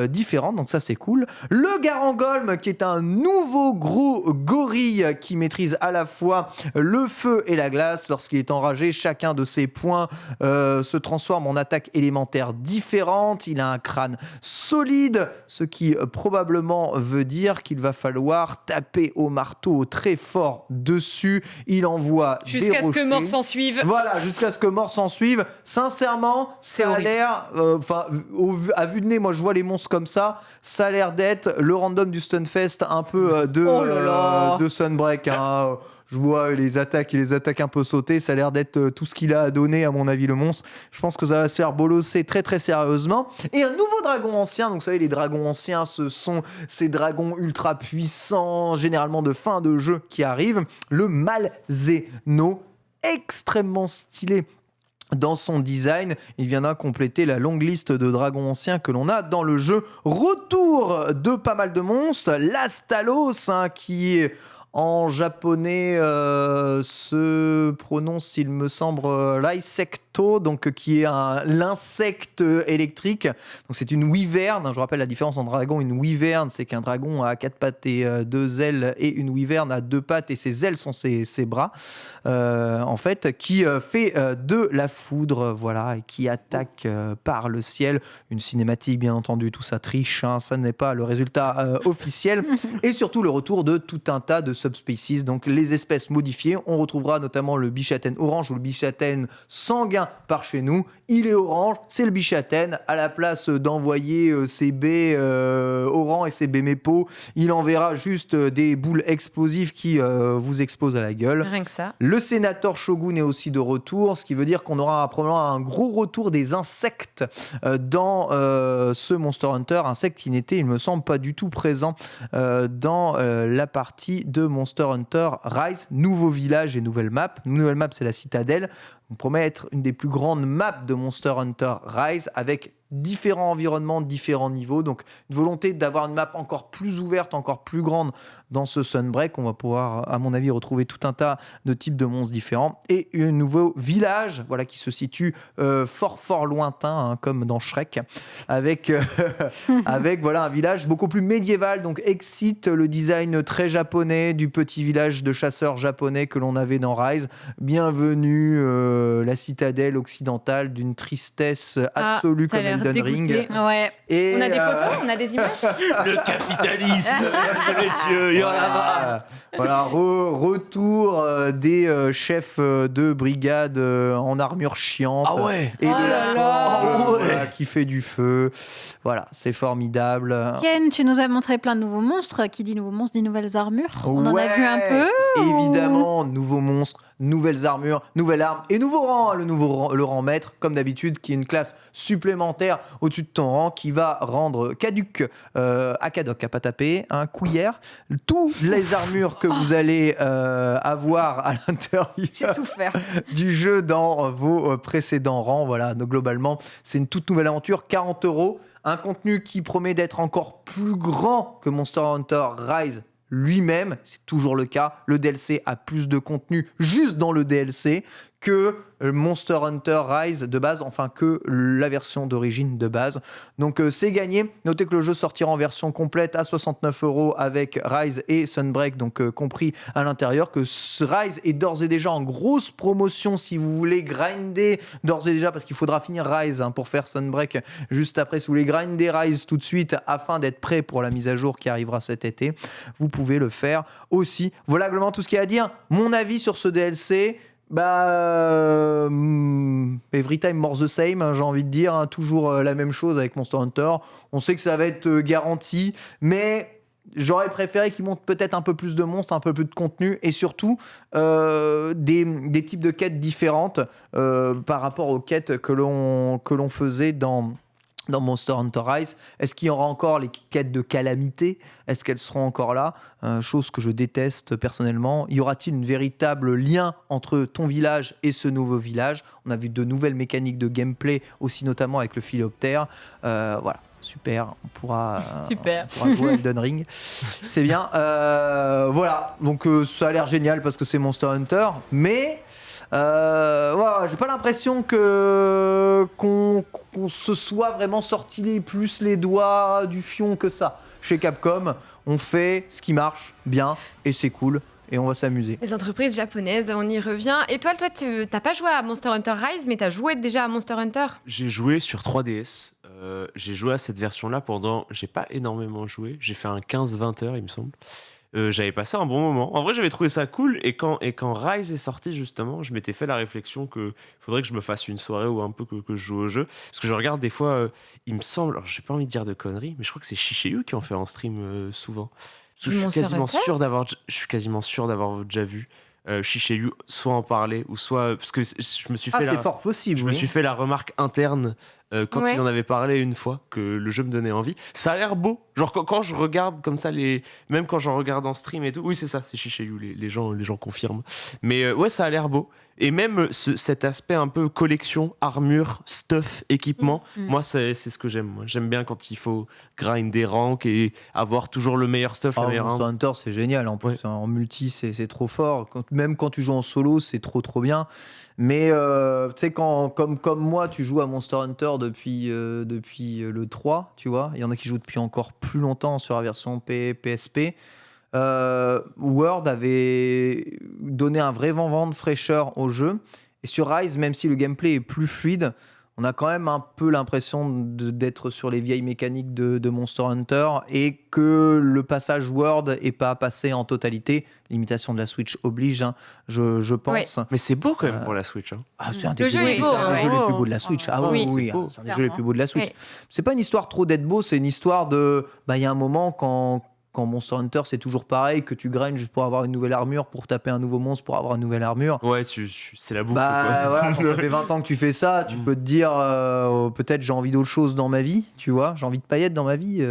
différentes. Donc ça, c'est cool. Le Garangolm, qui est un nouveau gros gorille qui maîtrise à la fois le feu et la glace. Lorsqu'il est enragé, chacun de ses points se transforme en attaques élémentaires différentes. Il a un crâne solide, ce qui probablement veut dire qu'il va falloir taper au marteau très fort dessus. Il envoie Jusqu'à des ce que rochers. mort s'en suive. Voilà, jusqu'à ce que mort s'en suive. Sincèrement, ça a horrible. l'air, à vue de nez, moi je vois les monstres comme ça a l'air d'être le random du Stunfest un peu de Sunbreak. Je vois les attaques un peu sautées. Ça a l'air d'être tout ce qu'il a à donner, à mon avis, le monstre. Je pense que ça va se faire bolosser très très sérieusement. Et un nouveau dragon ancien. Donc, vous savez, les dragons anciens, ce sont ces dragons ultra puissants, généralement de fin de jeu, qui arrivent. Le Malzeno, extrêmement stylé dans son design. Il viendra compléter la longue liste de dragons anciens que l'on a dans le jeu. Retour de pas mal de monstres. L'Astalos, qui est en japonais se prononce, il me semble, Raisecto, donc qui est l'insecte électrique. Donc c'est une wyvern. Je rappelle la différence entre un dragon et une wyvern, c'est qu'un dragon a 4 pattes et 2 ailes, et une wyvern a 2 pattes et ses ailes sont ses bras, en fait, qui fait de la foudre, voilà, et qui attaque par le ciel. Une cinématique, bien entendu, tout ça triche, hein, ça n'est pas le résultat officiel. Et surtout le retour de tout un tas de subspecies, donc les espèces modifiées. On retrouvera notamment le bichâtaine orange ou le bichâtaine sanguin par chez nous. Il est orange, c'est le bichâtaine. À la place d'envoyer ses baies orange et ses baies mépo, il enverra juste des boules explosives qui vous explosent à la gueule. Rien que ça. Le sénateur Shogun est aussi de retour, ce qui veut dire qu'on aura probablement un gros retour des insectes dans ce Monster Hunter, insectes qui n'étaient, il me semble, pas du tout présents dans la partie de Monster Hunter Rise. Nouveau village et nouvelle map. Nouvelle map, c'est la citadelle. On promet être une des plus grandes maps de Monster Hunter Rise, avec différents environnements, différents niveaux. Donc une volonté d'avoir une map encore plus ouverte, encore plus grande dans ce Sunbreak. On va pouvoir, à mon avis, retrouver tout un tas de types de monstres différents. Et un nouveau village, voilà, qui se situe fort lointain, hein, comme dans Shrek, avec voilà, un village beaucoup plus médiéval. Donc excite le design très japonais du petit village de chasseurs japonais que l'on avait dans Rise. Bienvenue la citadelle occidentale d'une tristesse absolue comme Elden Ring. Ouais. Et, On a des photos, on a des images. Le capitalisme, mesdames et messieurs, il y en a marre. Voilà, retour des chefs de brigade en armure chiante. Ah ouais. Et de la forge, ouais. voilà, qui fait du feu. Voilà, c'est formidable. Ken, tu nous as montré plein de nouveaux monstres. Qui dit nouveaux monstres dit nouvelles armures. On en a vu un peu. Évidemment, nouveaux monstres, nouvelles armures, nouvelles armes et nouveau rang. Le rang maître, comme d'habitude, qui est une classe supplémentaire au-dessus de ton rang, qui va rendre caduc à cadoc, à pas taper, un couillère, toutes les armures que vous allez avoir à l'intérieur J'ai souffert. du jeu dans vos précédents rangs. Voilà, donc globalement, c'est une toute nouvelle aventure, 40 €, un contenu qui promet d'être encore plus grand que Monster Hunter Rise lui-même, c'est toujours le cas. Le DLC a plus de contenu juste dans le DLC que Monster Hunter Rise de base, enfin que la version d'origine de base. Donc c'est gagné. Notez que le jeu sortira en version complète à 69 € avec Rise et Sunbreak, donc compris à l'intérieur, que Rise est d'ores et déjà en grosse promotion si vous voulez grinder d'ores et déjà, parce qu'il faudra finir Rise pour faire Sunbreak juste après. Si vous voulez grinder Rise tout de suite afin d'être prêt pour la mise à jour qui arrivera cet été, vous pouvez le faire aussi. Voilà globalement tout ce qu'il y a à dire. Mon avis sur ce DLC, every time more the same, hein, j'ai envie de dire, hein, toujours la même chose avec Monster Hunter. On sait que ça va être garanti, mais j'aurais préféré qu'ils montrent peut-être un peu plus de monstres, un peu plus de contenu, et surtout des types de quêtes différentes par rapport aux quêtes que l'on faisait dans Monster Hunter Rise. Est-ce qu'il y aura encore les quêtes de calamité ? Est-ce qu'elles seront encore là ? Chose que je déteste personnellement. Y aura-t-il un véritable lien entre ton village et ce nouveau village ? On a vu de nouvelles mécaniques de gameplay, aussi notamment avec le Philoptère. Voilà, super. On pourra jouer à Elden Ring. C'est bien. Voilà, donc ça a l'air génial parce que c'est Monster Hunter, mais voilà, j'ai pas l'impression qu'on se soit vraiment sorti plus les doigts du fion que ça. Chez Capcom, on fait ce qui marche bien et c'est cool et on va s'amuser. Les entreprises japonaises, on y revient. Et toi, tu t'as pas joué à Monster Hunter Rise, mais t'as joué déjà à Monster Hunter. J'ai joué sur 3DS. J'ai joué à cette version-là pendant... J'ai pas énormément joué. J'ai fait un 15-20 heures, il me semble. J'avais passé un bon moment. En vrai, j'avais trouvé ça cool. Et quand Rise est sorti, justement, je m'étais fait la réflexion qu'il faudrait que je me fasse une soirée ou un peu que je joue au jeu. Parce que je regarde des fois, il me semble, alors j'ai pas envie de dire de conneries, mais je crois que c'est Shishayu qui en fait en stream souvent. Parce que je suis quasiment sûr d'avoir déjà vu Shishayu soit en parler ou soit... Parce que je me suis fait c'est fort possible. Je me suis fait la remarque interne quand Ouais. il en avait parlé une fois, que le jeu me donnait envie. Ça a l'air beau. Genre quand je regarde comme ça, même quand j'en regarde en stream et tout. Oui, c'est ça, c'est Shishayu, les gens confirment. Mais ouais, ça a l'air beau. Et même cet aspect un peu collection, armure, stuff, équipement, moi, c'est ce que j'aime. Moi. J'aime bien quand il faut grinder rank et avoir toujours le meilleur stuff, le meilleur Monster round. Hunter, c'est génial. En plus, Ouais. en multi, c'est trop fort. Même quand tu joues en solo, c'est trop bien. Mais tu sais, comme moi, tu joues à Monster Hunter depuis le 3, tu vois. Il y en a qui jouent depuis encore plus longtemps sur la version PSP. World avait donné un vrai vent de fraîcheur au jeu. Et sur Rise, même si le gameplay est plus fluide, on a quand même un peu l'impression d'être sur les vieilles mécaniques de Monster Hunter et que le passage World n'est pas passé en totalité. Limitation de la Switch oblige, hein, je pense. Mais c'est beau quand même pour la Switch. Hein. Ah, c'est un Le jeu est beau, c'est un des ouais. jeux les plus beaux de la Switch. Ah oui, Oui, oui, c'est beau, c'est un des jeux les plus beaux de la Switch. Ouais. C'est pas une histoire trop d'être beau, c'est une histoire de... Il y a un moment quand Monster Hunter, c'est toujours pareil, que tu grindes juste pour avoir une nouvelle armure, pour taper un nouveau monstre, pour avoir une nouvelle armure. Ouais, c'est la boucle. Bah quoi. voilà, quand ça fait 20 ans que tu fais ça, tu peux te dire peut-être j'ai envie d'autre chose dans ma vie, tu vois, j'ai envie de paillettes dans ma vie,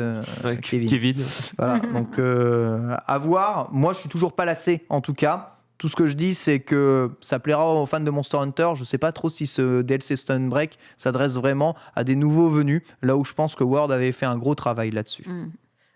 Ouais, Kevin. Voilà, donc à voir. Moi, je suis toujours pas lassé, en tout cas. Tout ce que je dis, c'est que ça plaira aux fans de Monster Hunter. Je sais pas trop si ce DLC Stun Break s'adresse vraiment à des nouveaux venus, là où je pense que World avait fait un gros travail là-dessus.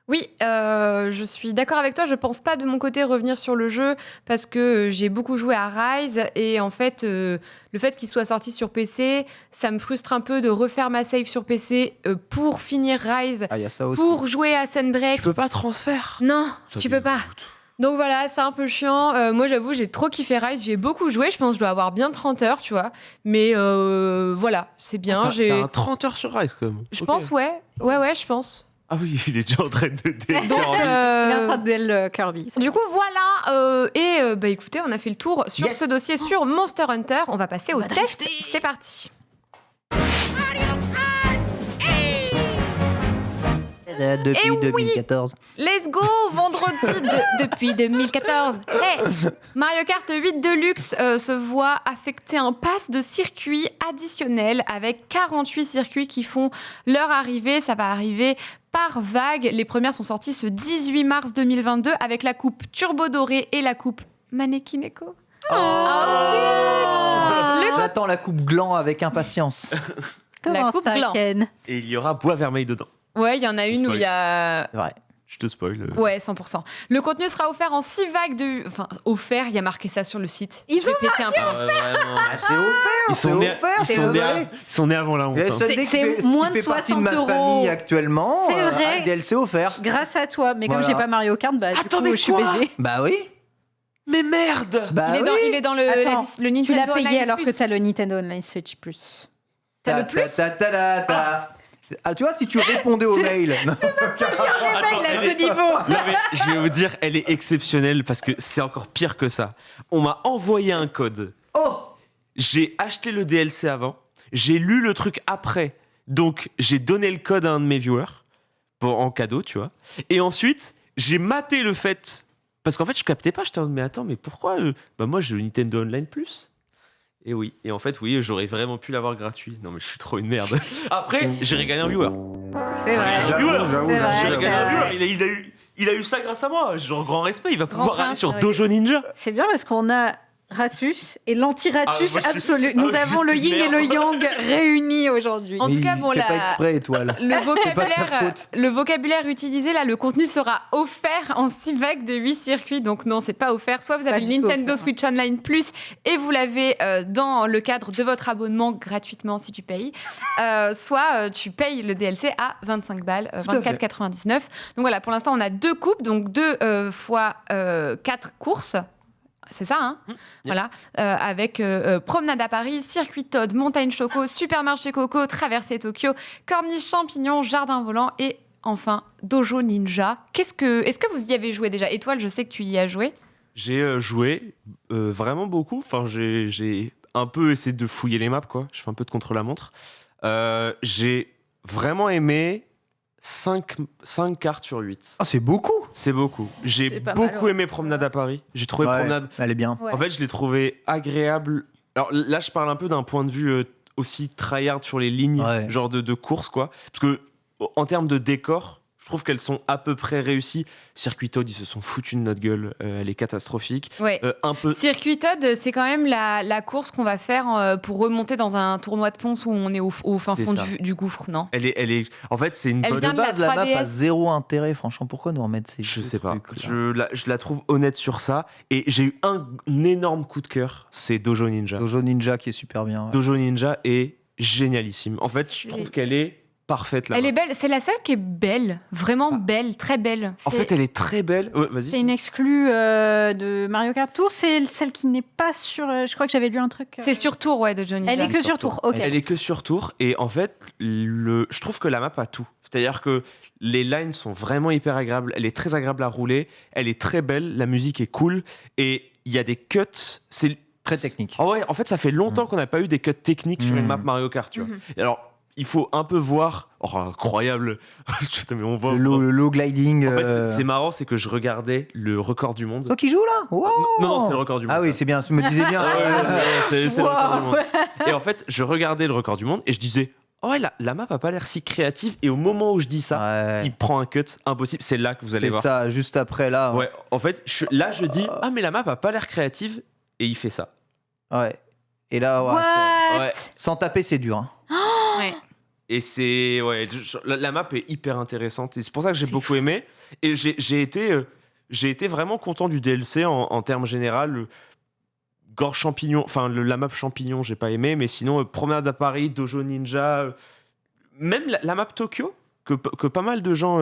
Oui, je suis d'accord avec toi. Je pense pas de mon côté revenir sur le jeu parce que j'ai beaucoup joué à Rise et en fait, le fait qu'il soit sorti sur PC, ça me frustre un peu de refaire ma save sur PC pour finir Rise, Ah, il y a ça aussi. pour jouer à Sunbreak. Tu peux pas transfert. Non, Ça tu peux pas. dégoûte. Donc voilà, c'est un peu chiant. Moi, j'avoue, j'ai trop kiffé Rise. J'ai beaucoup joué. Je pense que je dois avoir bien 30 heures, tu vois. Mais voilà, c'est bien. T'as un 30 heures sur Rise quand même. Je Ok. pense, ouais. Ouais, je pense. Ah oui, il est déjà en train de Donc, Il est en train de DL Kirby. du coup, voilà. Bah, écoutez, on a fait le tour sur ce dossier sur Monster Hunter. On va passer au test. C'est parti. Depuis Eh oui. 2014. Let's go, vendredi depuis 2014. Hey, Mario Kart 8 Deluxe se voit affecter un pass de circuits additionnel avec 48 circuits qui font leur arrivée. Ça va arriver par vague. Les premières sont sorties ce 18 mars 2022 avec la coupe Turbo Doré et la coupe Manekineko. J'attends la coupe gland avec impatience. Comment coupe ça, blanc. Ken? Et il y aura bois vermeil dedans. Ouais, il y en a une où il y a... C'est vrai. Je te spoil. Ouais, 100%. Le contenu sera offert en 6 vagues de... Enfin, offert, il y a marqué ça sur le site. Ils Je vais péter un peu. Vraiment. Ah, c'est offert, Ils c'est sont nés, offert, ils c'est sont nés, vrai. ils sont nés avant la honte. Et hein. ce dé qui c'est fait- moins qui de fait partie de 60 ma €. famille actuellement, C'est vrai. a le DLC offert. Grâce à toi, mais comme Voilà. j'ai pas Mario Kart, bah du Attends, coup mais je suis quoi baisée. Bah oui. Mais merde. Bah il, est oui. il est dans le, Attends, le Tu l'as Nintendo payé Online alors Plus. que t'as le Nintendo Online Switch Plus. T'as le plus. Ah, tu vois, si tu répondais au mail. Attends, il a elle ce est- niveau. Non, mais je vais vous dire, elle est exceptionnelle parce que c'est encore pire que ça. On m'a envoyé un code. Oh, J'ai acheté le DLC avant. J'ai lu le truc après. Donc, j'ai donné le code à un de mes viewers en cadeau, tu vois. Et ensuite, j'ai maté le fait. Parce qu'en fait, je captais pas. J'étais en mode, mais attends, mais pourquoi Bah, moi, j'ai le Nintendo Online Plus. Et oui. Et en fait, oui, j'aurais vraiment pu l'avoir gratuit. Non, mais je suis trop une merde. Après, j'ai régalé un viewer. C'est vrai. Un viewer. C'est vrai, J'ai c'est régalé un vrai. viewer. Il a eu ça grâce à moi. Genre, grand respect. Il va pouvoir aller prince, sur ouais. Dojo Ninja. C'est bien parce qu'on a Ratus et l'anti-Ratus Ah, moi, je suis- absolu. ah, Nous je suis avons le juste yin une et le merde. yang réunis aujourd'hui. En tout cas, bon, fais pas la- exprès, étoile. Le vocabulaire utilisé, là, le contenu sera offert en 6 vagues de 8 circuits. Donc non, c'est pas offert. Soit vous Pas avez le du tout Nintendo offert. Switch Online Plus et vous l'avez dans le cadre de votre abonnement gratuitement si tu payes. Soit tu payes le DLC à 25 balles, Tout à fait. 24,99. Donc voilà, pour l'instant, on a 2 coupes, donc 2 fois 4 courses. C'est ça, hein Voilà, avec promenade à Paris, circuit Todd, montagne Choco, supermarché Coco, traversée Tokyo, corniche champignon, jardin volant et enfin Dojo Ninja. Est-ce que vous y avez joué déjà? Étoile, je sais que tu y as joué. J'ai joué vraiment beaucoup. Enfin, j'ai un peu essayé de fouiller les maps, quoi. Je fais un peu de contre-la-montre. J'ai vraiment aimé 5 cartes sur 8. Ah, c'est beaucoup. C'est beaucoup. J'ai C'est pas beaucoup mal, ouais. aimé Promenade à Paris. J'ai trouvé Ouais, Promenade... elle est bien. Ouais. En fait, je l'ai trouvé agréable. Alors là, je parle un peu d'un point de vue aussi tryhard sur les lignes, Ouais. genre de course, quoi. Parce que, en termes de décor, je trouve qu'elles sont à peu près réussies. Circuit Toad, ils se sont foutus de notre gueule. Elle est catastrophique. Ouais. Un peu. Circuit Toad, c'est quand même la course qu'on va faire pour remonter dans un tournoi de ponce où on est au fin C'est fond ça. du gouffre, non? Elle est. En fait, c'est une Elle bonne. vient De de la base, la map 3DS. a zéro intérêt, franchement. Pourquoi nous remettre ces Je deux sais pas. trucs-là Je la trouve honnête sur ça. Et j'ai eu un énorme coup de cœur. C'est Dojo Ninja. Dojo Ninja qui est super bien. ouais. Dojo Ninja est génialissime. En fait, je C'est- trouve qu'elle est parfaite là. Elle est belle, c'est la seule qui est belle, vraiment belle, très belle. En fait, elle est très belle. Ouais, vas-y. C'est une exclue de Mario Kart Tour. C'est celle qui n'est pas sur. Je crois que j'avais lu un truc. C'est sur tour, ouais, de Johnny. Elle est Depp. que sur Tour. Ok. Elle est que sur tour. Et en fait, je trouve que la map a tout. C'est-à-dire que les lines sont vraiment hyper agréables. Elle est très agréable à rouler. Elle est très belle. La musique est cool. Et il y a des cuts. C'est Très technique. Ah ouais, en fait, ça fait longtemps qu'on n'a pas eu des cuts techniques sur une map Mario Kart. Tu vois. Et alors, il faut un peu voir. Oh, incroyable. Putain, mais on voit. Le low gliding. En fait, c'est marrant, c'est que je regardais le record du monde. Toi qui joues là Wow. Non, c'est le record du monde. Ah oui, ça. c'est bien, tu me disais bien. Ah ouais, non, c'est le record du Wow. monde. Et en fait, je regardais le record du monde et je disais, oh ouais, la map a pas l'air si créative. Et au moment où je dis ça, Ouais. il prend un cut impossible. C'est là que vous allez C'est voir. ça, juste après là. Ouais, en fait, là, je dis, ah, mais la map a pas l'air créative. Et il fait ça. Ouais. Et là, ouais, What Ouais. sans taper, c'est dur. hein. Ouais. Et c'est. Ouais, la map est hyper intéressante. Et c'est pour ça que j'ai C'est beaucoup aimé. Et j'ai été vraiment content du DLC en termes général. Gorge champignon, enfin la map champignon, j'ai pas aimé. Mais sinon, promenade à Paris, Dojo Ninja. Même la map Tokyo, que pas mal de gens.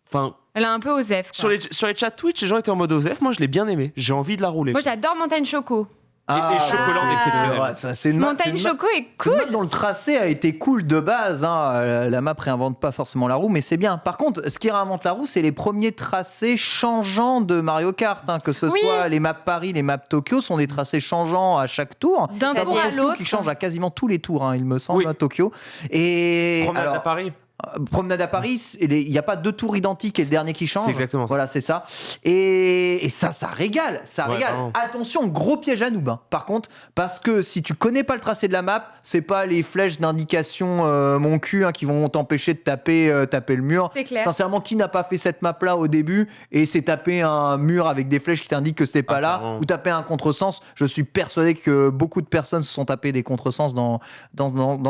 Enfin, Elle a un peu osef. quoi. sur les chats Twitch, les gens étaient en mode Osef. Moi, je l'ai bien aimé. J'ai envie de la rouler. Moi, j'adore Montagne Choco. Et Chocoland, exceptionnel. ouais, ça, c'est une map- Montagne c'est une map- Choco est une cool. map dont le tracé a été cool de base. hein. La map réinvente pas forcément la roue, mais c'est bien. Par contre, ce qui réinvente la roue, c'est les premiers tracés changeants de Mario Kart. hein. Que ce Oui. soit les maps Paris, les maps Tokyo, sont des tracés changeants à chaque tour. D'un tour à Tokyo l'autre. qui change à quasiment tous les tours, hein, il me semble, Oui. à Tokyo. Et Promenade alors, à Paris. Promenade à Paris, il n'y a pas deux tours identiques et le dernier qui change. C'est exactement ça. Voilà, c'est ça. Et ça régale. Ça Ouais, régale. vraiment. Attention, gros piège à noob. hein. Par contre, parce que si tu connais pas le tracé de la map, c'est pas les flèches d'indication mon cul qui vont t'empêcher de taper le mur. C'est clair. Sincèrement, qui n'a pas fait cette map-là au début et s'est tapé un mur avec des flèches qui t'indiquent que c'était pas là, clairement. ou tapé un contresens? Je suis persuadé que beaucoup de personnes se sont tapées des contresens dans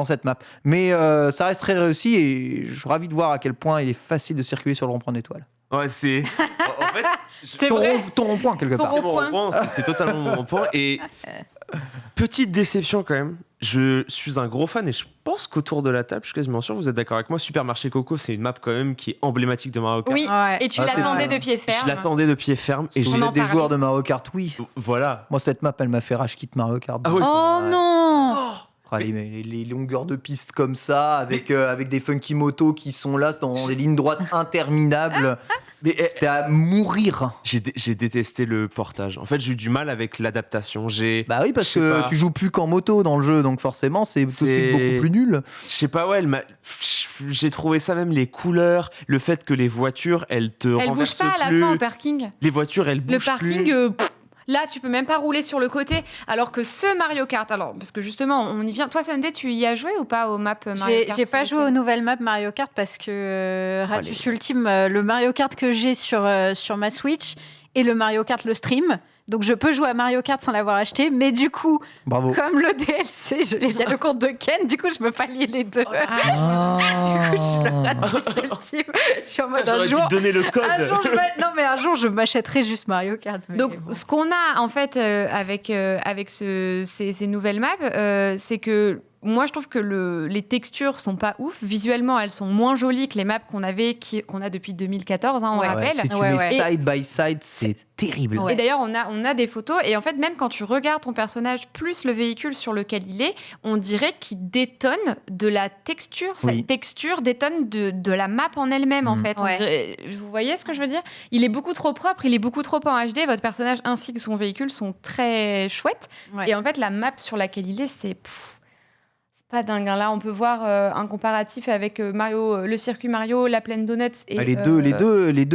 cette map. Mais ça reste très réussi et je suis ravi de voir à quel point il est facile de circuler sur le rond-point d'étoiles. Ouais, c'est. En fait, C'est vrai. Ton rond-point, quelque Son part. c'est mon rond-point. rond-point, c'est totalement mon rond-point. Et petite déception quand même. Je suis un gros fan et je pense qu'autour de la table, je suis quasiment sûr, vous êtes d'accord avec moi. Supermarché Coco, c'est une map quand même qui est emblématique de Mario Kart. Oui, Ouais. et tu Ah, c'est l'attendais vrai. de pied Je ferme. l'attendais de pied ferme et Si On vous en êtes des parlait. joueurs de Mario Kart, oui. voilà. Moi, cette map, elle m'a fait rage quitte Mario Kart. Ah oui. Oh non Ah, les longueurs de piste comme ça, avec des funky motos qui sont là dans des lignes droites interminables. Mais C'était à mourir. j'ai détesté le portage. En fait, j'ai eu du mal avec l'adaptation. Bah oui, parce Je sais que pas. tu joues plus qu'en moto dans le jeu, donc forcément, c'est tout de suite C'est- beaucoup plus nul. Je sais pas, ouais, j'ai trouvé ça même les couleurs, le fait que les voitures, elles te Elle bouge renversent pas à la plus. fin au parking. Les voitures, elles Le bougent parking, plus. là, tu peux même pas rouler sur le côté. Alors que ce Mario Kart, alors, parce que justement, on y vient. Toi, Sunday, tu y as joué ou pas aux maps Mario Kart J'ai pas s'il joué te aux plaît nouvelles maps Mario Kart parce que Radius Ultime, le Mario Kart que j'ai sur ma Switch et le Mario Kart le stream. Donc je peux jouer à Mario Kart sans l'avoir acheté, mais du coup, Bravo. comme le DLC, je l'ai via le compte de Ken, du coup je peux pas lier les deux. Du coup, je suis sur Radius Ultime. Je suis en mode un J'aurais jour. dû te donner le code. Un jour, je m'achèterai juste Mario Kart. mais Donc, bon. ce qu'on a en fait avec ces nouvelles maps, c'est que moi, je trouve que les textures sont pas ouf. Visuellement, elles sont moins jolies que les maps qu'on a depuis 2014, on Ouais. rappelle. Si tu Ouais, mets ouais. side by side, c'est terrible. Ouais. Et d'ailleurs, on a des photos. Et en fait, même quand tu regardes ton personnage plus le véhicule sur lequel il est, on dirait qu'il détonne de la texture. Oui. Cette texture détonne de la map en elle-même, en Mhm. fait. Ouais. Vous voyez ce que je veux dire? Il est beaucoup trop propre, il est beaucoup trop en HD. Votre personnage ainsi que son véhicule sont très chouettes. Ouais. Et en fait, la map sur laquelle il est, c'est pas dingue. hein. Là, on peut voir un comparatif avec Mario, le circuit Mario, la plaine Donuts. Et, Les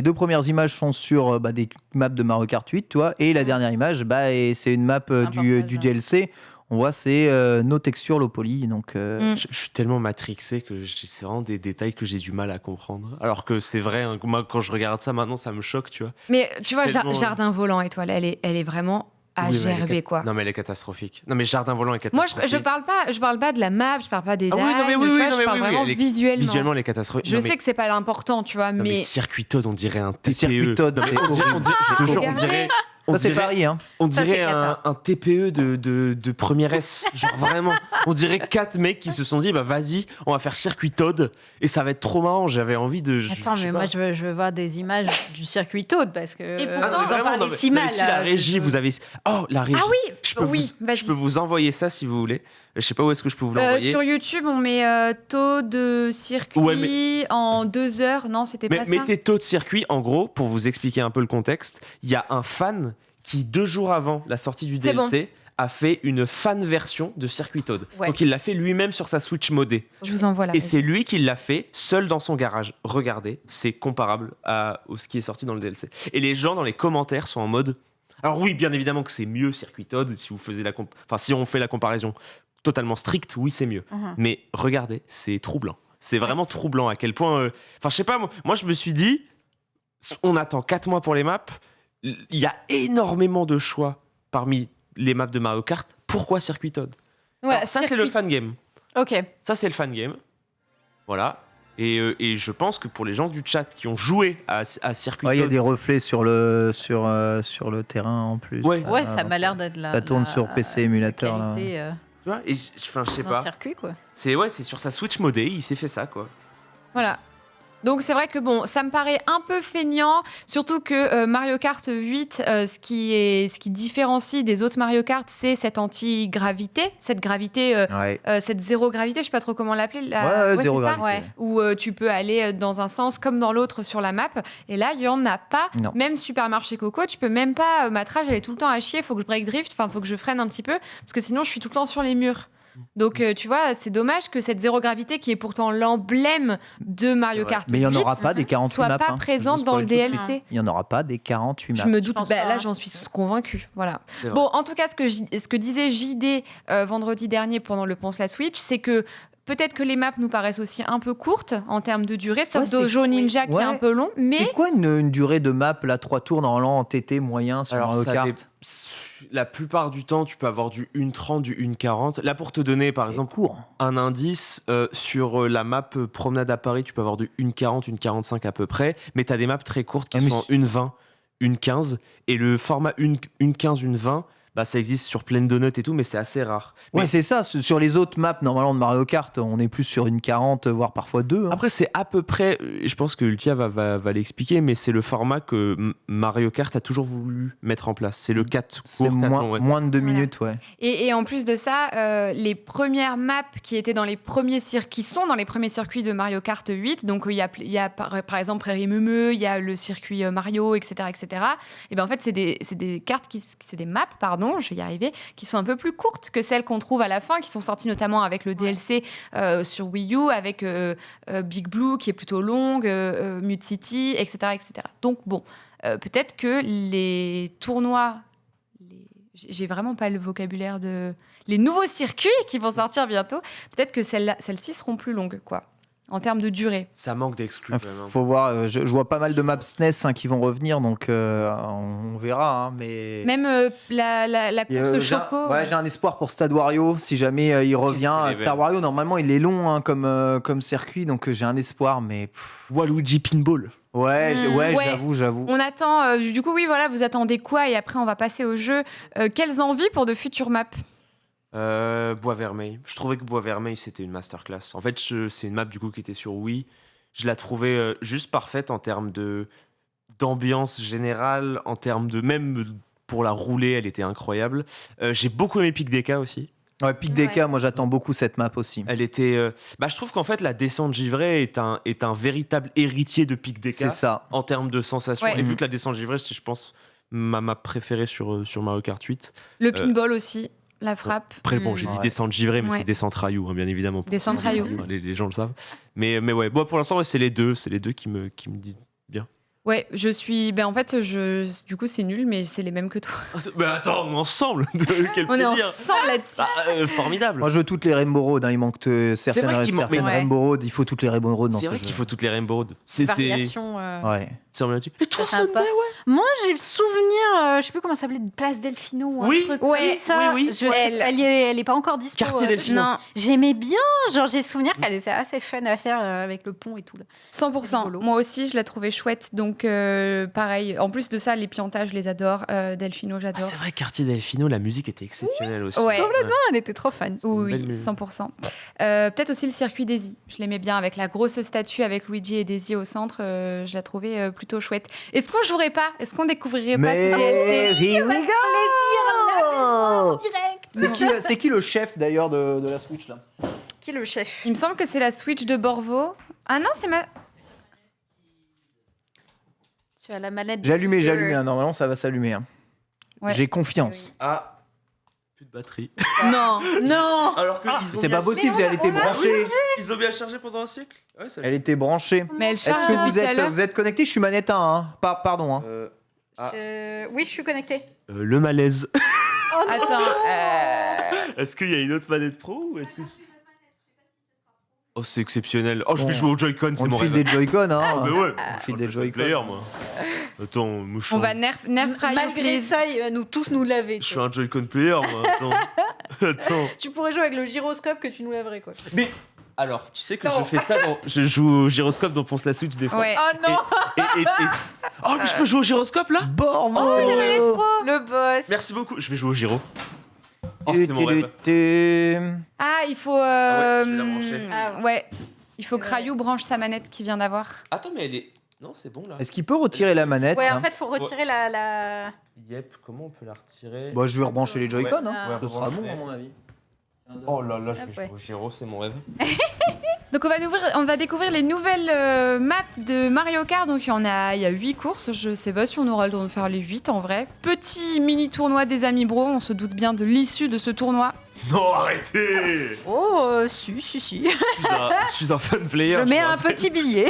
deux premières images sont sur des maps de Mario Kart 8, tu vois, et la dernière image, c'est une map Un du portage, DLC. On voit c'est no texture, low poly. Donc, Je suis tellement matrixé que c'est vraiment des détails que j'ai du mal à comprendre. Alors que c'est vrai, hein, moi, quand je regarde ça maintenant, ça me choque, tu vois. Mais tu vois, Tellement- Jardin volant, étoile, elle est vraiment à Oui, mais elle est gerber, quoi. Non, mais elle est catastrophique. Non, mais Jardin volant est Moi, catastrophique. je parle pas de la map, je parle pas des Ah oui, non, mais lines, oui, tu oui, vois, non, je mais parle oui, oui, vraiment elle est- visuellement. Visuellement, elle est catastrophique. Je Non, sais mais- que c'est pas l'important, tu vois, non, mais mais Circuit Toad, on dirait un TPE. Circuit Toad, Non, mais c'est on dirait, horrible. je te jure, Regardez. on ça, c'est dirait- Paris. Hein. On Ça, c'est dirait cata. un TPE de première S. Genre vraiment. On dirait 4 mecs qui se sont dit, bah vas-y, on va faire Circuit Toad et ça va être trop marrant. J'avais envie de. Attends, je sais mais pas. moi, je veux voir des images du circuit Toad parce que Et Ah, pourtant- non, mais vous en vraiment, parlez non, mais- si mais mal. si là, la régie, vous avez. Oh, la régie. Ah oui, Je peux, oui, vous, vas-y. je peux vous envoyer ça si vous voulez. Je sais pas où est-ce que je peux vous l'envoyer. Sur YouTube, on met taux de circuit Ouais, en 2 heures. Non, c'était Mais pas ça. mettez Toad Circuit, en gros, pour vous expliquer un peu le contexte. Il y a un fan qui, 2 jours avant la sortie du C'est DLC, a fait une fan version de Circuit Toad. Ouais. Donc il l'a fait lui-même sur sa Switch modée. Je vous envoie là. Et c'est lui qui l'a fait seul dans son garage. Regardez, c'est comparable à ce qui est sorti dans le DLC. Et les gens dans les commentaires sont en mode. Alors oui, bien évidemment que c'est mieux Circuit Toad si vous faisiez si on fait la comparaison totalement stricte, oui c'est mieux. Mhm. Mais regardez, c'est troublant. C'est vraiment troublant à quel point. Enfin, je sais pas. Moi, je me suis dit, on attend 4 mois pour les maps. Il y a énormément de choix parmi les maps de Mario Kart. Pourquoi Circuit Toad? Ouais, Alors, ça c'est le fan game. Ok. Ça, c'est le fan game. Voilà. Et je pense que pour les gens du chat qui ont joué à Circuit Ouais, il y a Toad, des reflets sur le terrain en plus. Ouais. Ouais, ça m'a l'air d'être là. Ça tourne sur PC émulateur, là. tu vois, et enfin, je sais D'un pas. circuit, quoi. C'est sur sa Switch modée, il s'est fait ça, quoi. Voilà. Donc c'est vrai que bon, ça me paraît un peu feignant, surtout que Mario Kart 8, ce qui différencie des autres Mario Kart, c'est cette anti-gravité, cette gravité, Ouais. cette zéro gravité, je sais pas trop comment l'appeler. Ouais, c'est zéro ça gravité. Ouais. Où tu peux aller dans un sens comme dans l'autre sur la map. Et là, il y en a pas. Non. Même Supermarché Coco, tu peux même pas. Ma trage, elle est tout le temps à chier. Faut que je break drift. Enfin, faut que je freine un petit peu parce que sinon, je suis tout le temps sur les murs. Donc, tu vois, c'est dommage que cette zéro gravité, qui est pourtant l'emblème de Mario C'est vrai. Kart 8, Mais il n'y en aura pas des 48 soit maps. pas hein. présente Je vous dans le spoil tout de suite. DLC. Il n'y en aura pas des 48 maps. Je me doute, pense bah, pas, là hein. j'en suis convaincue. Voilà. C'est vrai. Bon, en tout cas, ce que disait JD vendredi dernier pendant le Ponce la Switch, c'est que peut-être que les maps nous paraissent aussi un peu courtes en termes de durée, sauf Ouais, c'est- Dojo Ninja qui Ouais. est un peu long, mais C'est quoi une durée de map, là, 3 tours normalement en TT moyen sur Alors, Mario ça Kart? la plupart du temps, tu peux avoir du 1.30, du 1.40. Là, pour te donner, par C'est exemple, court. un indice, sur la map Promenade à Paris, tu peux avoir du 1.40, 1.45 à peu près, mais tu as des maps très courtes qui Ah, mais sont en c'est- 1.20, 1.15, et le format 1.15, 1.20, bah, ça existe sur plein de notes et tout, mais c'est assez rare. Ouais, Mais c'est ça. Sur les autres maps, normalement, de Mario Kart, on est plus sur une 40, voire parfois 2. hein. après, c'est à peu près, je pense que Ultia va l'expliquer, mais c'est le format que Mario Kart a toujours voulu mettre en place. C'est le 4 C'est court, 4 long, moins, ouais. moins de 2 Voilà. minutes, ouais. et en plus de ça, les premières maps qui étaient dans les premiers qui sont dans les premiers circuits de Mario Kart 8, donc il y a par exemple Prairie Meumeux, il y a le circuit Mario, etc., etc. Et ben en fait, c'est des cartes c'est des maps, pardon, je vais y arriver, qui sont un peu plus courtes que celles qu'on trouve à la fin, qui sont sorties notamment avec le DLC sur Wii U, avec Big Blue qui est plutôt longue, Mute City, etc., etc. Donc bon, peut-être que les tournois, j'ai vraiment pas le vocabulaire de les nouveaux circuits qui vont sortir bientôt, peut-être que celles-ci seront plus longues, quoi, en termes de durée. Ça manque d'exclus, quand même, hein. Faut voir. Je vois pas mal de maps SNES qui vont revenir, donc on verra. hein, mais Même la Et, course j'ai Choco. ouais, j'ai un espoir pour Stade Wario si jamais il revient. qu'il est Star belle. Wario, normalement, il est long hein, comme circuit, donc j'ai un espoir. Mais Waluigi Pinball. ouais, Ouais. j'avoue. On attend, du coup, oui, voilà, vous attendez quoi? Et après, on va passer au jeu. Quelles envies pour de futures maps? Bois Vermeil. Je trouvais que Bois Vermeil, c'était une masterclass. En fait, c'est une map du coup qui était sur Wii. Je la trouvais juste parfaite en termes d'ambiance générale, en termes de même pour la rouler, elle était incroyable. J'ai beaucoup aimé Pic Deca aussi. Ouais, Pic Deca, moi j'attends beaucoup cette map aussi. Elle était. Je trouve qu'en fait la descente givrée est un véritable héritier de Pic Deca C'est ça. en termes de sensations. Ouais. Et vu que la descente givrée, c'est je pense ma map préférée sur Mario Kart 8. Le pinball aussi, la frappe. Après, bon, j'ai dit Ouais. descente givrée, mais Ouais. c'est descente raillou, hein, bien évidemment. Descente raillou. Enfin, les gens le savent. Mais ouais, bon, pour l'instant, ouais, c'est les deux qui me disent. Ouais, je suis. Ben en fait, du coup, c'est nul, mais c'est les mêmes que toi. Mais attends, on est ensemble. Quel On est plaisir. ensemble là-dessus. Formidable. Moi, je veux toutes les Rainbow Road. Il manque certaines, vrai qu'il manque- certaines mais- Rainbow Road. Il faut toutes les Rainbow Road dans C'est ce vrai jeu. qu'il faut toutes les Rainbow Road. C'est Variation. Ouais. emblématique. Et toi, C'est sympa. Sunday, ouais. Moi, j'ai le souvenir, je sais plus comment ça s'appelait, de Place Delfino ou un Oui. truc. Ouais, ça, oui. elle est pas encore dispo. Quartier Delfino. Non, J'aimais bien, genre j'ai souvenir qu'elle était assez fun à faire avec le pont et tout. Là. 100%. Rigolo. Moi aussi, je la trouvais chouette. Donc, pareil. En plus de ça, les piantages, je les adore. Delphino, Ah, j'adore. c'est vrai, Quartier Delfino, la musique était exceptionnelle aussi. Ouais. Elle était trop fun. Oui, une belle 100%. Peut-être aussi le circuit Daisy. Je l'aimais bien avec la grosse statue avec Luigi et Daisy au centre. Je la trouvais plutôt chouette. Est-ce qu'on jouerait pas? Est-ce qu'on découvrirait pas Mais ce DLC? here we go. Direct. C'est qui le chef d'ailleurs de la Switch là? Qui est le chef? Il me semble que c'est la Switch de Borvo. Ah non, c'est ma. Tu as la manette. J'ai allumé. Hein. Normalement, ça va s'allumer. Hein. Ouais. J'ai confiance. Ah, plus de batterie. Non, non. Alors que C'est pas possible. Elle était branchée. Ils ont bien chargé pendant un siècle. Ouais, ça. Elle était branchée. Mais elle Est-ce charge que depuis vous tout à l'heure. êtes connecté? Je suis manette 1. Hein. Pardon. Hein. Ah. Oui, je suis connectée. Le malaise. Oh non. Attends. Est-ce qu'il y a une autre manette pro ou est-ce que Oh, c'est exceptionnel. Oh, je vais Bon. jouer au Joy-Con, c'est On mon te file rêve. des Joy-Con. Hein. Ah, mais ouais, On file des je suis Joy-Con. player, moi. Attends, moi, je suis On un- va nerf Ryu, Malgré please. ça, il va nous tous nous laver. je suis un Joy-Con player, moi. Attends. Tu pourrais jouer avec le gyroscope que tu nous laverais quoi. Mais alors, tu sais que Non. je fais ça je joue au gyroscope dans Ponce la Switch des fois. Ouais. Oh non. Oh, mais je peux jouer au gyroscope là Borvo. Le boss. Merci beaucoup, je vais jouer au gyro. Oh, c'est mon rêve. Ah, il faut. Ah ouais, je vais la brancher. Ah ouais. Il faut que Ouais. Ryu branche sa manette qu'il vient d'avoir. Attends, mais elle est. Non, c'est bon là. Est-ce qu'il peut retirer la manette? Ouais, hein en fait, faut retirer la. Yep, comment on peut la retirer Bah, je vais rebrancher les Joy-Con. Ouais. Hein. Ouais, Ce sera rebrancher. bon, à mon avis. Oh là là, je vais Ah, jouer ouais. au gyro, c'est mon rêve. Donc on va découvrir les nouvelles maps de Mario Kart. Donc il y a 8 courses. Je sais pas si on aura le temps de faire les 8 en vrai. Petit mini tournoi des Amis Bro. On se doute bien de l'issue de ce tournoi. Non, arrêtez Oh, si. Je suis un fun player. Je mets vous un rappelle. petit billet.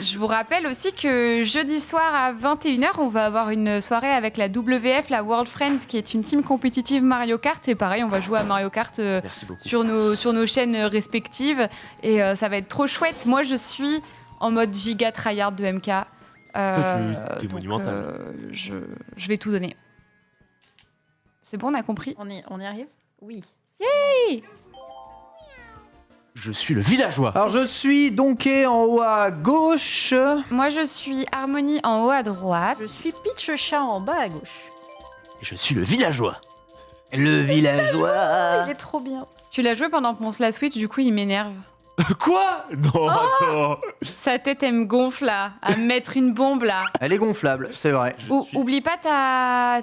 Je vous rappelle aussi que jeudi soir à 21h, on va avoir une soirée avec la WF, la World Friends, qui est une team compétitive Mario Kart. Et pareil, on va jouer à Mario Kart Merci beaucoup. sur nos chaînes respectives. Et ça va être trop chouette. Moi, je suis en mode giga tryhard de MK. t'es donc, monumental. Je vais tout donner. C'est bon, on a compris? On y arrive? Oui. Je suis le villageois. Alors, je suis Donkey en haut à gauche. Moi, je suis Harmonie en haut à droite. Je suis Peach Chat en bas à gauche. Et je suis le villageois. Le villageois. Il est trop bien. Tu l'as joué pendant Ponce la Switch, du coup, il m'énerve. Quoi Non, attends. Sa tête, elle me gonfle là, à me mettre une bombe là. Elle est gonflable, c'est vrai. Oublie pas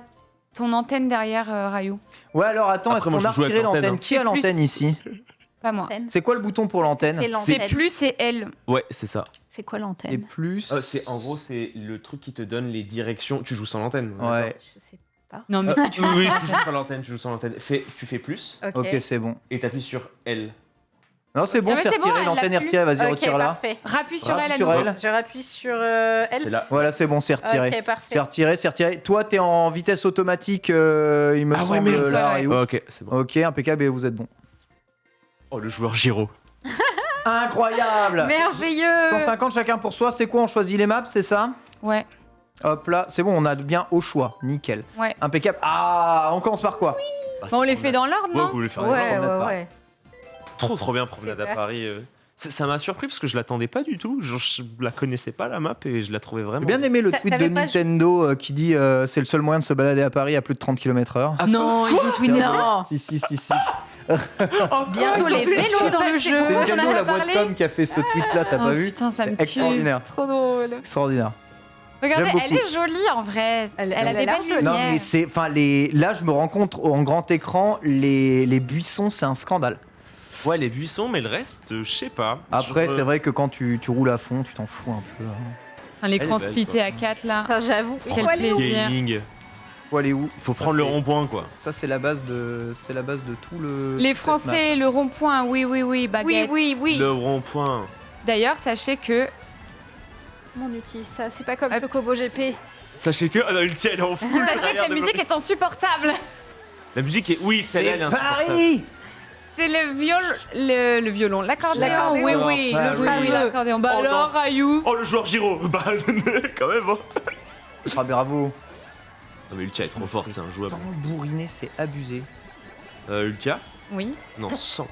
ton antenne derrière, Ryu. Ouais, alors attends, Après, est-ce moi, qu'on a je joue avec retiré l'antenne, l'antenne? hein. Qui a C'est plus- l'antenne ici? Pas moi. C'est quoi le bouton pour l'antenne? C'est C'est l'antenne. plus et elle. Ouais, c'est ça. C'est quoi Et l'antenne? plus. C'est en gros, c'est le truc qui te donne les directions. Tu joues sans l'antenne. Ouais, Je sais pas. Non, mais si tu Oui, oui, tu joues sans l'antenne. Tu joues sans l'antenne. Tu fais plus ok, c'est bon. et t'appuies sur L. Non, c'est bon, Ah, mais c'est c'est bon, retiré. elle L'antenne l'a est retirée, vas-y, Ok, retire-la. parfait. Rappuie sur Voilà, elle à sur nouveau. elle. Je rappuie sur C'est elle. là. Voilà, c'est bon, c'est retiré. Ok, C'est parfait. retiré, c'est retiré. Toi, t'es en vitesse automatique, il me Ah ouais, semble, merde. là, Ouais, Ryu. Oh, ok, c'est bon. Ok, impeccable, et vous êtes bon. Oh, le joueur gyro. Incroyable! Merveilleux. 150 chacun pour soi, c'est quoi? On choisit les maps, c'est ça? Ouais. Hop là, c'est bon, on a bien au choix, nickel. Ouais. Impeccable. Ah, on commence par quoi? Bah, Bon, on c'est les fait dans l'ordre, Ouais, non? vous voulez faire Ouais, on a pas. ouais. trop bien promenade C'est à parti. Paris. Ça m'a surpris parce que je l'attendais pas du tout. Je la connaissais pas la map et je la trouvais vraiment. J'ai bien aimé le T'a- tweet de t'avais pas- Nintendo qui dit c'est le seul moyen de se balader à Paris à plus de 30 km/h. Non, ils ont twinné ça. Non. Si. Bientôt les vélos dans le jeu. C'est on en Nintendo, a la parlé. boîte com qui a fait ce tweet là, t'as Oh pas vu? putain, ça me tue. Extraordinaire. Trop drôle. Extraordinaire. Regardez, J'aime elle est jolie en vrai. Elle Elle a a des l'air belles jolie. lumières. Non mais c'est, enfin là je me rends compte en grand écran les buissons c'est un scandale. Ouais, les buissons, mais le reste, je sais pas. Après Je- c'est vrai que quand tu roules à fond tu t'en fous un peu. Hein. Enfin, l'écran Elle est belle, splitté quoi. à 4 là. Enfin, j'avoue. Quel Faut aller où plaisir. Gaming. Faut aller où? Faut prendre le rond-point, quoi. Ça c'est la base de tout le. Les cette map. Français, le rond-point, oui, Oui, baguette. oui, oui. Le rond-point. D'ailleurs, sachez que Comment on utilise ça? C'est pas comme Hop. Chocobo GP. Sachez que. Ah non, Ultia, elle est en fou. Sachez que la musique est insupportable. La musique est. Oui, celle-là, elle est insupportable. Paris. C'est le violon, l'accordéon. L'accordéon. Oui, oui, Ah, le oui, oui, oui. l'accordéon. Bah Oh, alors, non. Rayou. Oh, le joueur Giro. Bah, quand même, hein. Ah, bravo. Non, mais Ultia est trop forte, c'est un jouable. Tant bourriné, c'est abusé. Ultia Oui. Non, 100.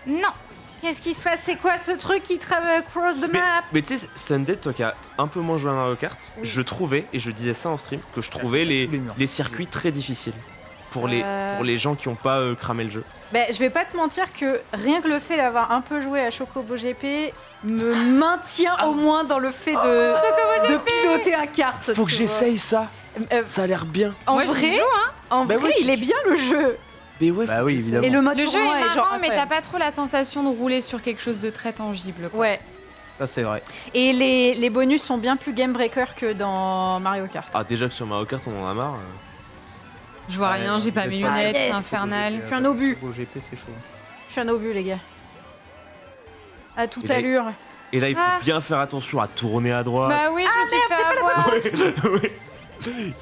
Non. Qu'est-ce qui se passe? C'est quoi ce truc qui cross the Mais, map? mais tu sais, Sunday, toi qui as un peu moins joué à Mario Kart, Oui. je trouvais, et je disais ça en stream, que je trouvais les Les murs. circuits très difficiles pour les gens qui n'ont pas cramé le jeu. Je vais pas te mentir que rien que le fait d'avoir un peu joué à Chocobo GP me maintient au moins dans le fait de piloter un kart. Faut que tu j'essaye ça, vois. ça a l'air bien. En Moi, j'y vrai, joue, hein. en Bah vrai, ouais, il est bien le jeu. Mais ouais, Bah faut oui, que j'essaye. évidemment. Et le mode Le jeu tournoi est est genre marrant, mais t'as incroyable. pas trop la sensation de rouler sur quelque chose de très tangible. Quoi. Ouais. Ça, c'est vrai. Et les bonus sont bien plus game breaker que dans Mario Kart. Ah, déjà que sur Mario Kart, on en a marre. Je vois rien, j'ai pas mes Vous êtes lunettes, yes. c'est infernal. Je suis un obus. Au GP, c'est chaud. Je suis un obus, les gars. À toute Et là, allure. Et là, il faut Ah. bien faire attention à tourner à droite. Bah oui, je me suis fait avoir. Ouais.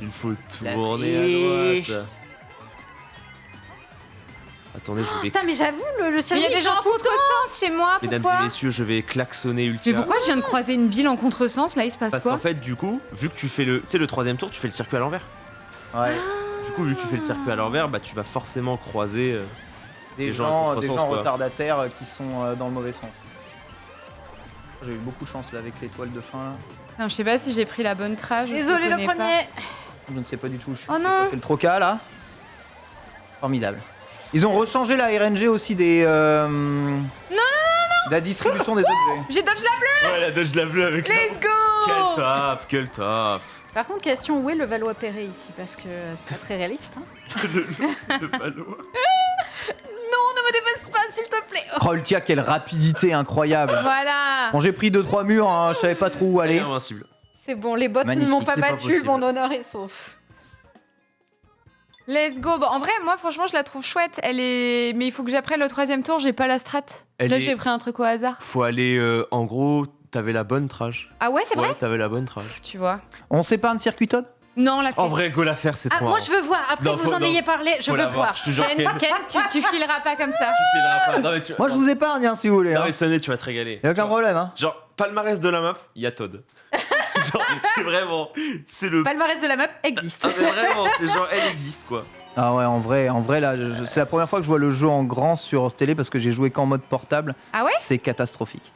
Il faut tourner à droite. Attendez, je vais. Putain, mais j'avoue, le Mais il circuit y a des gens en change tout le temps. contresens chez moi, Mesdames pourquoi et messieurs, je vais klaxonner Ultia. Mais pourquoi je viens de croiser une bille en contresens Là, il se passe Parce quoi qu'en fait, du coup, vu que tu fais le troisième tour, tu fais le circuit à l'envers. Ouais. Du coup, vu que tu fais le circuit à l'envers, bah tu vas forcément croiser. Des Des gens gens, à des contresens, gens quoi. retardataires qui sont dans le mauvais sens. J'ai eu beaucoup de chance là avec l'étoile de fin. Là. Non, je sais pas si j'ai pris la bonne trage. Désolé, le premier. Je ne sais pas du tout. Je suis Oh non. c'est le troca là. Formidable. Ils ont rechangé la RNG aussi des. Non. De la distribution des objets. J'ai dodge la Ouais, la Dodge la bleue avec Let's go. Quel taf, quel taf. Par contre, question, où est le Valois-Perret ici? Parce que c'est pas très réaliste. Hein. Le ballon. Non, ne me dépasse pas, s'il te plaît. Oh. Oh, Ultia, quelle rapidité incroyable. Voilà. Bon, j'ai pris 2-3 murs, hein, je savais pas trop où aller. Invincible. C'est bon, les bots ne Magnifique, m'ont pas c'est pas battu, possible. mon honneur est sauf. Let's go. Bon, en vrai, moi, franchement, je la trouve chouette. Elle est. Mais il faut que j'apprenne le troisième tour. J'ai pas la strat. Elle Là, est- j'ai pris un truc au hasard. Faut aller. En gros, t'avais la bonne trage. Ah ouais, c'est vrai. Ouais, t'avais la bonne trage. Pff, tu vois. On s'épargne circuit Todd? Non, la fait. En vrai, go la faire, c'est Ah, trop moi marrant. je veux voir, après Non, que vous faut- en non. ayez parlé, je Faut veux la voir. Je te jure, Ken, tu fileras pas comme ça. tu fileras pas. Non, mais tu... Moi, je vous épargne si vous voulez. Non, Hein. mais Sunday, tu vas te régaler. Y a aucun problème. Hein. Genre, palmarès de la map, il y a Todd. Genre, c'est vraiment. C'est le. Palmarès de la map existe. Ah, mais vraiment, c'est genre, elle existe quoi. Ah ouais, en vrai là, c'est la première fois que je vois le jeu en grand sur télé parce que j'ai joué qu'en mode portable. Ah ouais. C'est catastrophique.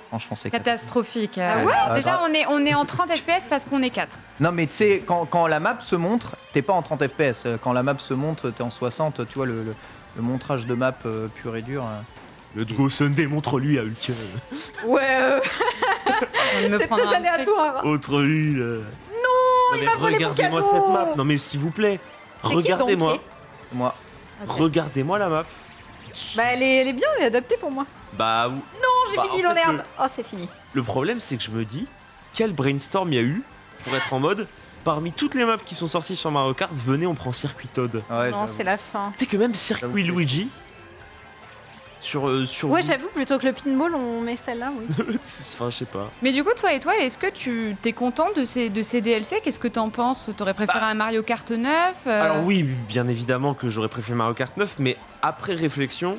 Franchement, c'est catastrophique. Catastrophique. Ah ouais. Déjà, on est en 30 FPS parce qu'on est 4. Non, mais tu sais, quand la map se montre, t'es pas en 30 FPS. Quand la map se montre, t'es en 60. Tu vois, le montrage de map pur et dur. Let's go Sunday, montre-lui à Ultia. Ouais, On va me c'est prendre très un truc. aléatoire. Autre lui. Non, mais volé mon regardez-moi cadeau. cette map. Non, mais s'il vous plaît, C'est qui, regardez-moi. donc, Moi, Ok. Regardez-moi la map. Bah elle est bien, elle est adaptée pour moi. Bah, Non, j'ai Bah, fini en dans fait, l'herbe. Oh, c'est fini. le problème, c'est que je me dis, quel brainstorm il y a eu pour être en mode, parmi toutes les maps qui sont sorties sur Mario Kart, venez, on prend Circuit Todd. ouais, non, j'avoue. c'est la fin. Tu sais que même Circuit J'avoue. Luigi, sur Ouais, Wii- j'avoue, plutôt que le pinball, on met celle-là, oui. Enfin, je sais pas. Mais du coup, toi, Étoile, est-ce que tu t'es content de ces DLC? Qu'est-ce que t'en penses? T'aurais préféré un Mario Kart 9 Alors oui, bien évidemment que j'aurais préféré Mario Kart 9, mais après réflexion,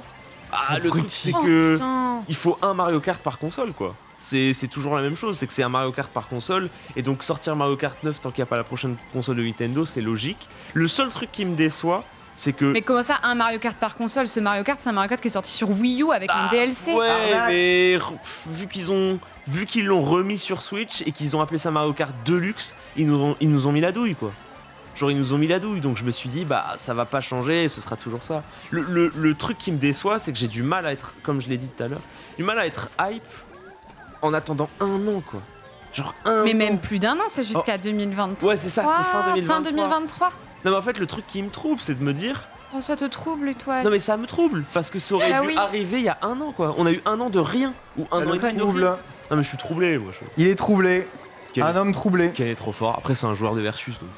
le truc c'est Oh, que putain. il faut un Mario Kart par console quoi. C'est toujours la même chose, c'est que c'est un Mario Kart par console, et donc sortir Mario Kart 9 tant qu'il n'y a pas la prochaine console de Nintendo, c'est logique. Le seul truc qui me déçoit, c'est que... Mais comment ça, un Mario Kart par console? Ce Mario Kart, c'est un Mario Kart qui est sorti sur Wii U avec un DLC. Ouais, Arnaque. mais vu qu'ils l'ont remis sur Switch et qu'ils ont appelé ça Mario Kart Deluxe, ils nous ont mis la douille quoi. Genre ils nous ont mis la douille, donc je me suis dit bah ça va pas changer, ce sera toujours ça. Le truc qui me déçoit, c'est que j'ai du mal à être, comme je l'ai dit tout à l'heure, du mal à être hype en attendant un an quoi. Genre un Mais an. même plus d'un an, c'est jusqu'à 2023. Ouais c'est ça, c'est fin 2023. Fin 2023. Non mais en fait le truc qui me trouble, c'est de me dire Oh, ça te trouble, Étoile. non mais ça me trouble parce que ça aurait Ah dû oui. arriver il y a un an quoi. On a eu un an de rien ou un an et demi de trouble. rien. Non mais je suis troublé moi. Il est troublé. Quel- Un homme troublé. Ken est trop fort. Après c'est un joueur de versus donc.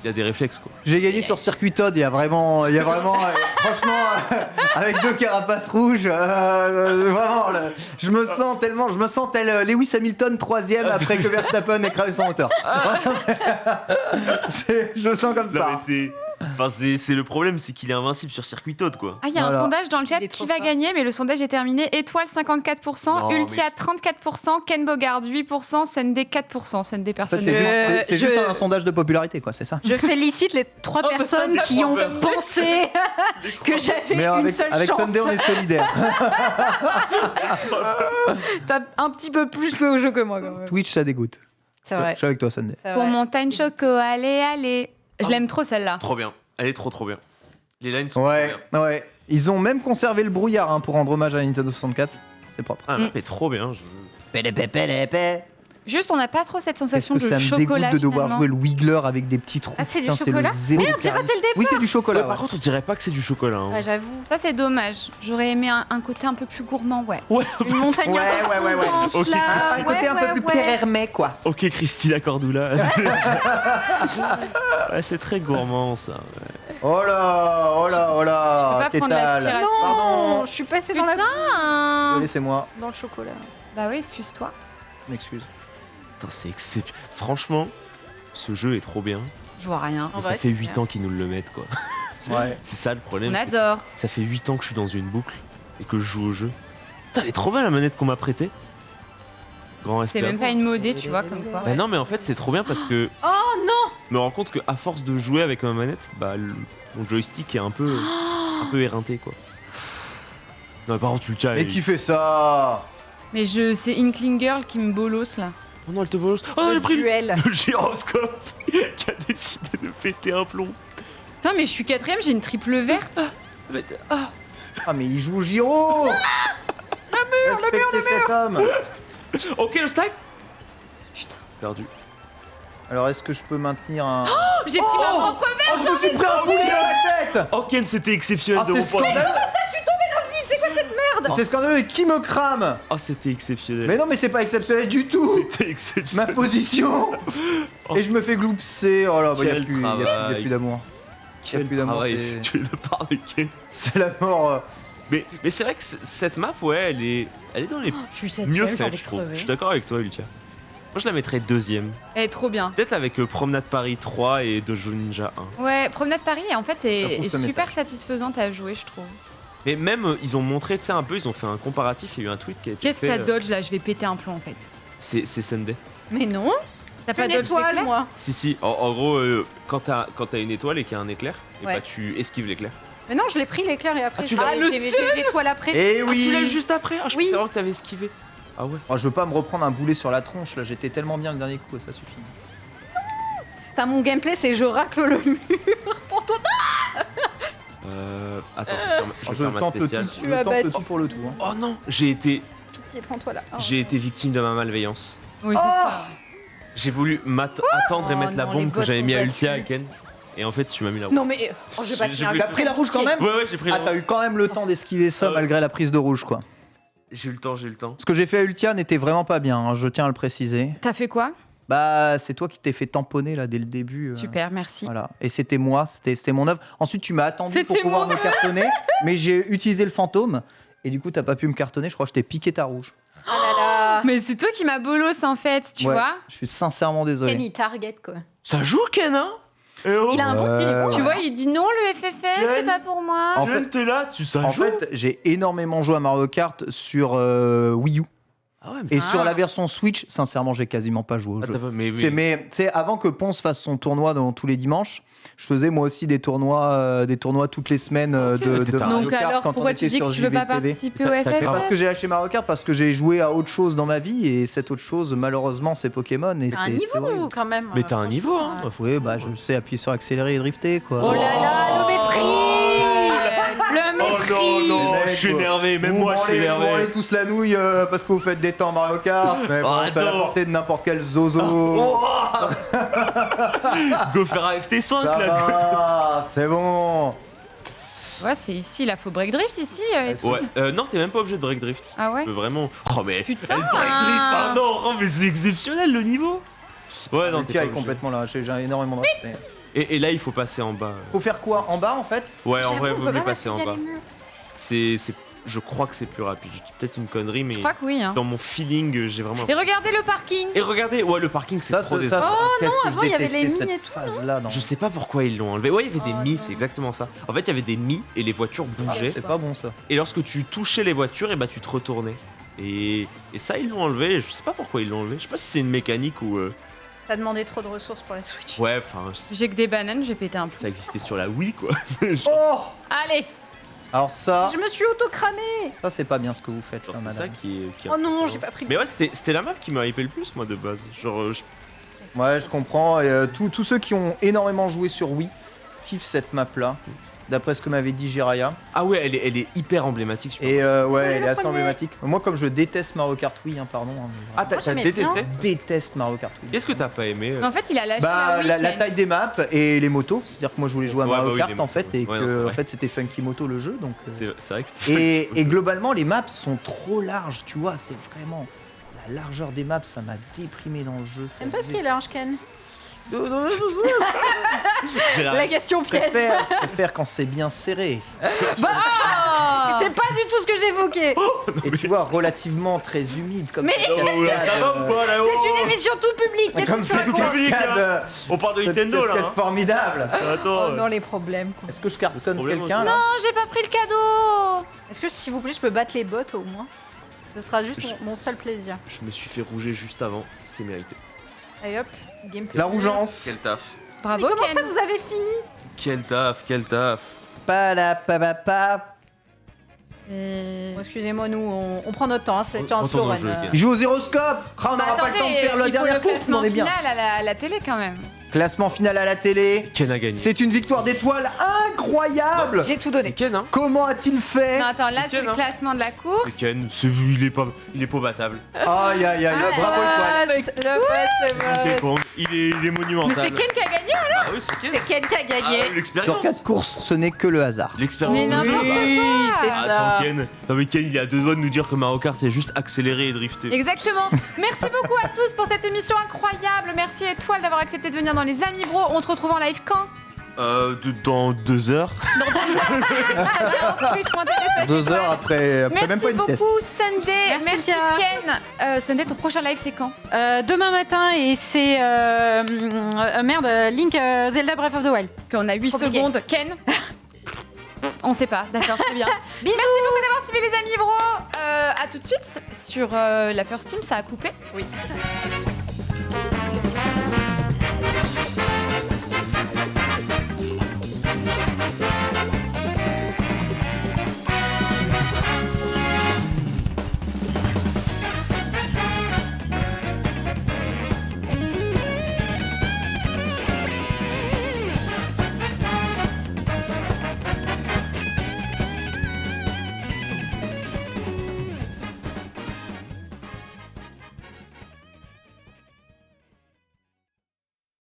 Il a des réflexes, quoi. J'ai gagné sur Circuit Todd, il y a vraiment, franchement, avec 2 carapaces rouges, vraiment, je me sens tel Lewis Hamilton 3ème après que Verstappen ait cramé son moteur. Je me sens comme Non, ça. mais c'est le problème, c'est qu'il est invincible sur circuit Todd, quoi. Ah, il y a Voilà. un sondage dans le chat Il est qui trop va fort. gagner, mais le sondage est terminé. Étoile 54%, Non, Ultia 34%, Ken Bogard 8%, Sendé 4%. Sendé Ça, personne. c'est juste, c'est je- juste un sondage de popularité, quoi, c'est ça. Je félicite les 3 Oh, personnes bah, qui ont ça- pensé que j'avais Mais une avec seule chance. Sunday, on est solidaires. T'as un petit peu plus joué au jeu que moi, quand même. Twitch, ça dégoûte. C'est vrai. Je suis avec toi, Sunday. c'est Pour vrai. Montagne Choco, allez. Je l'aime trop celle-là. Trop bien. Elle est trop bien. Les lines sont Ouais, trop bien. ouais. Ils ont même conservé le brouillard hein, pour rendre hommage à la Nintendo 64. C'est propre. Ah, la map est trop bien. Juste, on n'a pas trop cette Est-ce sensation que de ça me dégoûte chocolat. de devoir finalement. jouer le Wiggler avec des petits trous. Ah, c'est du Putain, chocolat le zéro Oui, on dirait carré. dès le départ. Oui, c'est du chocolat. Ouais, par ouais. contre, on dirait pas que c'est du chocolat. Hein. Ouais, j'avoue. Ça, c'est dommage. J'aurais aimé un côté un peu plus gourmand, ouais. Ouais, Une montagne Ouais, un peu ouais, ouais, ouais. fondante, Ok, là. Un côté un peu plus Pierre Hermé, quoi. ok, Christina Cordula. Ouais, c'est très gourmand, ça. Oh là, oh là, oh là. Tu peux pas Qu'est-ce prendre l'aspiration. Non, Pardon. je suis passée dans, la... Putain Laissez-moi, dans le chocolat. Bah oui, excuse-toi. m'excuse. Putain, c'est exceptionnel. Franchement, ce jeu est trop bien. Je vois rien. En Et vrai, ça fait c'est 8 bien. ans qu'ils nous le mettent, quoi. Ouais. C'est ça le problème. On c'est que adore. Ça fait 8 ans que je suis dans une boucle et que je joue au jeu. Putain, elle est trop belle la manette qu'on m'a prêtée. Grand respect. C'est à même vous. pas une modée, tu vois, comme quoi. Bah non, mais en fait, c'est trop bien parce que Oh non je me rends compte qu'à force de jouer avec ma manette, bah mon joystick est un peu éreinté, quoi. Non, par contre, tu le tiens. Et qui fait ça? Mais c'est Inkling Girl qui me bolosse là. Oh non, elle te bosse. Oh, j'ai Le pris duel. le gyroscope qui a décidé de péter un plomb. Putain, mais je suis 4ème, j'ai une triple verte. Ah, mais il joue au Giro. Respectez cet homme. Ok, le stack. Putain. Perdu. Alors, est-ce que je peux maintenir un... J'ai pris ma propre Oh, je me suis pris un boulet dans la tête. Oh, Ken, c'était exceptionnel Ah, de c'est mon point de vue. scandaleux. Merde. C'est scandaleux et qui me crame? Oh, c'était exceptionnel. Mais non, mais c'est pas exceptionnel du tout. C'était Ma exceptionnel. position. Et je me fais gloupser. Oh là, bah, y a Quel plus travail. d'amour. Quel plus d'amour, travail c'est- effectué de part de Ken. C'est la mort. Mais c'est vrai que cette map, ouais, elle est dans les Je suis cette mieux j'ai faites, envie de je trouve. crever. Je suis d'accord avec toi, Ultia. Moi, je la mettrais deuxième. Elle est trop bien. Peut-être avec Promenade Paris 3 et Dojo Ninja 1. Ouais, Promenade Paris, en fait, Ça est prouve ce super message. satisfaisante à jouer, je trouve. Mais même, ils ont montré, tu sais, un peu, ils ont fait un comparatif. Il y a eu un tweet qui a été Qu'est-ce qu'il y a fait, Dodge là? Je vais péter un plomb en fait. C'est Sunday. Mais non, T'as c'est pas une Dodge étoile, d'éclair? moi. Si. En gros, quand t'as une étoile et qu'il y a un éclair, et Ouais. bah tu esquives l'éclair. Mais non, je l'ai pris l'éclair et après, Ah, tu je l'as- l'ai- j'ai l'étoile après. Eh Ah, tu l'as eu oui. juste après. Ah, je Oui. pensais vraiment que t'avais esquivé. Ah ouais. Oh, je veux pas me reprendre un boulet sur la tronche là. J'étais tellement bien le dernier coup, ça suffit. Putain, mon gameplay, c'est je racle le mur pour ton... Attends, je Oh, vais faire ma tente tout, spéciale. Tu as je tente battu. tout pour le tout. hein. Oh non, j'ai été Pitié, prends-toi là. Oh, J'ai été victime de ma malveillance. Oui, c'est ça. J'ai voulu attendre et Oh mettre la non, les bombe que bots j'avais m'ont mis à battu. Ultia à Ken. Et en fait, tu m'as mis la bombe. Non mais oh, je vais pas J'ai finir. voulu- T'as pris la rouge quand même? Ouais, j'ai pris la Ah, t'as bombe. eu quand même le temps d'esquiver ça Ah ouais. malgré la prise de rouge quoi. J'ai eu le temps. Ce que j'ai fait à Ultia n'était vraiment pas bien, hein, je tiens à le préciser. T'as fait quoi? Bah, c'est toi qui t'es fait tamponner là dès le début. Super, merci. Voilà. Et c'était moi, c'était mon œuvre. Ensuite, tu m'as attendu pour C'était pouvoir mon me cartonner, mais j'ai utilisé le fantôme. Et du coup, t'as pas pu me cartonner. Je crois que je t'ai piqué ta rouge. Oh là là. Mais c'est toi qui m'as bolos en fait, tu Ouais, vois? Je suis sincèrement désolé. Kenny Target quoi. Ça joue, Ken, hein Eh oh Il a un bon cul, il est bon. Tu vois, il dit non, le FFL, Ken. c'est pas pour moi. En Ken, t'es là, ça En joue fait, j'ai énormément joué à Mario Kart sur Wii U. Ah ouais, mais Et sur la version Switch, sincèrement, j'ai quasiment pas joué au Ah, jeu. t'as pas- mais C'est- oui. Mais tu sais, avant que Ponce fasse son tournoi dans tous les dimanches, je faisais moi aussi des tournois toutes les semaines Ok, de t'es Mario Donc Kart alors, quand on pourquoi tu était dis que sur tu veux pas JVTV. participer au T'as- t'as Mais parce FFL? que j'ai lâché Mario Kart, parce que j'ai joué à autre chose dans ma vie, et cette autre chose, malheureusement, c'est Pokémon. Et T'as un c'est horrible. niveau quand même. Mais t'as un niveau, hein franchement, Oui, bah je sais appuyer sur accélérer et drifter, quoi. Oh là là, le mépris. Le Oh mépris! non, Les je mecs, suis énervé, même Vous moi je suis branlez- vous branlez énervé. tous la nouille parce que vous faites des temps Mario Kart, mais bon, Oh, c'est à la non. portée de n'importe quel zozo. Oh Go faire un FT5 Ça là va, c'est bon. Ouais, c'est ici, là, faut break drift ici. Ouais, non, t'es même pas obligé de break drift. Ah ouais? Tu peux vraiment. Oh, mais. Putain. Elle break drift, ah non, oh, mais c'est exceptionnel le niveau. Ouais, non, Le t'es tir pas est obligé. complètement là, j'ai énormément de respect. Et là, il faut passer en bas. Faut faire quoi en bas en fait? Ouais, en J'avoue, vrai, on vaut peut mieux pas passer en via bas. les murs. Je crois que c'est plus rapide. Je dis peut-être une connerie, mais Je crois que oui. Hein. dans mon feeling, j'ai vraiment. Et regardez le parking. Et regardez, ouais, le parking, c'est trop décevant. qu'est-ce que avant, je il y avait les détestais mi et cette tout, phase-là. Je sais pas pourquoi ils l'ont enlevé. Ouais, il y avait des Oh, mi, non. c'est exactement ça. En fait, il y avait des mi et les voitures bougeaient. C'est pas bon ça. Et lorsque tu touchais les voitures, et bah tu te retournais. Et ça, ils l'ont enlevé. Je sais pas pourquoi ils l'ont enlevé. Je sais pas si c'est une mécanique ou. Ça demandait trop de ressources pour la Switch. Ouais, enfin, J'ai que des bananes, j'ai pété un peu. ça existait sur la Wii, quoi. Oh Allez. Alors ça, Je me suis auto-cramé. ça c'est pas bien ce que vous faites Genre, là, c'est ça madame. qui est Oh non, impressionnant. j'ai pas pris. Mais ouais, c'était la map qui m'a hypé le plus, moi, de base. Genre, Ouais, je comprends. Et, tous ceux qui ont énormément joué sur Wii kiffent cette map là, d'après ce que m'avait dit Jiraya. Ah ouais, elle est hyper emblématique. je Et ouais, Ouais, elle est la assez première. emblématique. Moi, comme je déteste Mario Kart Wii, hein, pardon. hein, mais Ah, t'as j'aimais détesté je déteste Mario Kart Wii. Qu'est-ce que t'as pas aimé Mais en fait, il a lâché Bah, la la Wii. taille des maps et les motos. C'est-à-dire que moi, je voulais jouer à Ouais, Mario bah oui, Kart les en motos, fait, et ouais, non, c'est que en vrai. fait, c'était Funky Moto le jeu. Donc, C'est vrai que c'était. et globalement, les maps sont trop larges, tu vois. C'est vraiment la largeur des maps, ça m'a déprimé dans le jeu. ça J'aime pas ce faisait- qui est large, Ken. J'ai La question Je piège. préfère quand c'est bien serré. Ah C'est pas du tout ce que j'évoquais. Et tu vois, relativement très humide comme Mais cette Oh là, cascade, ça va ou pas là C'est une émission tout public. Qu'est-ce comme que tu cette tout racontes public, cascade, là. On parle de cette Nintendo là. cascade formidable. Attends. Oh non, les problèmes. quoi. Est-ce que je cartonne Problème, quelqu'un aussi. là Non, j'ai pas pris le cadeau. Est-ce que, s'il vous plaît, je peux battre les bots au moins? Ce sera juste mon seul plaisir. Je me suis fait rouger juste avant, c'est mérité. Allez hop, gameplay. La rougeance. Quel taf. Bravo, Comment Ken. ça, vous avez fini? Quel taf, quel taf. Palapapapa. Bon, excusez-moi, nous, on prend notre temps. Hein, c'est un Retourne slow au run. jeu, Ken. Il joue au gyroscope. Ah, on Bah, n'aura pas le temps de faire la il faut dernière le course, mais classement on est bien. final à la télé quand même. Classement final à la télé. Ken a gagné. C'est une victoire d'étoiles incroyable. J'ai tout C'est donné. Ken, hein. Comment a-t-il fait? Non, attends, là C'est c'est le Ken, hein. classement de la course. C'est Ken, il est pas battable. Aïe aïe aïe, Ah, bravo étoile. Le boss, Il est bon, il est Mais monumental. c'est Ken qui a gagné. Ah oui, c'est Ken. C'est Ken qui a gagné. Ah, l'expérience. Sur 4 courses, ce n'est que le hasard. L'expérience. Mais n'importe Oui, quoi. c'est ça. Attends, Ken. Non mais Ken, il a deux doigts de nous dire que Mario Kart c'est juste accélérer et drifter. Exactement. Merci beaucoup à tous pour cette émission incroyable. Merci Étoile d'avoir accepté de venir dans les Amis Bro. On te retrouve en live quand? Dans 2 heures. Dans 2 heures. Très bien. Twitch.tv/. 2 heures après même Merci pas une pièce. beaucoup Sunday. Merci, Tia. Ken. Sunday, ton prochain live c'est quand? Demain matin, et c'est. Merde, Link Zelda Breath of the Wild. Qu'on a 8 Compliqué. secondes. Ken. On sait pas, d'accord, très bien. Merci beaucoup d'avoir suivi les Amis Bro. À tout de suite sur la First Team, ça a coupé. Oui.